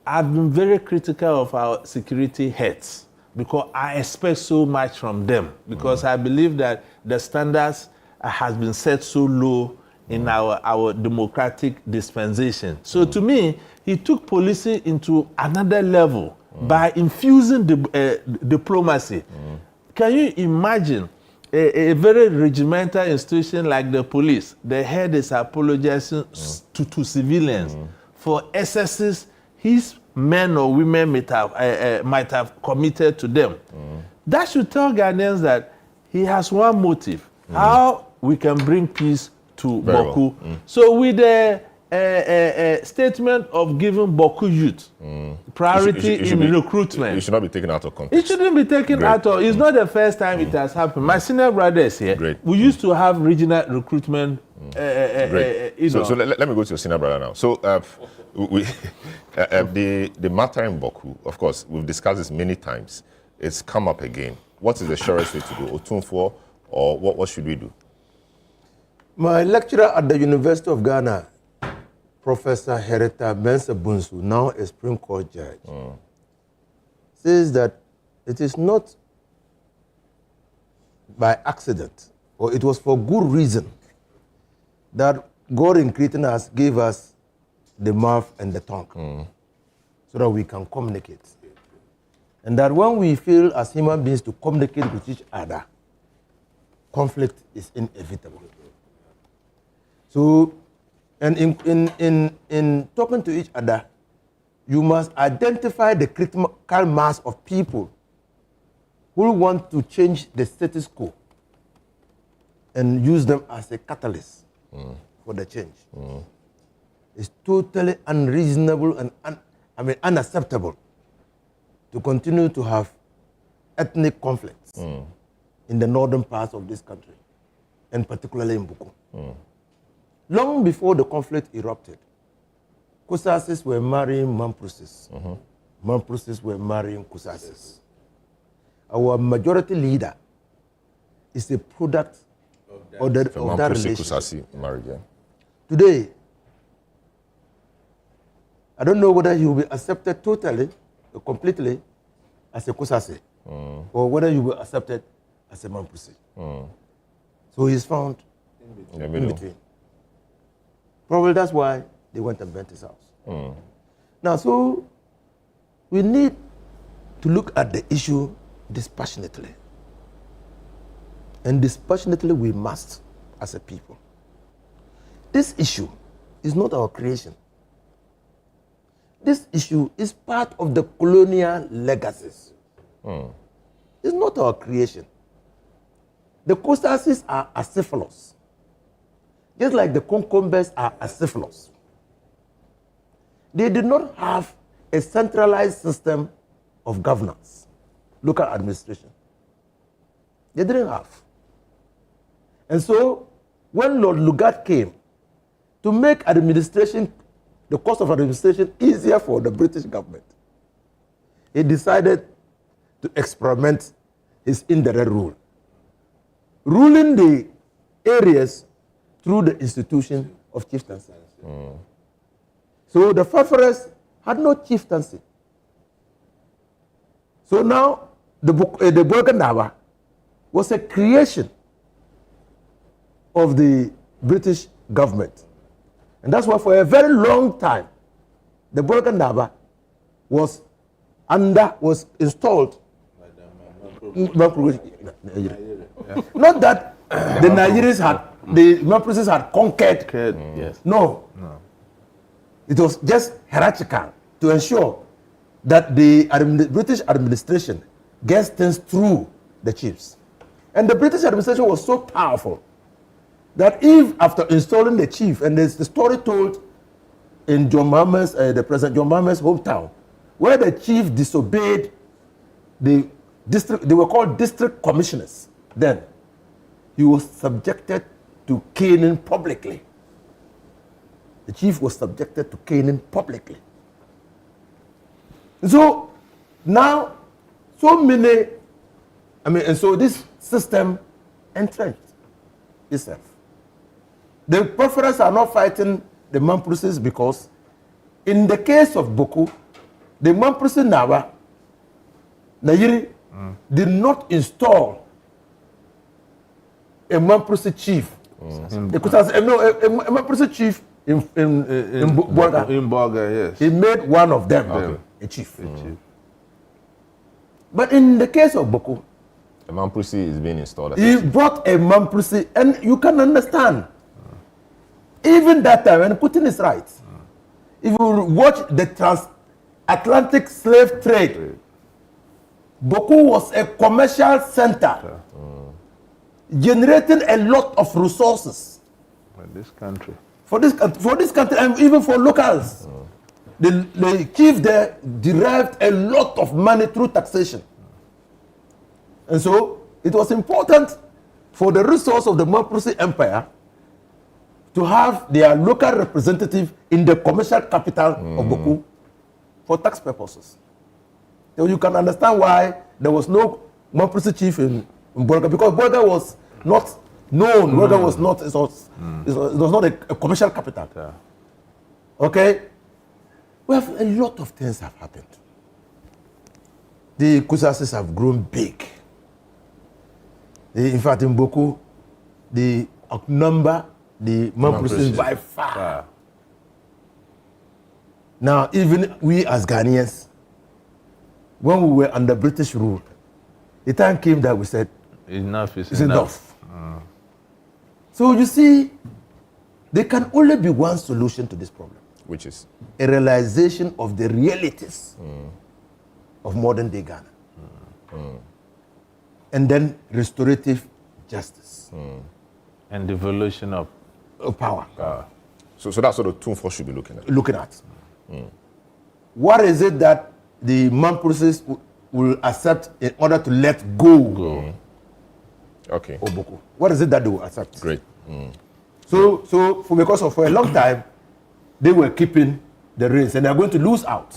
I've been very critical of our security heads because I expect so much from them, because I believe that the standards has been set so low in our democratic dispensation. So to me, he took policing into another level by infusing diplomacy. Can you imagine a very regimental institution like the police? The head is apologizing to civilians for excesses his men or women might have committed to them. That should tell Ghanaians that he has one motive: how we can bring peace to Bawku. So with the statement of giving Bawku youth priority in recruitment, it should not be taken out of context. It shouldn't be taken out of. It's not the first time it has happened. My senior brother is here. We used to have regional recruitment. So let me go to your senior brother now. So the matter in Bawku, of course, we've discussed this many times. It's come up again. What is the surest way to do? Otumfo, or what should we do? My lecturer at the University of Ghana, Professor Herita Bensa Bunsu, now a Supreme Court judge, says that it is not by accident, or it was for good reason, that God in creating us gave us the mouth and the tongue so that we can communicate. And that when we fail as human beings to communicate with each other, conflict is inevitable. So And in talking to each other, you must identify the critical mass of people who want to change the status quo and use them as a catalyst for the change. It's totally unreasonable and unacceptable to continue to have ethnic conflicts in the northern parts of this country, and particularly in Bawku. Long before the conflict erupted, Kusasis were marrying Mamprusis. Mamprusis were marrying Kusasis. Our majority leader is a product of that relationship. Today, I don't know whether he will be accepted totally or completely as a Kusasi, or whether he will be accepted as a Mamprusi. So he's found in between. Probably that's why they went and burnt his house. Now, so we need to look at the issue dispassionately. And dispassionately we must, as a people. This issue is not our creation. This issue is part of the colonial legacies. It's not our creation. The Kusasis are acephalous, just like the Konkombes are acephalous. They did not have a centralized system of governance, local administration. They didn't have. And so, when Lord Lugard came to make administration, the cost of administration easier for the British government, he decided to experiment his indirect rule, ruling the areas through the institution of chieftaincy. So the Fafares had no chieftaincy. So now the Bawku was a creation of the British government. And that's why for a very long time, the Bawku was installed. Not that the Nigerians the Mamprusis had conquered. No. It was just hierarchical to ensure that the British administration gets things through the chiefs. And the British administration was so powerful that if after installing the chief, and there's the story told in the President John Mahama's hometown, where the chief disobeyed the district, they were called district commissioners then, he was subjected to caning publicly. The chief was subjected to caning publicly. So now, and so this system entrenched itself. The Fafares are not fighting the Mamprusis because, in the case of Bawku, the Mamprusi Nayiri did not install a Mamprusi chief. A Mamprusi chief in Bolga. In Bolga, yes. He made one of them a chief. But in the case of Bawku, a Mamprusi is being installed. He brought a Mamprusi, and you can understand. Even that time, when Putin is right, if you watch the transatlantic slave trade, Bawku was a commercial center, generating a lot of resources. For this country, and even for locals. The chief there derived a lot of money through taxation. And so, it was important for the resource of the Mamprusi Empire to have their local representative in the commercial capital of Bawku for tax purposes. So you can understand why there was no Mamprusi chief in Bolga, because Bolga was not known. Bolga was not, it was not a commercial capital. Okay? Well, a lot of things have happened. The Kusasis have grown big. In fact, in Bawku, they outnumber the Mamprusis by far. Now, even we as Ghanaians, when we were under British rule, the time came that we said, enough is enough. So you see, There can only be one solution to this problem. Which is? A realization of the realities of modern day Ghana. And then restorative justice. And devolution of power. So that's what the Tunfor should be looking at. What is it that the Mamprosis will accept in order to let go? Okay. Bawku? What is it that they will accept? Great. So for a long time, they were keeping the reins and they are going to lose out.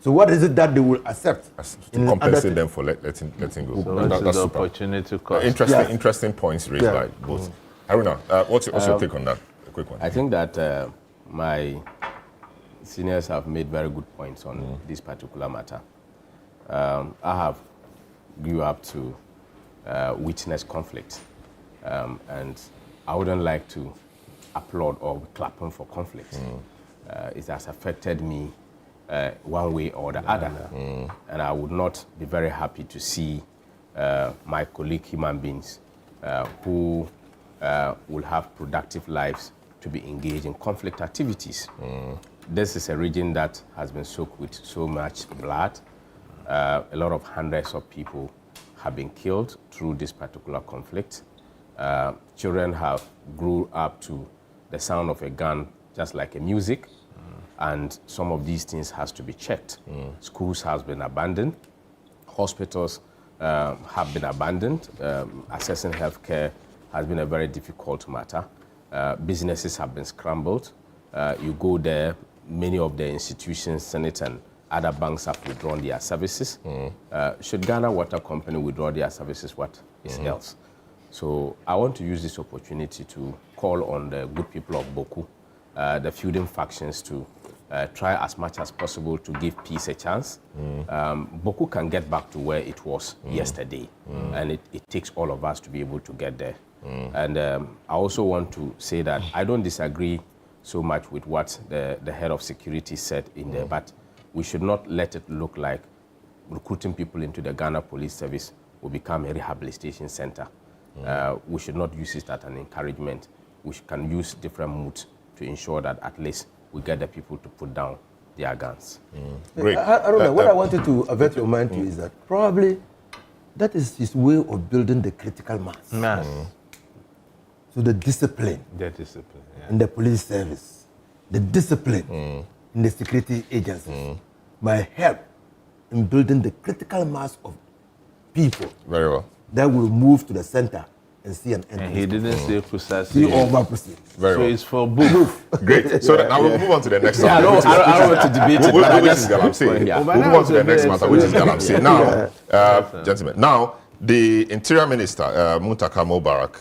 So what is it that they will accept? To compensate them for letting go. So that's the opportunity cost. Interesting points raised by both. Haruna, what's your take on that? A quick one. I think that my seniors have made very good points on this particular matter. I have grew up to witness conflict, and I wouldn't like to applaud or clap for conflict. It has affected me one way or the other, and I would not be very happy to see my colleague human beings who will have productive lives to be engaged in conflict activities. This is a region that has been soaked with so much blood. A lot of hundreds of people have been killed through this particular conflict. Children have grew up to the sound of a gun just like a music, and some of these things has to be checked. Schools have been abandoned, hospitals have been abandoned, accessing healthcare has been a very difficult matter. Businesses have been scrambled. You go there, many of the institutions, Senate and other banks have withdrawn their services. Should Ghana Water Company withdraw their services, what is else? So I want to use this opportunity to call on the good people of Bawku, the feuding factions, to try as much as possible to give peace a chance. Bawku can get back to where it was yesterday, and it takes all of us to be able to get there. And I also want to say that I don't disagree so much with what the head of security said in there, but we should not let it look like recruiting people into the Ghana Police Service will become a rehabilitation center. We should not use it as an encouragement. We can use different modes to ensure that at least we get the people to put down their guns. Great. I don't know. What I wanted to avert your mind to is that probably that is his way of building the critical mass. So the discipline. In the police service, the discipline in the security agencies might help in building the critical mass of people. Very well. That will move to the center and see an end. And he didn't say precisely. Very so well. it's for both. Great. So now we'll move on to the next I don't want to debate it. Which is Galamsey. We'll move on to the next matter, which is Galamsey. Now, gentlemen, now the Interior Minister, Muntaka Mohammed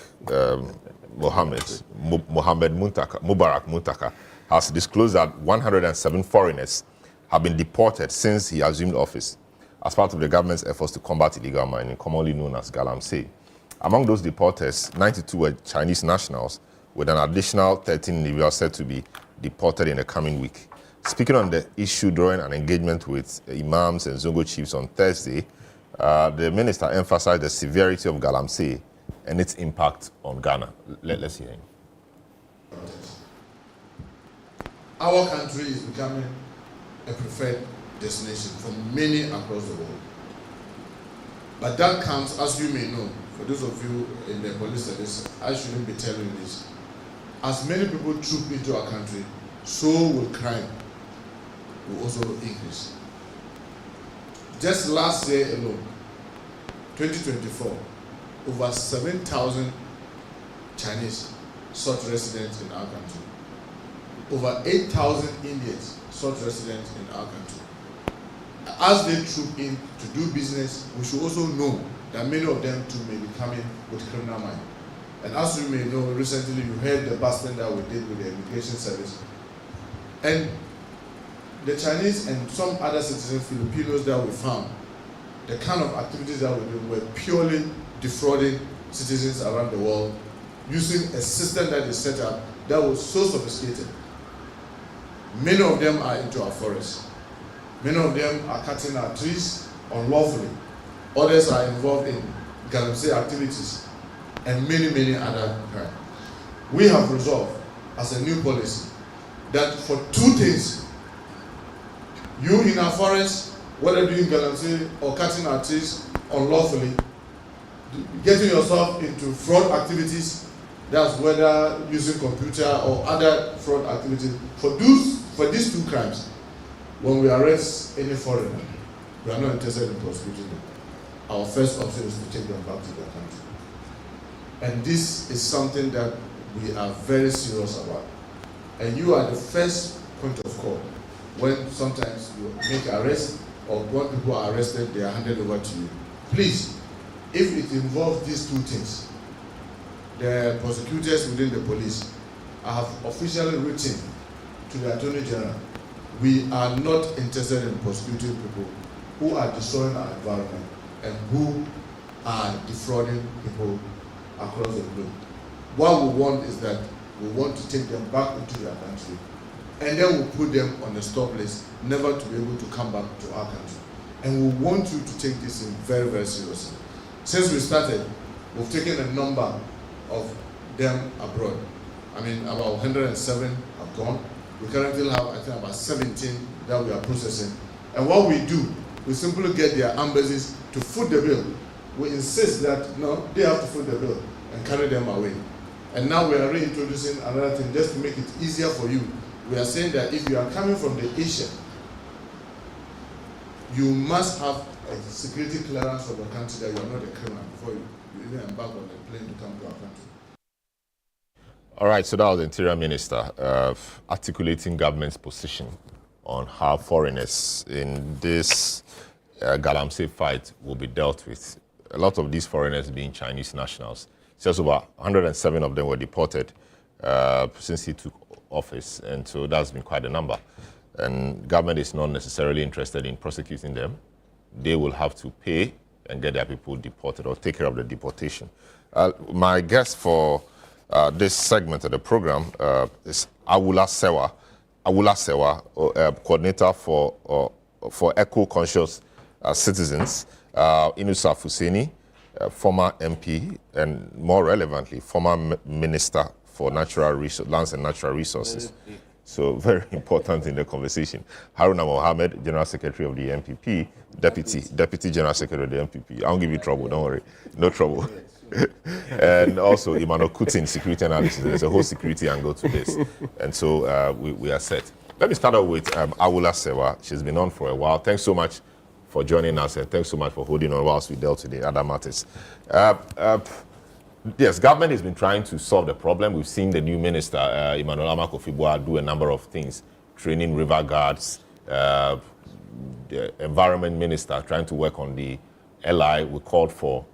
Mubarak Muntaka, has disclosed that 107 foreigners have been deported since he assumed office as part of the government's efforts to combat illegal mining, commonly known as Galamsey. Among those deportees, 92 were Chinese nationals, with an additional 13 individuals said to be deported in the coming week. Speaking on the issue during an engagement with imams and Zongo chiefs on Thursday, the minister emphasized the severity of Galamsey and its impact on Ghana. Let's hear him. Our country is becoming a preferred destination for many across the world. But that comes, as you may know, for those of you in the police service, I shouldn't be telling you this. As many people troop into our country, so will crime will also increase. Just last year alone, 2024, over 7,000 Chinese sought residence in our country. Over 8,000 Indians sought residence in our country. As they troop in to do business, we should also know that many of them too may be coming with criminal mind. And as you may know, recently you heard the busting that we did with the immigration service. And the Chinese and some other citizens, Filipinos that we found, the kind of activities that we did were purely defrauding citizens around the world using a system that is set up that was so sophisticated. Many of them are into our forests. Many of them are cutting our trees unlawfully. Others are involved in Galamsey activities and many, many other crimes. We have resolved as a new policy that for 2 things, you in our forest, whether doing Galamsey or cutting our trees unlawfully, getting yourself into fraud activities, that's whether using computer or other fraud activities. For these 2 crimes, when we arrest any foreigner, we are not interested in prosecuting them. Our first option is to take them back to their country. And this is something that we are very serious about. And you are the first point of call when sometimes you make arrests or when people are arrested, they are handed over to you. Please, if it involves these 2 things, the prosecutors within the police have officially written to the Attorney General, we are not interested in prosecuting people who are destroying our environment and who are defrauding people across the globe. What we want is that we want to take them back into their country, and then we'll put them on the stop list, never to be able to come back to our country. And we want you to take this in very, very seriously. Since we started, we've taken a number of them abroad. I mean, about 107 have gone. We currently have, I think, about 17 that we are processing. And what we do, we simply get their embassies to foot the bill. We insist that, no, they have to foot the bill and carry them away. And now we are reintroducing another thing just to make it easier for you. We are saying that if you are coming from the Asia, you must have a security clearance from the country that you are not a criminal before you even embark on a plane to come to our country. All right, so that was the Interior Minister articulating government's position on how foreigners in this Galamsey fight will be dealt with. A lot of these foreigners being Chinese nationals. Just over 107 of them were deported since he took office, and so that's been quite a number. And government is not necessarily interested in prosecuting them. They will have to pay and get their people deported or take care of the deportation. My guest for this segment of the program is Awula Sewa, coordinator for eco-conscious citizens, Inusa Fuseni, former MP, and more relevantly, former Minister for Lands and Natural Resources. So very important in the conversation. Haruna Mohammed, General Secretary of the NPP, Deputy General Secretary of the NPP. I won't give you trouble, don't worry. No trouble. And also Emmanuel Kutin, security analysis. There's a whole security angle to this. And so we are set. Let me start out with Awula Sewa. She's been on for a while. Thanks so much for joining us, and thanks so much for holding on whilst we dealt with the other matters. Yes, government has been trying to solve the problem. We've seen the new minister, Emmanuel Amakofibua, do a number of things, training river guards, the environment minister trying to work on the LI. We called for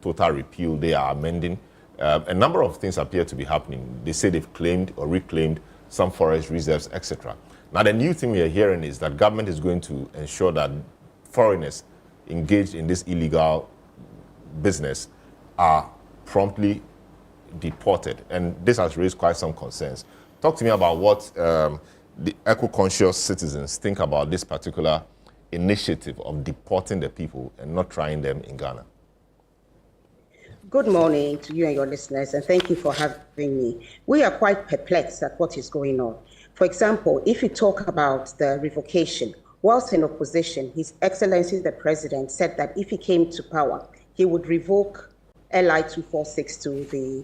total repeal. They are amending. A number of things appear to be happening. They say they've claimed or reclaimed some forest reserves, etc. Now, the new thing we are hearing is that government is going to ensure that foreigners engaged in this illegal business are promptly deported. And this has raised quite some concerns. Talk to me about what the eco-conscious citizens think about this particular initiative of deporting the people and not trying them in Ghana. Good morning to you and your listeners, and thank you for having me. We are quite perplexed at what is going on. For example, if you talk about the revocation, whilst in opposition, His Excellency the President said that if he came to power, he would revoke LI 246 the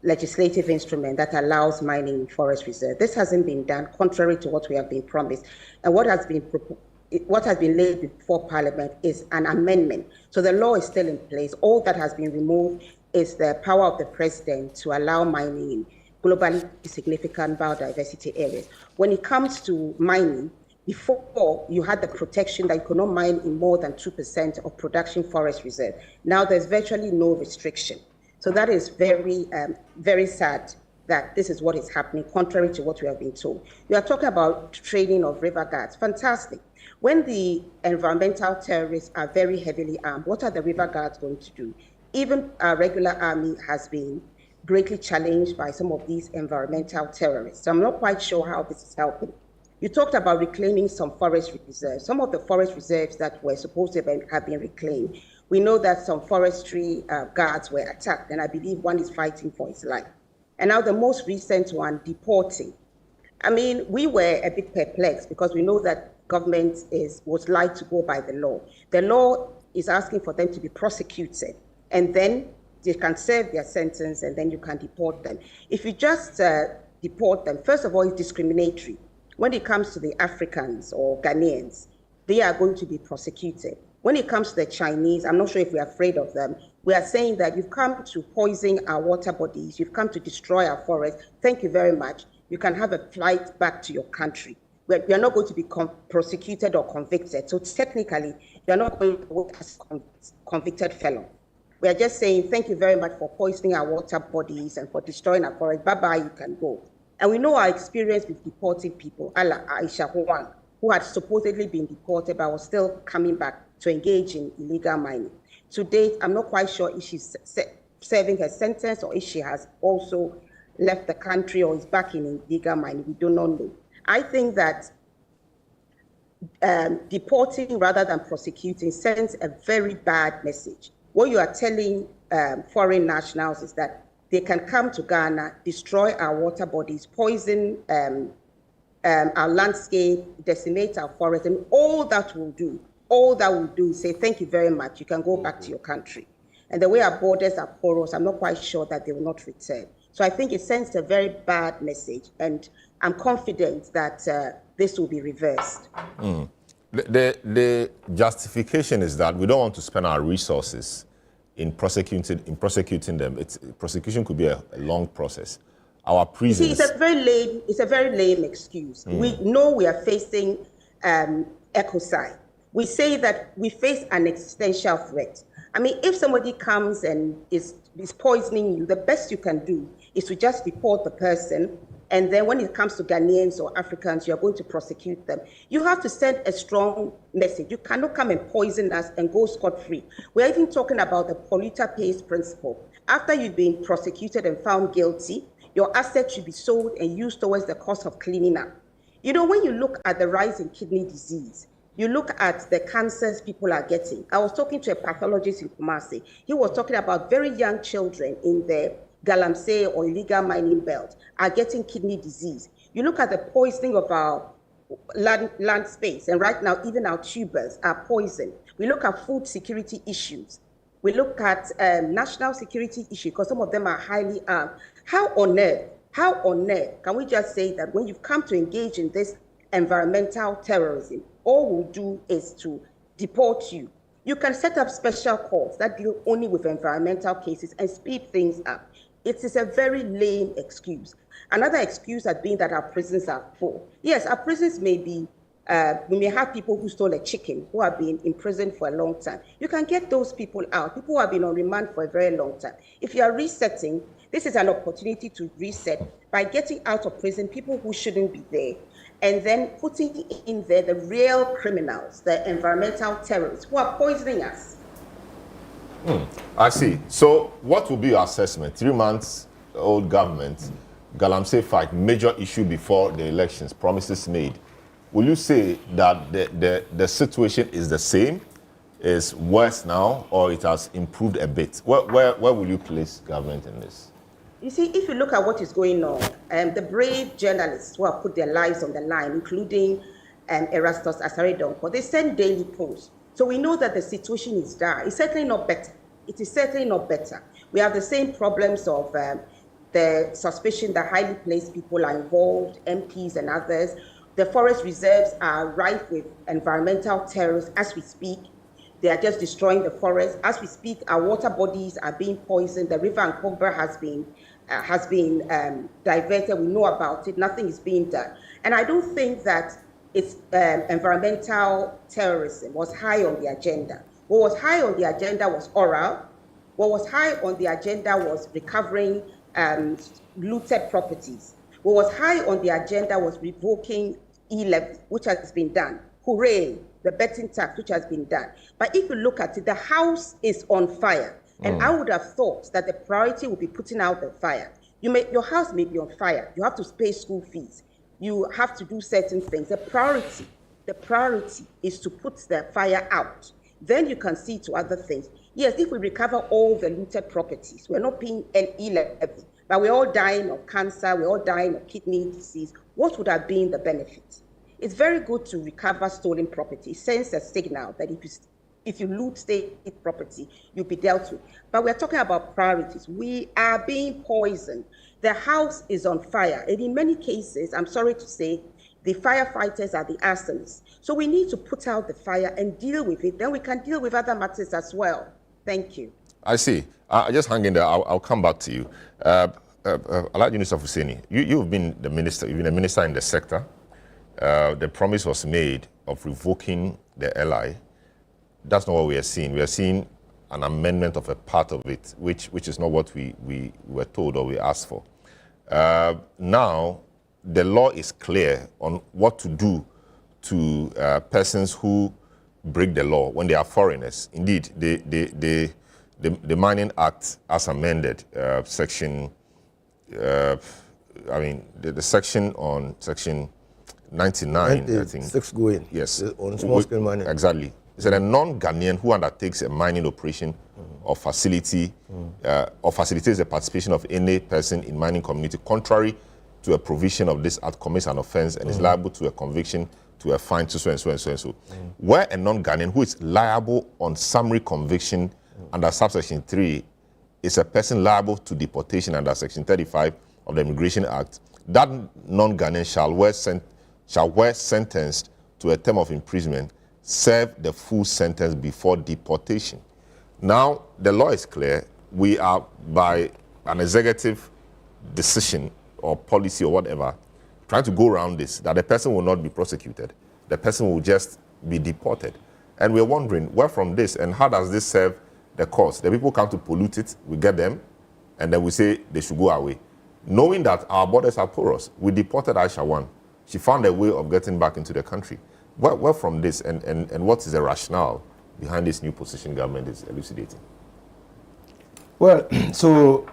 legislative instrument that allows mining in forest reserve. This hasn't been done, contrary to what we have been promised. And what has been laid before Parliament is an amendment. So the law is still in place. All that has been removed is the power of the President to allow mining in globally significant biodiversity areas. When it comes to mining, before you had the protection that you could not mine in more than 2% of production forest reserve. Now there's virtually no restriction. So that is very, very sad that this is what is happening, contrary to what we have been told. You are talking about training of river guards. Fantastic. When the environmental terrorists are very heavily armed, what are the river guards going to do? Even our regular army has been greatly challenged by some of these environmental terrorists. So I'm not quite sure how this is helping. You talked about reclaiming some forest reserves. Some of the forest reserves that were supposed to have been reclaimed. We know that some forestry guards were attacked, and I believe one is fighting for his life. And now the most recent one, deporting. I mean, we were a bit perplexed because we know that government was like to go by the law. The law is asking for them to be prosecuted, and then they can serve their sentence, and then you can deport them. If you just deport them, first of all, it's discriminatory. When it comes to the Africans or Ghanaians, they are going to be prosecuted. When it comes to the Chinese, I'm not sure if we're afraid of them. We are saying that you've come to poison our water bodies, you've come to destroy our forests. Thank you very much. You can have a flight back to your country. We are not going to be prosecuted or convicted. So technically, you are not going to work as a convicted felon. We are just saying thank you very much for poisoning our water bodies and for destroying our forests. Bye-bye, you can go. And we know our experience with deporting people, a la Aisha Huang, who had supposedly been deported but was still coming back to engage in illegal mining. To date, I'm not quite sure if she's serving her sentence or if she has also left the country or is back in illegal mining. We do not know. I think that deporting rather than prosecuting sends a very bad message. What you are telling foreign nationals is that they can come to Ghana, destroy our water bodies, poison our landscape, decimate our forests, and all that will do is say, thank you very much, you can go back to your country. And the way our borders are porous, I'm not quite sure that they will not return. So I think it sends a very bad message, and I'm confident that this will be reversed. The justification is that we don't want to spend our resources in prosecuting them. Prosecution could be a long process. Our prisons. See, it's a very lame excuse. We know we are facing ecocide. We say that we face an existential threat. I mean, if somebody comes and is poisoning you, the best you can do is to just report the person, and then when it comes to Ghanaians or Africans, you're going to prosecute them. You have to send a strong message. You cannot come and poison us and go scot-free. We're even talking about the polluter pays principle. After you've been prosecuted and found guilty, your assets should be sold and used towards the cost of cleaning up. You know, when you look at the rise in kidney disease, you look at the cancers people are getting. I was talking to a pathologist in Kumasi. He was talking about very young children in the Galamsey or illegal mining belt are getting kidney disease. You look at the poisoning of our land space, and right now even our tubers are poisoned. We look at food security issues. We look at national security issues because some of them are highly armed. How on earth can we just say that when you've come to engage in this environmental terrorism, all we'll do is to deport you? You can set up special courts that deal only with environmental cases and speed things up. It is a very lame excuse. Another excuse has been that our prisons are full. Yes, our prisons may be, we may have people who stole a chicken who have been in prison for a long time. You can get those people out. People who have been on remand for a very long time. If you are resetting, this is an opportunity to reset by getting out of prison people who shouldn't be there, and then putting in there the real criminals, the environmental terrorists who are poisoning us. I see. So what will be your assessment? 3 months old government, Galamsey fight, major issue before the elections, promises made. Will you say that the situation is the same, is worse now, or it has improved a bit? Where will you place government in this? You see, if you look at what is going on, the brave journalists who have put their lives on the line, including Erastus Asaredonko, they send daily posts. So we know that the situation is dire. It's certainly not better. It is certainly not better. We have the same problems of the suspicion that highly placed people are involved, MPs and others. The forest reserves are rife with environmental terrorists as we speak. They are just destroying the forest. As we speak, our water bodies are being poisoned. The river Nkombra has been diverted. We know about it. Nothing is being done. And I don't think that it's environmental terrorism was high on the agenda. What was high on the agenda was oral. What was high on the agenda was recovering looted properties. What was high on the agenda was revoking e-levy, which has been done. Hooray, the betting tax, which has been done. But if you look at it, the house is on fire. And I would have thought that the priority would be putting out the fire. Your house may be on fire. You have to pay school fees. You have to do certain things. The priority is to put the fire out. Then you can see to other things. Yes, if we recover all the looted properties, we're not paying an e-levy, but we're all dying of cancer, we're all dying of kidney disease. What would have been the benefit? It's very good to recover stolen property. It sends a signal that if you loot state property, you'll be dealt with. But we're talking about priorities. We are being poisoned. The house is on fire. And in many cases, I'm sorry to say, the firefighters are the arsonists. So we need to put out the fire and deal with it. Then we can deal with other matters as well. Thank you. I see. Just hang in there. I'll come back to you. Alhaji Yusuf Hussaini, you've been the minister. You've been a minister in the sector. The promise was made of revoking the LI. That's not what we are seeing. We are seeing an amendment of a part of it, which is not what we were told or we asked for. Now, the law is clear on what to do to persons who break the law when they are foreigners. Indeed, the Mining Act, as amended, section, the section on section 99, I think. 6 going. Yes. On small-scale mining. Exactly. It said a non-Ghanaian who undertakes a mining operation or facility or facilitates the participation of any person in mining community contrary to a provision of this act commits an offence and is liable to a conviction, to a fine, to so and so and so and so. Where a non-Ghanaian who is liable on summary conviction under subsection 3 is a person liable to deportation under section 35 of the Immigration Act, that non-Ghanaian shall where sentenced to a term of imprisonment, serve the full sentence before deportation. Now, the law is clear. We are, by an executive decision or policy or whatever, trying to go around this, that the person will not be prosecuted. The person will just be deported. And we're wondering, where from this and how does this serve the cause? The people come to pollute it, we get them, and then we say they should go away. Knowing that our borders are porous, we deported Aisha 1. She found a way of getting back into the country. Where from this and what is the rationale behind this new position government is elucidating? Well, so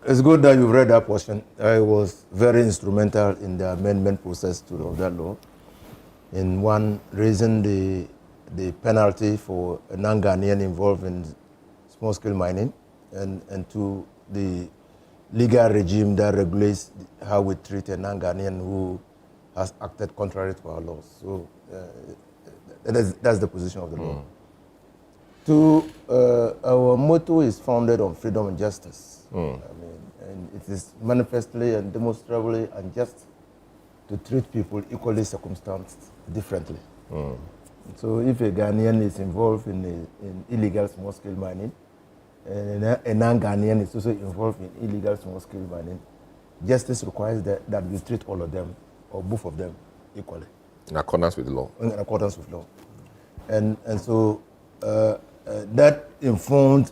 it's good that you've read that portion. I was very instrumental in the amendment process of that law. In one, raising the penalty for a non-Ghanaian involved in small-scale mining, and two, the legal regime that regulates how we treat a non-Ghanaian who has acted contrary to our laws. So that's the position of the law. Two, our motto is founded on freedom and justice. And it is manifestly and demonstrably unjust to treat people equally circumstanced differently. So if a Ghanaian is involved in illegal small-scale mining, and a non-Ghanaian is also involved in illegal small-scale mining, justice requires that we treat all of them, or both of them, equally. In accordance with the law. In accordance with law. And so that informed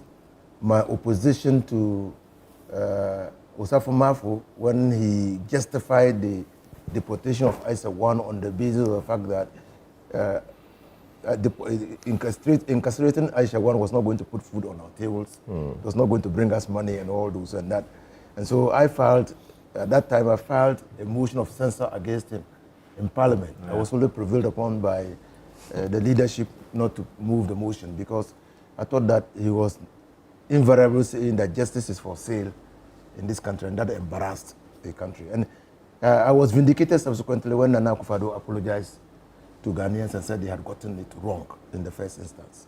my opposition to Osafo Mafu when he justified the deportation of Aisha 1 on the basis of the fact that incarcerating Aisha 1 was not going to put food on our tables, it was not going to bring us money and all those and that. And so I filed, at that time, I filed a motion of censure against him in Parliament. I was only prevailed upon by the leadership not to move the motion because I thought that he was invariably saying that justice is for sale in this country, and that embarrassed the country. And I was vindicated subsequently when Nana Akufo-Addo apologized to Ghanaians and said they had gotten it wrong in the first instance.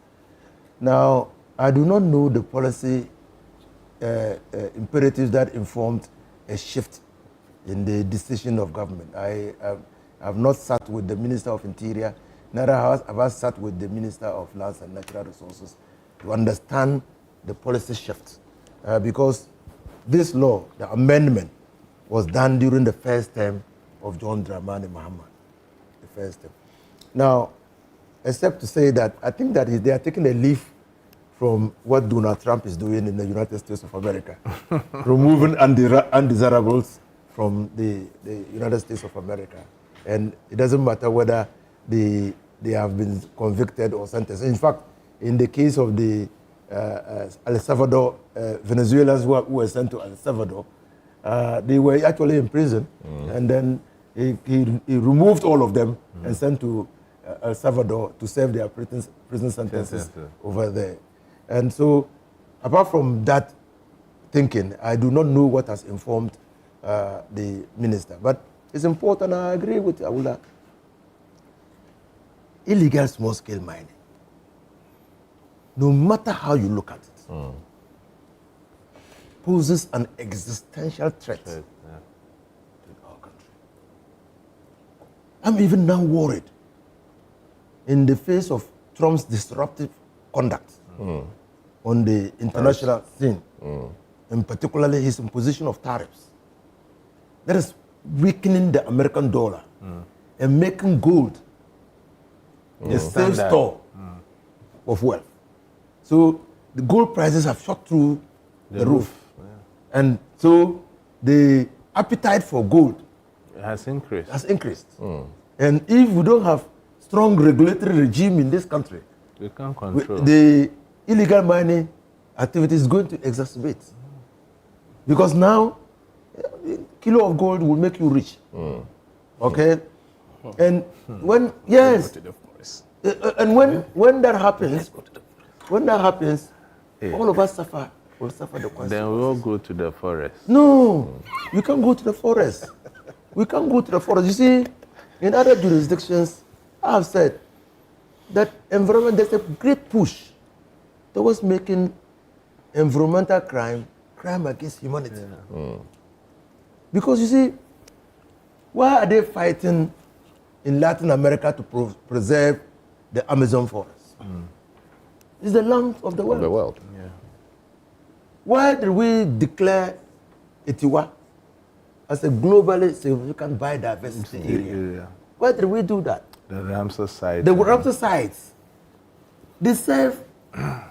Now, I do not know the policy imperatives that informed a shift in the decision of government. I have not sat with the Minister of Interior, neither have I sat with the Minister of Lands and Natural Resources to understand the policy shift. Because this law, the amendment, was done during the first term of John Dramani Mahama, the first term. Now, except to say that I think that they are taking a leaf from what Donald Trump is doing in the United States of America, removing undesirables from the United States of America. And it doesn't matter whether they have been convicted or sentenced. In fact, in the case of the El Salvador, Venezuelans who were sent to El Salvador, they were actually in prison. And then he removed all of them and sent to El Salvador to serve their prison sentences over there. And so, apart from that thinking. I do not know what has informed the minister. But it's important, I agree with Awula. Illegal small-scale mining, no matter how you look at it, poses an existential threat to our country. I'm even now worried in the face of Trump's disruptive conduct on the international scene, and particularly his imposition of tariffs. That is weakening the American dollar and making gold a safe store of wealth. So the gold prices have shot through the roof. And so the appetite for gold has increased. And if we don't have strong regulatory regime in this country, we can't control. The illegal mining activity is going to exacerbate. Because now, a kilo of gold will make you rich. Okay? And when, yes, and when that happens, all of us will suffer the consequences. Then we all go to the forest. No, you can't go to the forest. We can't go to the forest. You see, in other jurisdictions, I have said that there's a great push towards making environmental crime against humanity. Because you see, why are they fighting in Latin America to preserve the Amazon forest? It's the lungs of the world. Yeah. Why did we declare Itiwa as a globally significant biodiversity area? Why did we do that? The Ramsar sites. The Ramsar sites. They serve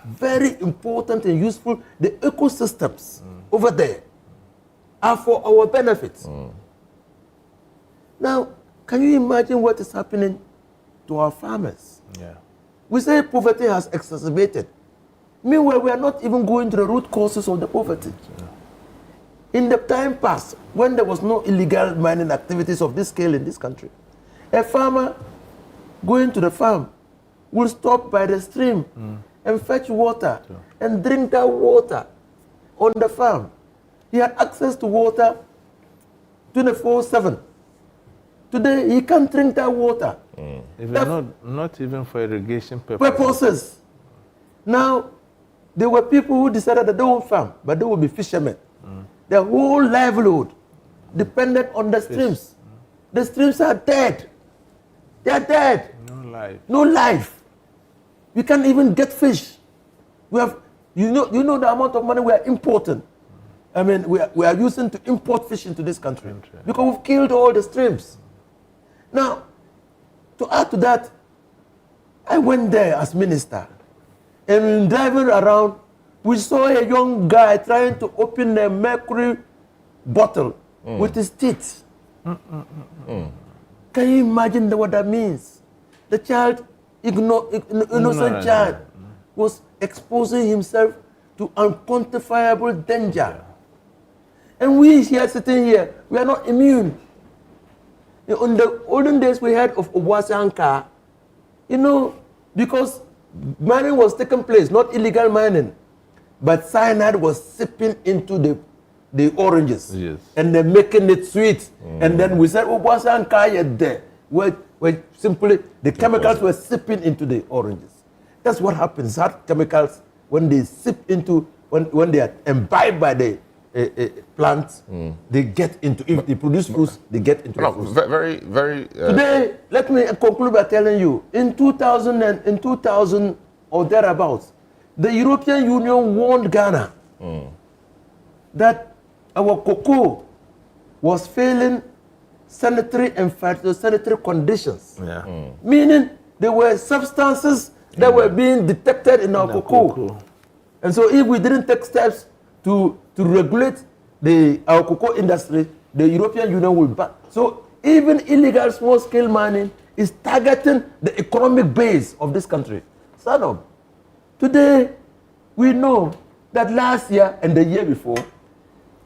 very important and useful. The ecosystems over there are for our benefit. Now, can you imagine what is happening to our farmers? Yeah. We say poverty has exacerbated. Meanwhile, we are not even going to the root causes of the poverty. In the time past, when there was no illegal mining activities of this scale in this country, a farmer going to the farm will stop by the stream and fetch water and drink that water on the farm. He had access to water 24/7. Today, he can't drink that water. Even not even for irrigation purposes. Now, there were people who decided that they won't farm, but they will be fishermen. Their whole livelihood depended on the streams. The streams are dead. They are dead. No life. We can't even get fish. We have, you know the amount of money we are importing. I mean, we are using to import fish into this country because we've killed all the streams. Now, to add to that, I went there as minister, and driving around, we saw a young guy trying to open a mercury bottle with his teeth. Can you imagine what that means? The child, innocent child, was exposing himself to unquantifiable danger. And we here, sitting here, we are not immune. In the olden days, we heard of Obuasianka, because mining was taking place, not illegal mining, but cyanide was seeping into the oranges, and they're making it sweet. And then we said, Obuasianka there, where simply the chemicals were seeping into the oranges. That's what happens. Hard chemicals, when they seep into, when they are imbibed by the plants, they get into, if they produce fruits, they get into the fruits. Very, very... Today, let me conclude by telling you, in 2000 or thereabouts, the European Union warned Ghana that our cocoa was failing sanitary and phytosanitary conditions. Meaning there were substances that were being detected in our cocoa. And so if we didn't take steps to regulate our cocoa industry, the European Union will ban. So even illegal small-scale mining is targeting the economic base of this country. Selorm, today we know that last year and the year before,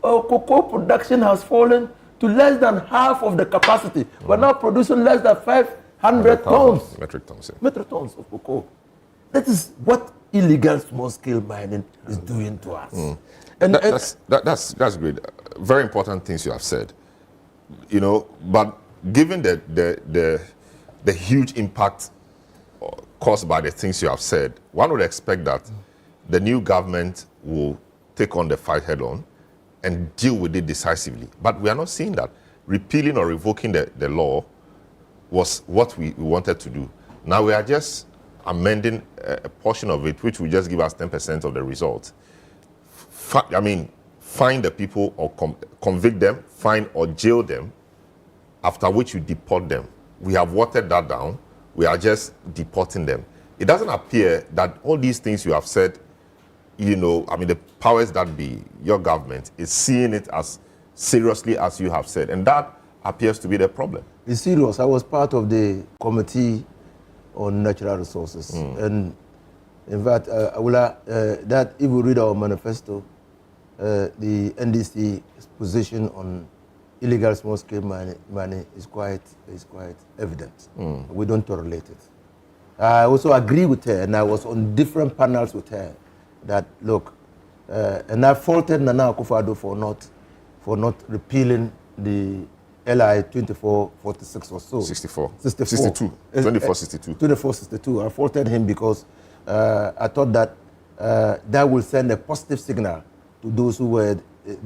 our cocoa production has fallen to less than half of the capacity. We're now producing less than 500 tons. Metric tons. Metric tons of cocoa. That is what illegal small-scale mining is doing to us. That's great. Very important things you have said. You know, but given the huge impact caused by the things you have said, one would expect that the new government will take on the fight head on and deal with it decisively. But we are not seeing that. Repealing or revoking the law was what we wanted to do. Now we are just amending a portion of it, which will just give us 10% of the result. Find the people or convict them, fine or jail them, after which you deport them. We have watered that down. We are just deporting them. It doesn't appear that all these things you have said, the powers that be, your government, is seeing it as seriously as you have said. And that appears to be the problem. It's serious. I was part of the committee on natural resources. And in fact, that if we read our manifesto, the NDC's position on illegal small-scale mining is quite evident. We don't tolerate it. I also agree with her, and I was on different panels with her, that look, and I faulted Nana Akufo-Addo for not repealing the LI 2446 or so. 62. 2462. I faulted him because I thought that that will send a positive signal to those who were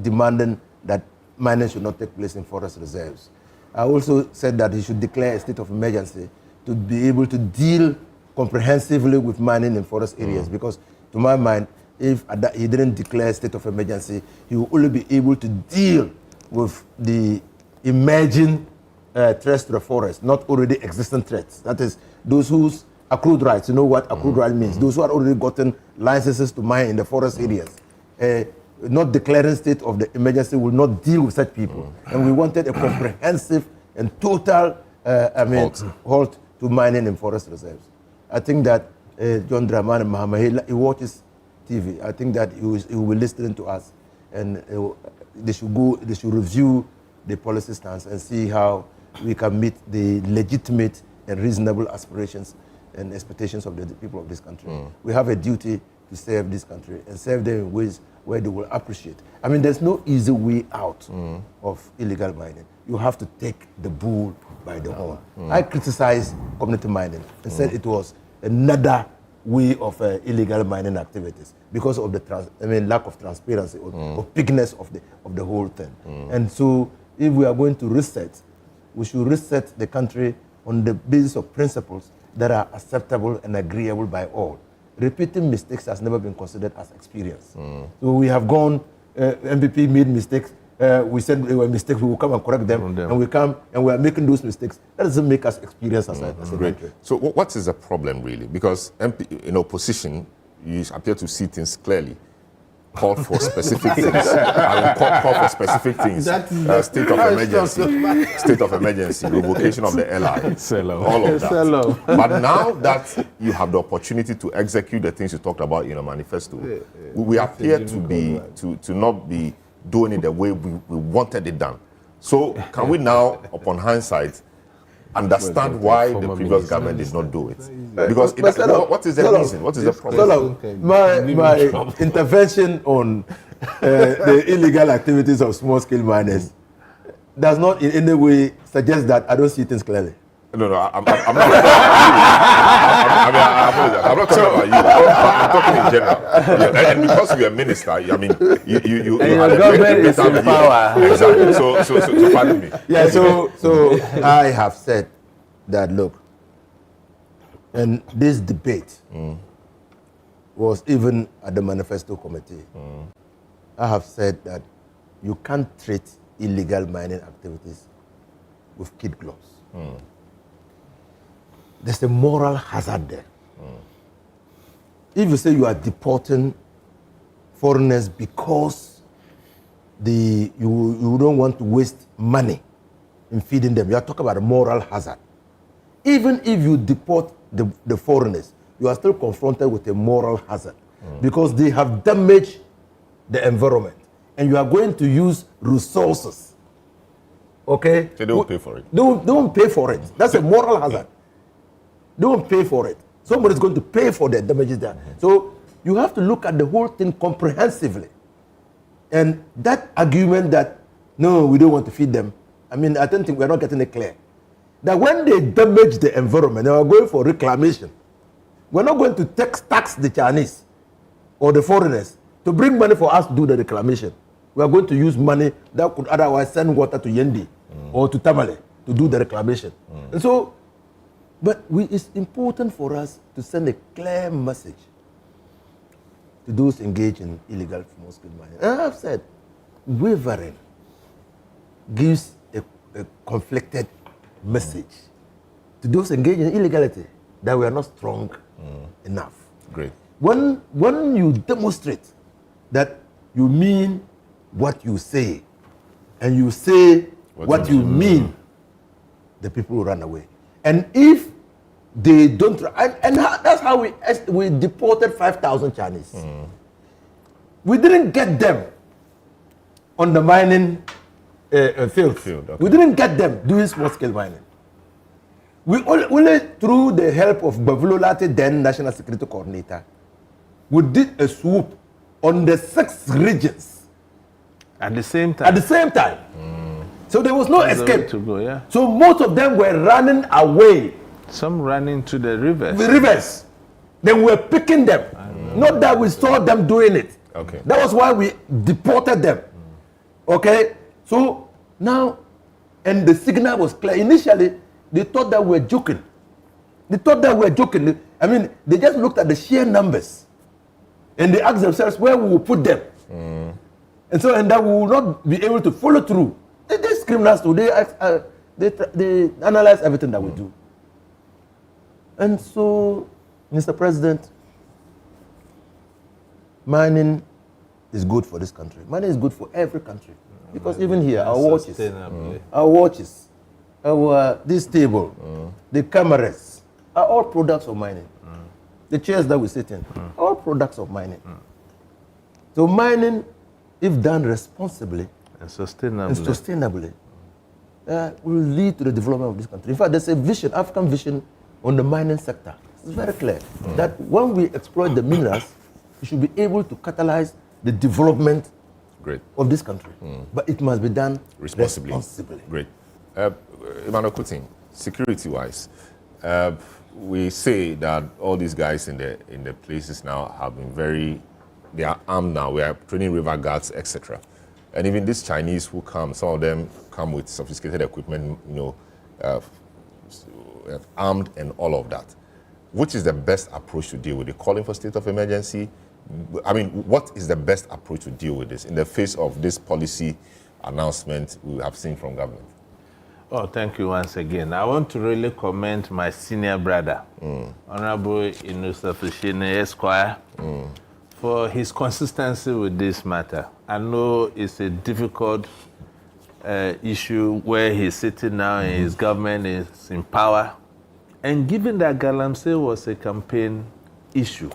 demanding that mining should not take place in forest reserves. I also said that he should declare a state of emergency to be able to deal comprehensively with mining in forest areas, because to my mind, if he didn't declare a state of emergency, he will only be able to deal with the emerging threats to the forest, not already existing threats. That is, those whose accrued rights, you know what accrued right means, those who have already gotten licenses to mine in the forest areas. Not declaring state of the emergency will not deal with such people. And we wanted a comprehensive and total halt to mining in forest reserves. I think that John Dramani Mahama, he watches TV. I think that he will be listening to us, and they should review the policy stance and see how we can meet the legitimate and reasonable aspirations and expectations of the people of this country. We have a duty to serve this country and serve them in ways where they will appreciate. I mean, there's no easy way out of illegal mining. You have to take the bull by the horn. I criticized community mining and said it was another way of illegal mining activities because of the lack of transparency or opaqueness of the whole thing. And so, if we are going to reset, we should reset the country on the basis of principles that are acceptable and agreeable by all. Repeating mistakes has never been considered as experience. So we have gone, MPP made mistakes, we said they were mistakes, we will come and correct them, and we come and we are making those mistakes. That doesn't make us experience as a country. So what is the problem really? Because in opposition, you appear to see things clearly. Call for specific things. Call for specific things. State of emergency, revocation of the LI, all of that. But now that you have the opportunity to execute the things you talked about in a manifesto, we appear to not be doing it the way we wanted it done. So can we now, upon hindsight, understand why the previous government did not do it? Because what is the reason? What is the problem? My intervention on the illegal activities of small-scale miners does not in any way suggest that I don't see things clearly. No, I'm not. I'm talking about you. I'm talking in general. And because you're a minister, I mean, you have government is in power. Exactly. So pardon me. Yeah. So I have said that look, and this debate was even at the manifesto committee. I have said that you can't treat illegal mining activities with kid gloves. There's a moral hazard there. If you say you are deporting foreigners because you don't want to waste money in feeding them, you are talking about a moral hazard. Even if you deport the foreigners, you are still confronted with a moral hazard because they have damaged the environment, and you are going to use resources. Okay? So they will pay for it. Don't pay for it. That's a moral hazard. Don't pay for it. Somebody's going to pay for the damages there. So you have to look at the whole thing comprehensively. And that argument that, no, we don't want to feed them, I mean, I don't think we're not getting it clear. That when they damage the environment, they are going for reclamation. We're not going to tax the Chinese or the foreigners to bring money for us to do the reclamation. We are going to use money that could otherwise send water to Yendi or to Tamale to do the reclamation. And so, but it's important for us to send a clear message to those engaged in illegal small-scale mining. And I've said, wavering gives a conflicted message to those engaged in illegality that we are not strong enough. Great. When you demonstrate that you mean what you say, and you say what you mean, the people will run away. And if they don't, and that's how we deported 5,000 Chinese. We didn't get them on the mining field. Okay. We didn't get them doing small-scale mining. We only through the help of Bavulolate, then National Security Coordinator, we did a swoop on the 6 regions at the same time. So there was no There's a escape. way to go, yeah. So most of them were running away. Some running to the rivers. The rivers. Then we were picking them. Not that we saw them doing it. Okay. That was why we deported them. Okay? So now, and the signal was clear. Initially, they thought that we were joking. I mean, they just looked at the sheer numbers. And they asked themselves where we will put them. And so, and that we will not be able to follow through. These criminals today, they analyze everything that we do. And so, Mr. President, mining is good for this country. Mining is good for every country. Because even here, our watches, this table, the cameras, are all products of mining. The chairs that we sit in, all products of mining. So mining, if done responsibly and sustainably, will lead to the development of this country. In fact, there's a vision, African vision on the mining sector. It's very clear that when we exploit the minerals, we should be able to catalyze the development of this country. But it must be done responsibly. Great. Emmanuel Kuting, security-wise, we say that all these guys in the places now have been they are armed now. We are training river guards, etc. And even these Chinese who come, some of them come with sophisticated equipment, armed and all of that. Which is the best approach to deal with it? Calling for state of emergency? I mean, what is the best approach to deal with this in the face of this policy announcement we have seen from government? Oh, thank you once again. I want to really commend my senior brother, Honorable Inusa Fushine Esquire, for his consistency with this matter. I know it's a difficult issue where he's sitting now and his government is in power. And given that Galamsey was a campaign issue,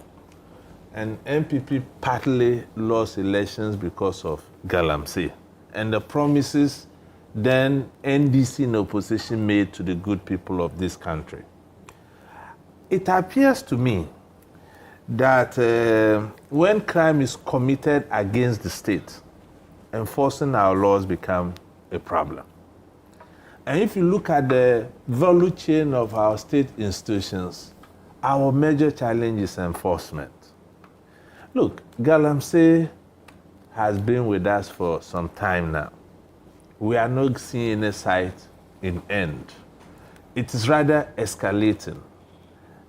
and MPP partly lost elections because of Galamsey, and the promises then NDC in opposition made to the good people of this country. It appears to me that when crime is committed against the state, enforcing our laws become a problem. And if you look at the value chain of our state institutions, our major challenge is enforcement. Look, Galamsey has been with us for some time now. We are not seeing any sight in end. It is rather escalating.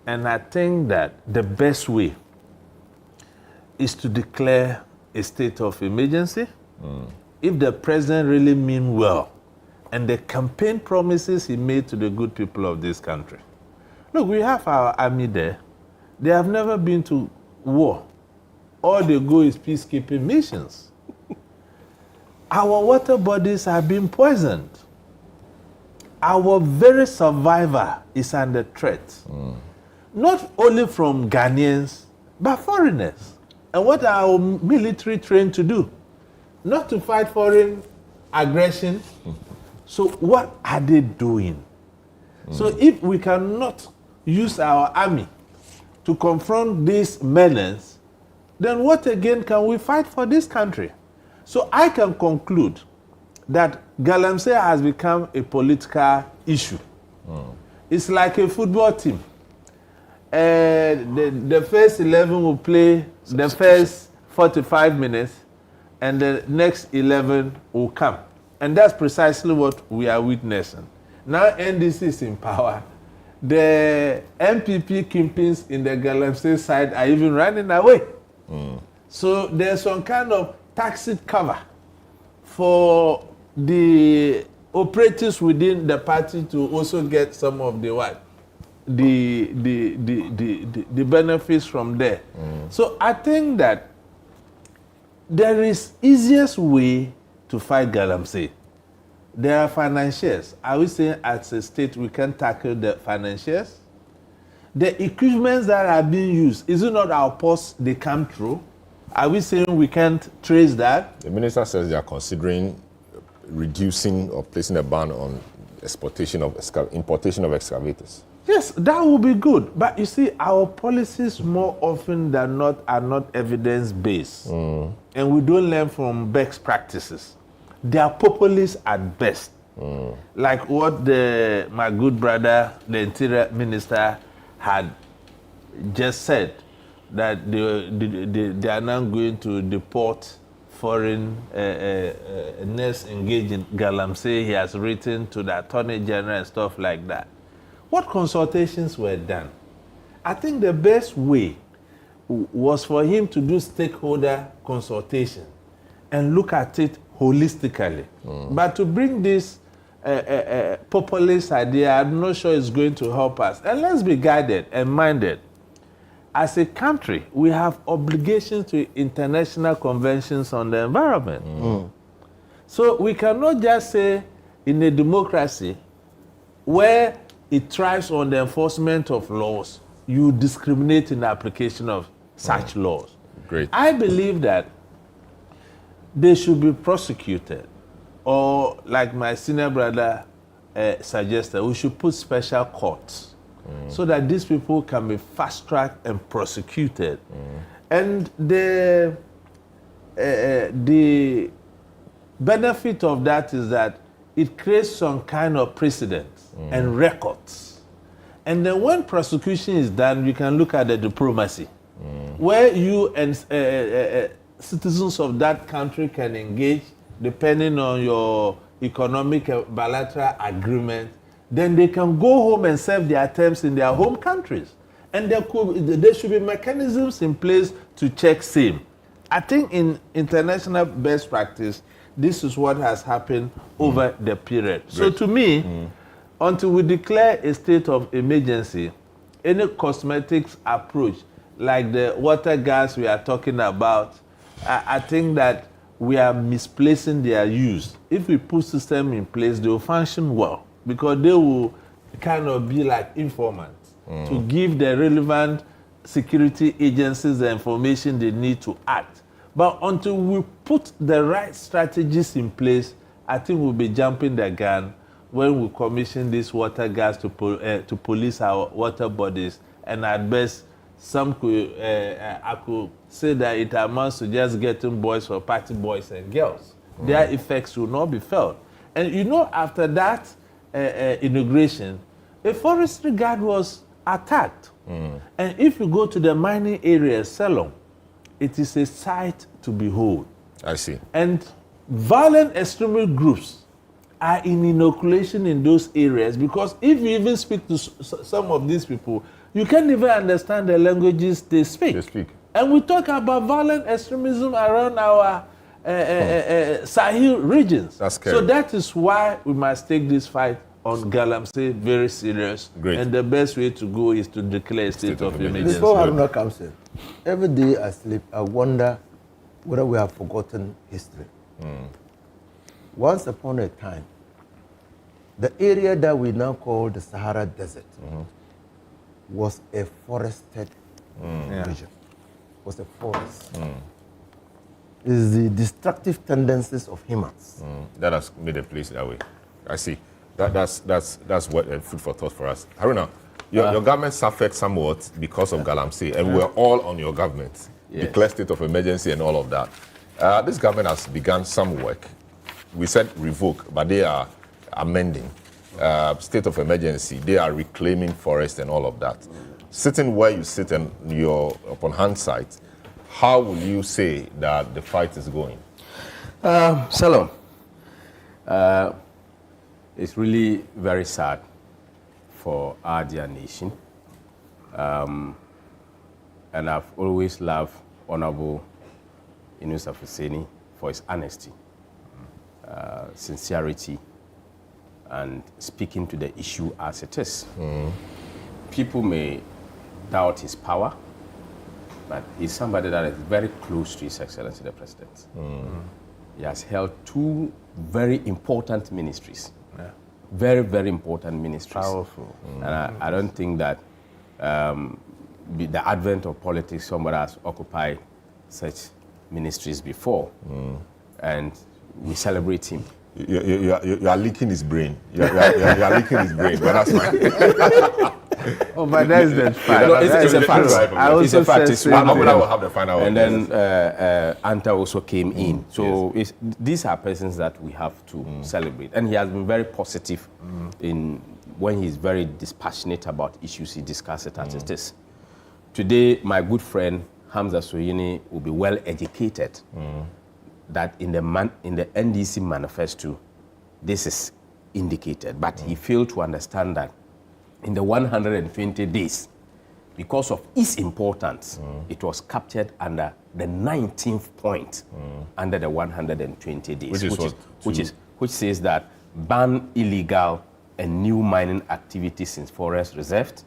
And I think that the best way is to declare a state of emergency. If the president really means well, and the campaign promises he made to the good people of this country. Look, we have our army there. They have never been to war. All they go is peacekeeping missions. Our water bodies have been poisoned. Our very survival is under threat. Not only from Ghanaians, but foreigners. And what are our military trained to do? Not to fight foreign aggression. So what are they doing? So if we cannot use our army to confront these menace, then what again can we fight for this country? So I can conclude that Galamsey has become a political issue. It's like a football team. The first 11 will play the first 45 minutes, and the next 11 will come. And that's precisely what we are witnessing. Now NDC is in power. The MPP kingpins in the Galamsey side are even running away. So there's some kind of tacit cover for the operatives within the party to also get some of the what? The benefits from there. So I think that there is easiest way to fight Galamsey. There are financiers. Are we saying as a state we can tackle the financiers? The equipments that are being used, is it not our posts they come through? Are we saying we can't trace that? The minister says they are considering reducing or placing a ban on importation of excavators. Yes, that would be good. But you see, our policies more often than not are not evidence-based. And we don't learn from best practices. They are populist at best. Like what my good brother, the Interior Minister, had just said, that they are now going to deport foreign nurse engaged in Galamsey. He has written to the Attorney General and stuff like that. What consultations were done? I think the best way was for him to do stakeholder consultation and look at it holistically. But to bring this populist idea, I'm not sure it's going to help us. And let's be guided and minded. As a country, we have obligations to international conventions on the environment. So we cannot just say in a democracy where it thrives on the enforcement of laws, you discriminate in the application of such laws. Great. I believe that they should be prosecuted, or like my senior brother suggested, we should put special courts so that these people can be fast-tracked and prosecuted. And the benefit of that is that it creates some kind of precedent and records. And then when prosecution is done, you can look at the diplomacy, where you and citizens of that country can engage depending on your economic bilateral agreement. Then they can go home and serve their terms in their home countries. And there should be mechanisms in place to check same. I think in international best practice, this is what has happened over the period. So to me, until we declare a state of emergency, any cosmetics approach, like the water gas we are talking about, I think that we are misplacing their use. If we put system in place, they will function well, because they will kind of be like informants to give the relevant security agencies the information they need to act. But until we put the right strategies in place, I think we'll be jumping the gun when we commission this water gas to police our water bodies. And at best, some could, I could say that it amounts to just getting boys for party boys and girls. Their effects will not be felt. And you know, after that inauguration, a forestry guard was attacked. And if you go to the mining area, Selorm, it is a sight to behold. I see. And violent extremist groups are in inoculation in those areas, because if you even speak to some of these people, you can't even understand the languages they speak. And we talk about violent extremism around our Sahel regions. That's scary. So that is why we must take this fight on Galamsey very serious. Great. And the best way to go is to declare a state of emergency. Before Haruna comes in, every day I sleep, I wonder whether we have forgotten history. Once upon a time, the area that we now call the Sahara Desert was a forested region. Was a forest. It is the destructive tendencies of humans that has made the place that way. I see. That's what food for thought for us. Haruna, your government suffered somewhat because of Galamsey, and we're all on your government. Declare state of emergency and all of that. This government has begun some work. We said revoke, but they are amending. State of emergency, they are reclaiming forest and all of that. Sitting where you sit and you're upon hindsight, how will you say that the fight is going? Selorm, it's really very sad for our dear nation. And I've always loved Honorable Inus Afuseni for his honesty, sincerity, and speaking to the issue as it is. People may doubt his power, but he's somebody that is very close to His Excellency the President. He has held two very important ministries. Very, very important ministries. Powerful. And I don't think that the advent of politics, somebody has occupied such ministries before. And we celebrate him. You are licking his brain. You are licking his brain, but that's fine. Oh, but that's the fact. No, it's a fact. It's a fact. I will have the final and then Anta also came in. So these are persons that we have to celebrate. And he has been very positive in when he's very dispassionate about issues, he discusses it as it is. Today, my good friend Hamza Soyini will be well educated that in the NDC manifesto, this is indicated. But he failed to understand that in the 120 days, because of its importance, it was captured under the 19th point under the 120 days, which says that ban illegal and new mining activities in forest reserves,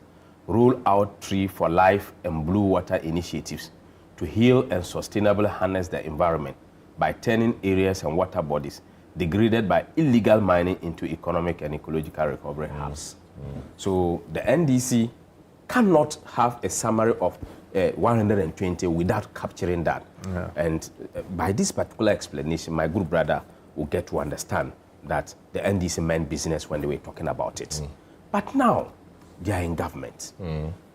roll out Tree for Life and Blue Water initiatives to heal and sustainably harness the environment by turning areas and water bodies degraded by illegal mining into economic and ecological recovery hubs. So the NDC cannot have a summary of 120 without capturing that. And by this particular explanation, my good brother will get to understand that the NDC meant business when they were talking about it. But now they are in government.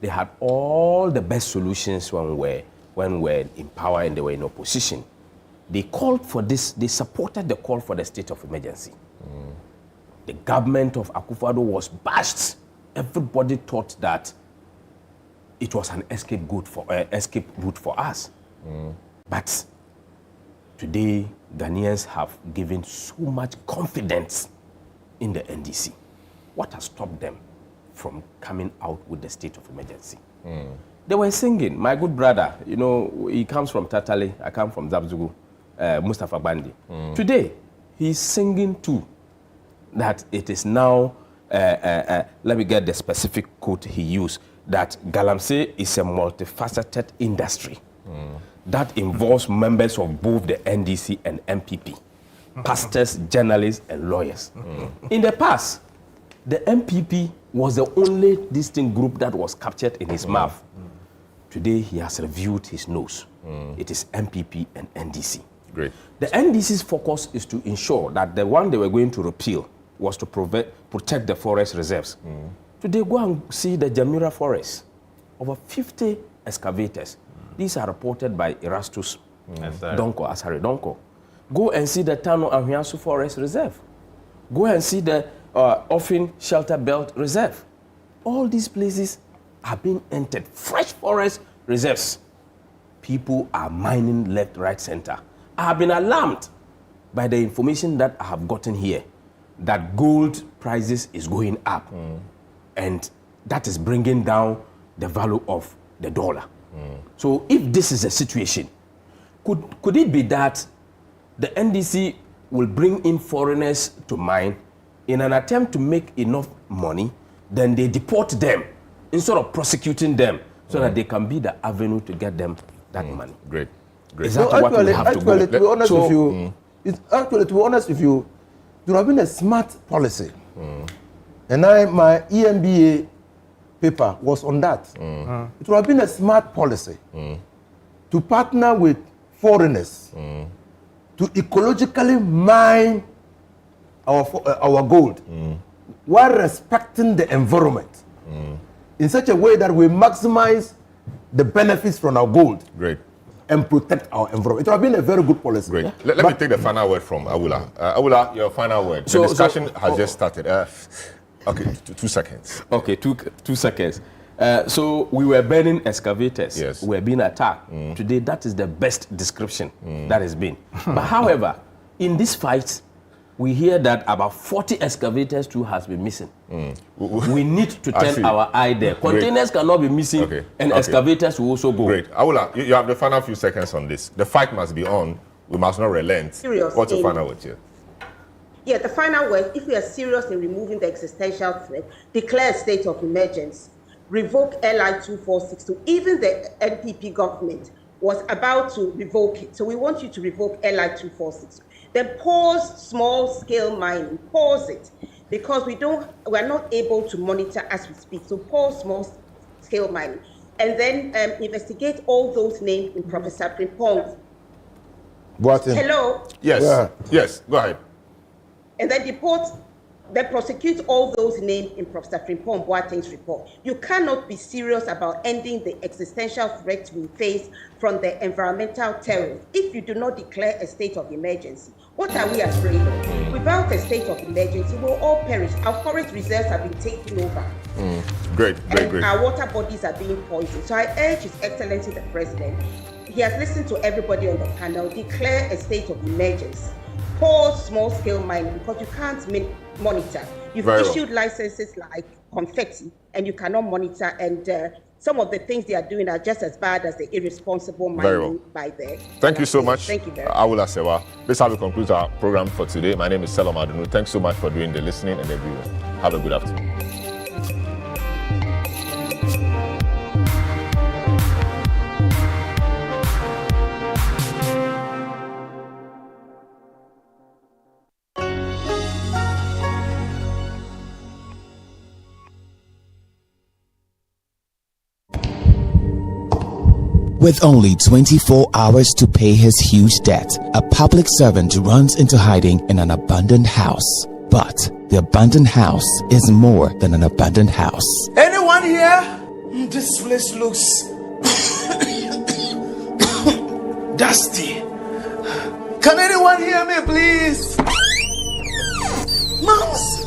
They had all the best solutions when we're in power and they were in opposition. They called for this, they supported the call for the state of emergency. The government of Akufo-Addo was bashed. Everybody thought that it was an escape route for us. But today, Ghanaians have given so much confidence in the NDC. What has stopped them from coming out with the state of emergency? They were singing. My good brother, you know, he comes from Tatale, I come from Zabzugu, Mustafa Bandi. Today, he's singing too. That it is now, let me get the specific quote he used, that Galamsey is a multifaceted industry that involves members of both the NDC and MPP, pastors, journalists, and lawyers. In the past, the MPP was the only distinct group that was captured in his mouth. Today, he has reviewed his nose. It is MPP and NDC. Great. The NDC's focus is to ensure that the one they were going to repeal was to protect the forest reserves. Today, go and see the Jamira forest. Over 50 excavators. These are reported by Erastus Donko, Asari Donko. Go and see the Tano Ahuansu Forest Reserve. Go and see the Offin Shelter Belt Reserve. All these places are being entered. Fresh forest reserves. People are mining left, right, center. I have been alarmed by the information that I have gotten here that gold prices is going up. And that is bringing down the value of the dollar. So if this is a situation, could it be that the NDC will bring in foreigners to mine in an attempt to make enough money, then they deport them instead of prosecuting them so that they can be the avenue to get them that money? Great. Is that what we have to go? To be honest with you, to be honest with you, there have been a smart policy. And my EMBA paper was on that. It would have been a smart policy to partner with foreigners to ecologically mine our gold while respecting the environment in such a way that we maximize the benefits from our gold. Great. and protect our environment. It would have been a very good policy. Great. Let me take the final word from Awula. Awula, your final word. The discussion has just started. Okay, 2 seconds. Okay, two seconds. So we were burning excavators. Yes. We were being attacked. Today, that is the best description that has been. But however, in this fight, we hear that about 40 excavators too has been missing. We need to turn our eye there. Containers cannot be missing, and excavators will also go. Great. Awula, you have the final few seconds on this. The fight must be on. We must not relent. What's your final word here? Yeah, the final word, if we are serious in removing the existential threat, declare a state of emergency, revoke LI 2462. Even the NPP government was about to revoke it. So we want you to revoke LI 2462. Then pause small-scale mining, pause it, because we're not able to monitor as we speak. So pause small-scale mining, and then investigate all those named in Professor Frimpong's. Hello? Yes, yes, go ahead. And then prosecute all those named in Professor Frimpong Boateng's report. You cannot be serious about ending the existential threat we face from the environmental terrorists if you do not declare a state of emergency. What are we afraid of? Without a state of emergency, we'll all perish. Our forest reserves have been taken over. Great. Our water bodies are being poisoned. So I urge His Excellency the President, he has listened to everybody on the panel, declare a state of emergency. Pause small-scale mining, because you can't monitor. You've issued licenses like confetti, and you cannot monitor. And some of the things they are doing are just as bad as the irresponsible mining by the. Thank you so much. Thank you very much. Awula Sewa. This is how we conclude our program for today. My name is Selorm Adonoo. Thanks so much for doing the listening and the viewing. Have a good afternoon. With only 24 hours to pay his huge debt, a public servant runs into hiding in an abandoned house. But the abandoned house is more than an abandoned house. Anyone here? This place looks dusty. Can anyone hear me, please? Mouse!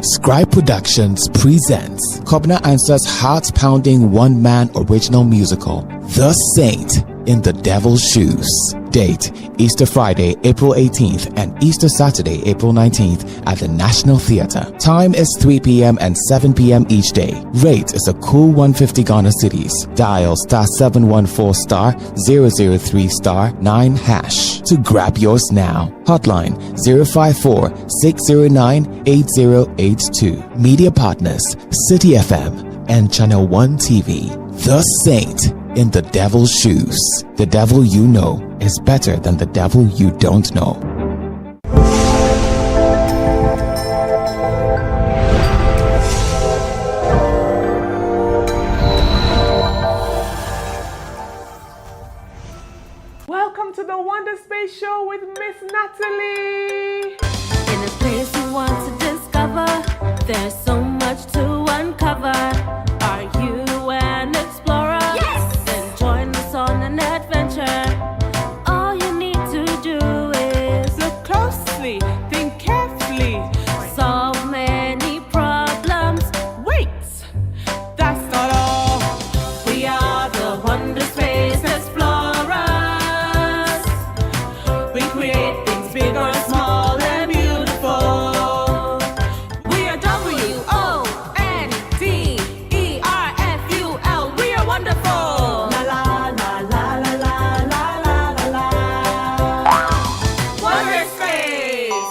Scribe Productions presents Kobna Answer's heart-pounding one-man original musical, The Saint in the Devil's Shoes. Date, Easter Friday, April 18th and Easter Saturday, April 19th at the National Theatre. Time is 3 p.m. and 7 p.m. each day. Rate is a cool 150 Ghana cedis. Dial *714*003*9# to grab yours now. Hotline 054-609-8082. Media partners, City FM and Channel 1 TV. The Saint in the Devil's Shoes. The devil you know is better than the devil you don't know. Welcome to the Wonder Space Show with Miss Natalie. In a place you want to discover, there's so much to uncover. Are you an explorer? Yes! Then join us on an adventure. All you need to do is look closely, think carefully, solve many problems. Wait, that's not all. We are the Wonder Space Explorers. We create things big or small and beautiful. We are WONDERFUL. We are wonderful. La la la la la la la la la la. Wonder Space.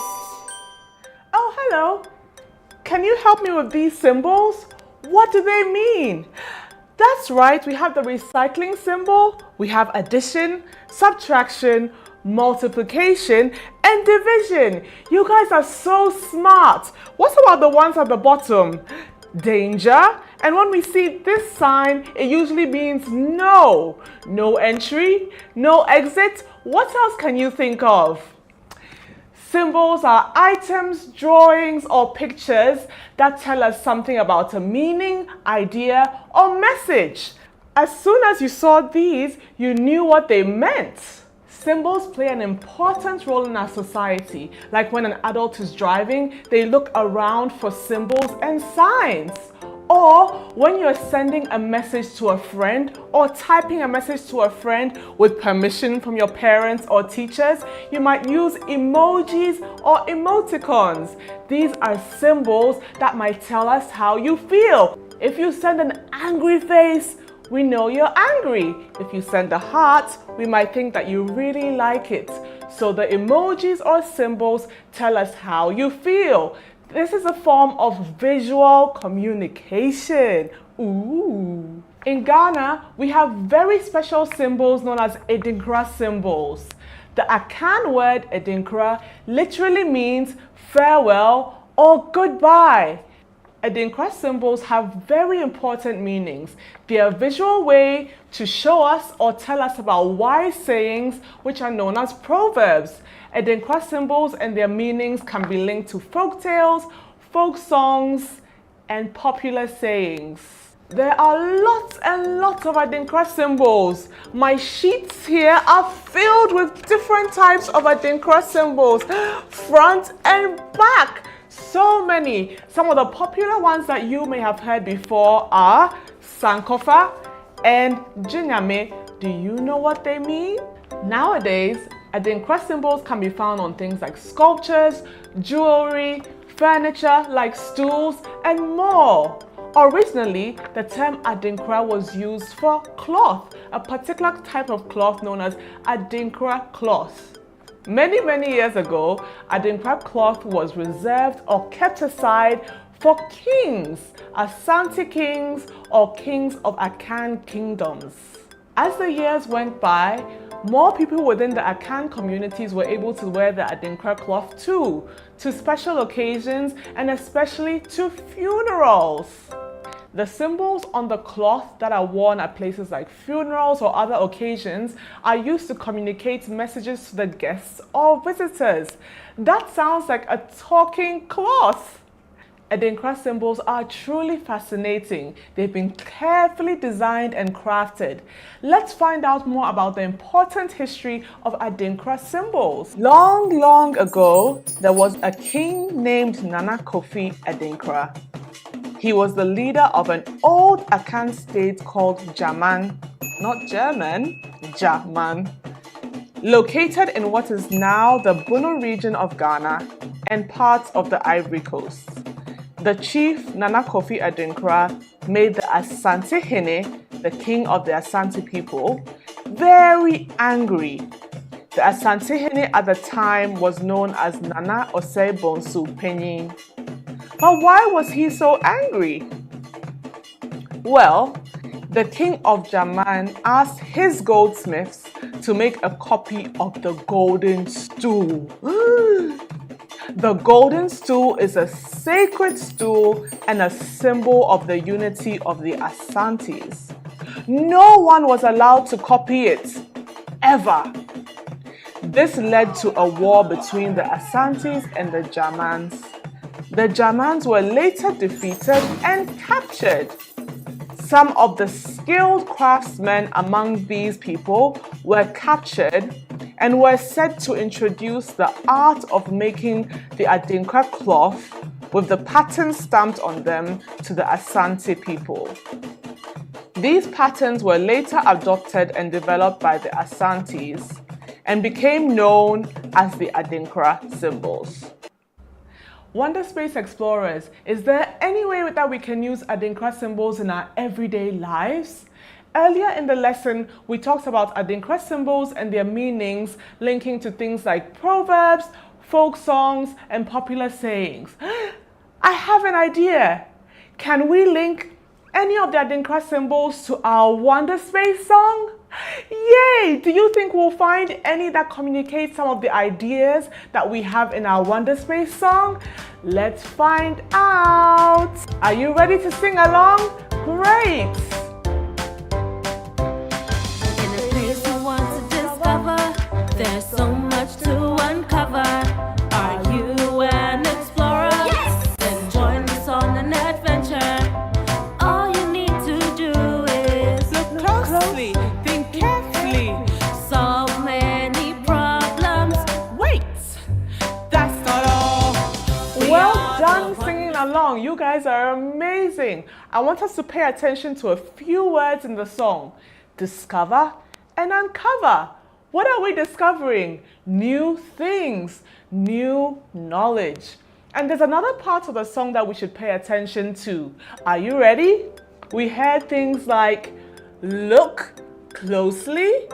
Oh, hello. Can you help me with these symbols? What do they mean? That's right, we have the recycling symbol, we have addition, subtraction, multiplication, and division. You guys are so smart. What about the ones at the bottom? Danger. And when we see this sign, it usually means no. No entry, no exit. What else can you think of? Symbols are items, drawings, or pictures that tell us something about a meaning, idea, or message. As soon as you saw these, you knew what they meant. Symbols play an important role in our society. Like when an adult is driving, they look around for symbols and signs. Or when you're sending a message to a friend or typing a message to a friend with permission from your parents or teachers, you might use emojis or emoticons. These are symbols that might tell us how you feel. If you send an angry face, we know you're angry. If you send a heart, we might think that you really like it. So the emojis or symbols tell us how you feel. This is a form of visual communication. Ooh. In Ghana, we have very special symbols known as Adinkra symbols. The Akan word Adinkra literally means farewell or goodbye. Adinkra symbols have very important meanings. They are a visual way to show us or tell us about wise sayings, which are known as proverbs. Adinkra symbols and their meanings can be linked to folk tales, folk songs, and popular sayings. There are lots and lots of Adinkra symbols. My sheets here are filled with different types of Adinkra symbols, front and back. So many. Some of the popular ones that you may have heard before are Sankofa and Jinyame. Do you know what they mean? Nowadays, Adinkra symbols can be found on things like sculptures, jewelry, furniture like stools, and more. Originally, the term Adinkra was used for cloth, a particular type of cloth known as Adinkra cloth. Many years ago, Adinkra cloth was reserved or kept aside for kings, Asante kings or kings of Akan kingdoms. As the years went by, more people within the Akan communities were able to wear the Adinkra cloth too, to special occasions and especially to funerals. The symbols on the cloth that are worn at places like funerals or other occasions are used to communicate messages to the guests or visitors. That sounds like a talking cloth. Adinkra symbols are truly fascinating. They've been carefully designed and crafted. Let's find out more about the important history of Adinkra symbols. Long ago, there was a king named Nana Kofi Adinkra. He was the leader of an old Akan state called Jaman, not German, Jaman, located in what is now the Bunu region of Ghana and parts of the Ivory Coast. The chief Nana Kofi Adinkra made the Asante Hene, the king of the Asante people, very angry. The Asante Hene at the time was known as Nana Osei Bonsu Penyin. But why was he so angry? Well, the king of Jaman asked his goldsmiths to make a copy of the golden stool. The golden stool is a sacred stool and a symbol of the unity of the Asantes. No one was allowed to copy it, ever. This led to a war between the Asantes and the Jamans. The Jamans were later defeated and captured. Some of the skilled craftsmen among these people were captured and were said to introduce the art of making the Adinkra cloth with the patterns stamped on them to the Asante people. These patterns were later adopted and developed by the Asantes and became known as the Adinkra symbols. Wonder Space Explorers, is there any way that we can use Adinkra symbols in our everyday lives? Earlier in the lesson, we talked about Adinkra symbols and their meanings linking to things like proverbs, folk songs, and popular sayings. I have an idea. Can we link any of the Adinkra symbols to our Wonder Space song? Yay! Do you think we'll find any that communicate some of the ideas that we have in our Wonder Space song? Let's find out! Are you ready to sing along? Great! In a place you want to discover, there's so much to uncover. Are you an explorer? Yes! Then join us on an adventure. All you need to do is look close. guys are amazing. I want us to pay attention to a few words in the song. Discover and uncover. What are we discovering? New things, new knowledge. And there's another part of the song that we should pay attention to. Are you ready? We heard things like look closely.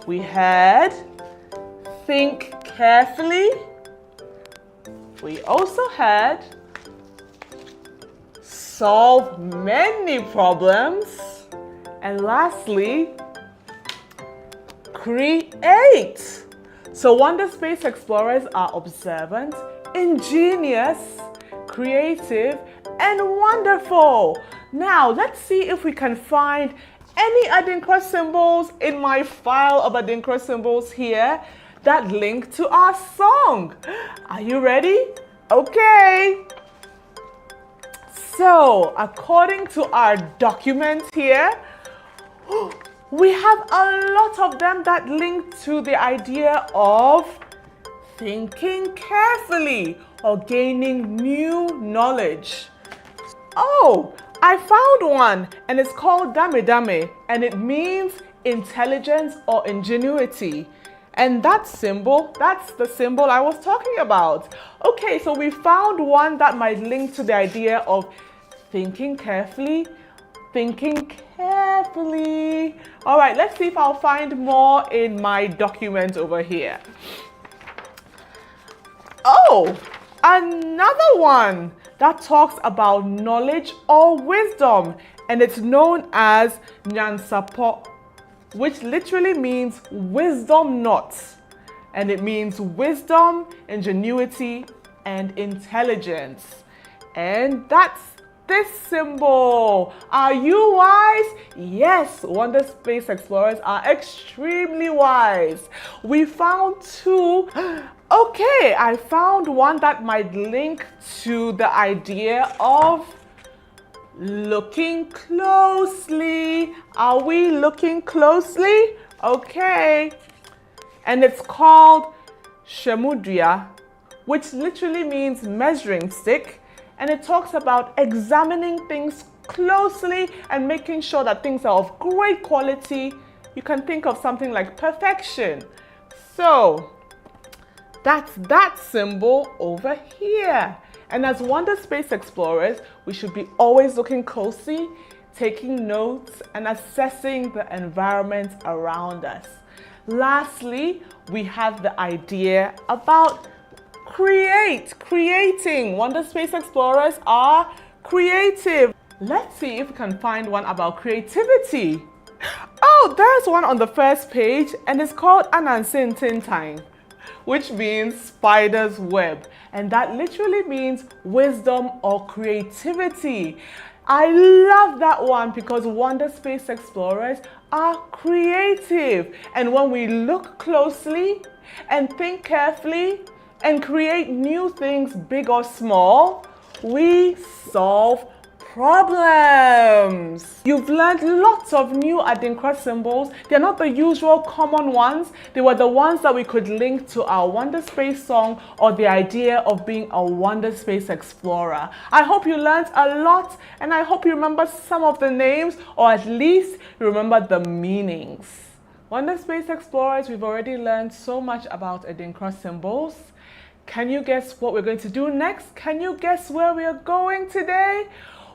We heard think carefully. We also heard solve many problems. And lastly, create. So Wonder Space Explorers are observant, ingenious, creative, and wonderful. Now, let's see if we can find any Adinkra symbols in my file of Adinkra symbols here that link to our song. Are you ready? Okay. So, according to our document here, we have a lot of them that link to the idea of thinking carefully or gaining new knowledge. Oh, I found one, and it's called Dame Dame, and it means intelligence or ingenuity. And that symbol, that's the symbol I was talking about. Okay, so we found one that might link to the idea of thinking carefully, thinking carefully. All right, let's see if I'll find more in my document over here. Oh, another one that talks about knowledge or wisdom, and it's known as Nyansapo, which literally means wisdom not. And it means wisdom, ingenuity, and intelligence. And that's this symbol. Are you wise? Yes, Wonder Space Explorers are extremely wise. We found two. Okay, I found one that might link to the idea of looking closely. Are we looking closely? Okay. And it's called Shemudria, which literally means measuring stick. And it talks about examining things closely and making sure that things are of great quality. You can think of something like perfection. So that's that symbol over here. And as Wonder Space Explorers, we should be always looking closely, taking notes, and assessing the environment around us. Lastly, we have the idea about creating. Wonder Space Explorers are creative. Let's see if we can find one about creativity. Oh, there's one on the first page, and it's called Anansintintain, which means spider's web. And that literally means wisdom or creativity. I love that one because Wonder Space Explorers are creative. And when we look closely and think carefully and create new things, big or small, we solve problems. You've learned lots of new Adinkra symbols. They're not the usual common ones. They were the ones that we could link to our Wonder Space song or the idea of being a Wonder Space Explorer. I hope you learned a lot, and I hope you remember some of the names, or at least you remember the meanings. Wonder Space Explorers, we've already learned so much about Adinkra symbols. Can you guess what we're going to do next? Can you guess where we are going today?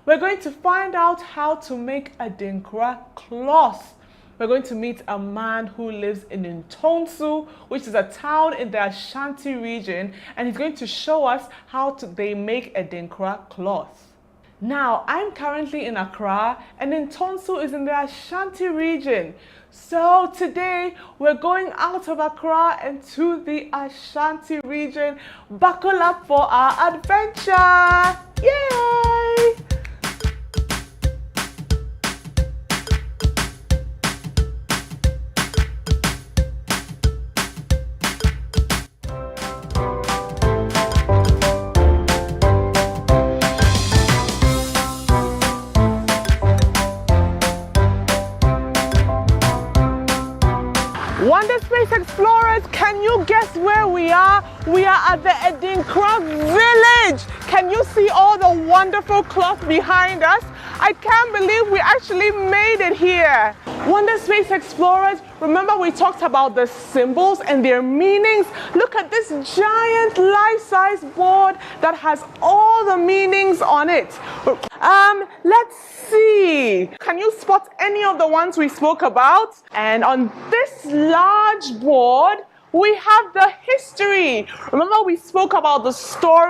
We're going to find out how to make Adinkra cloth. We're going to meet a man who lives in Ntonsu, which is a town in the Ashanti region, and he's going to show us how they make Adinkra cloth. Now, I'm currently in Accra, and Ntonsu is in the Ashanti region. So today, we're going out of Accra and to the Ashanti region. Buckle up for our adventure! Yay! Wonder Space Explorers, can you you guess where we are? We are at the Adinkra village. Can you see all the wonderful cloth behind us? I can't believe we actually made it here. Wonder Space Explorers, remember we talked about the symbols and their meanings? Look at this giant life-size board that has all the meanings on it. Let's see. Can you spot any of the ones we spoke about? And on this large board, we have the history. Remember we spoke about the story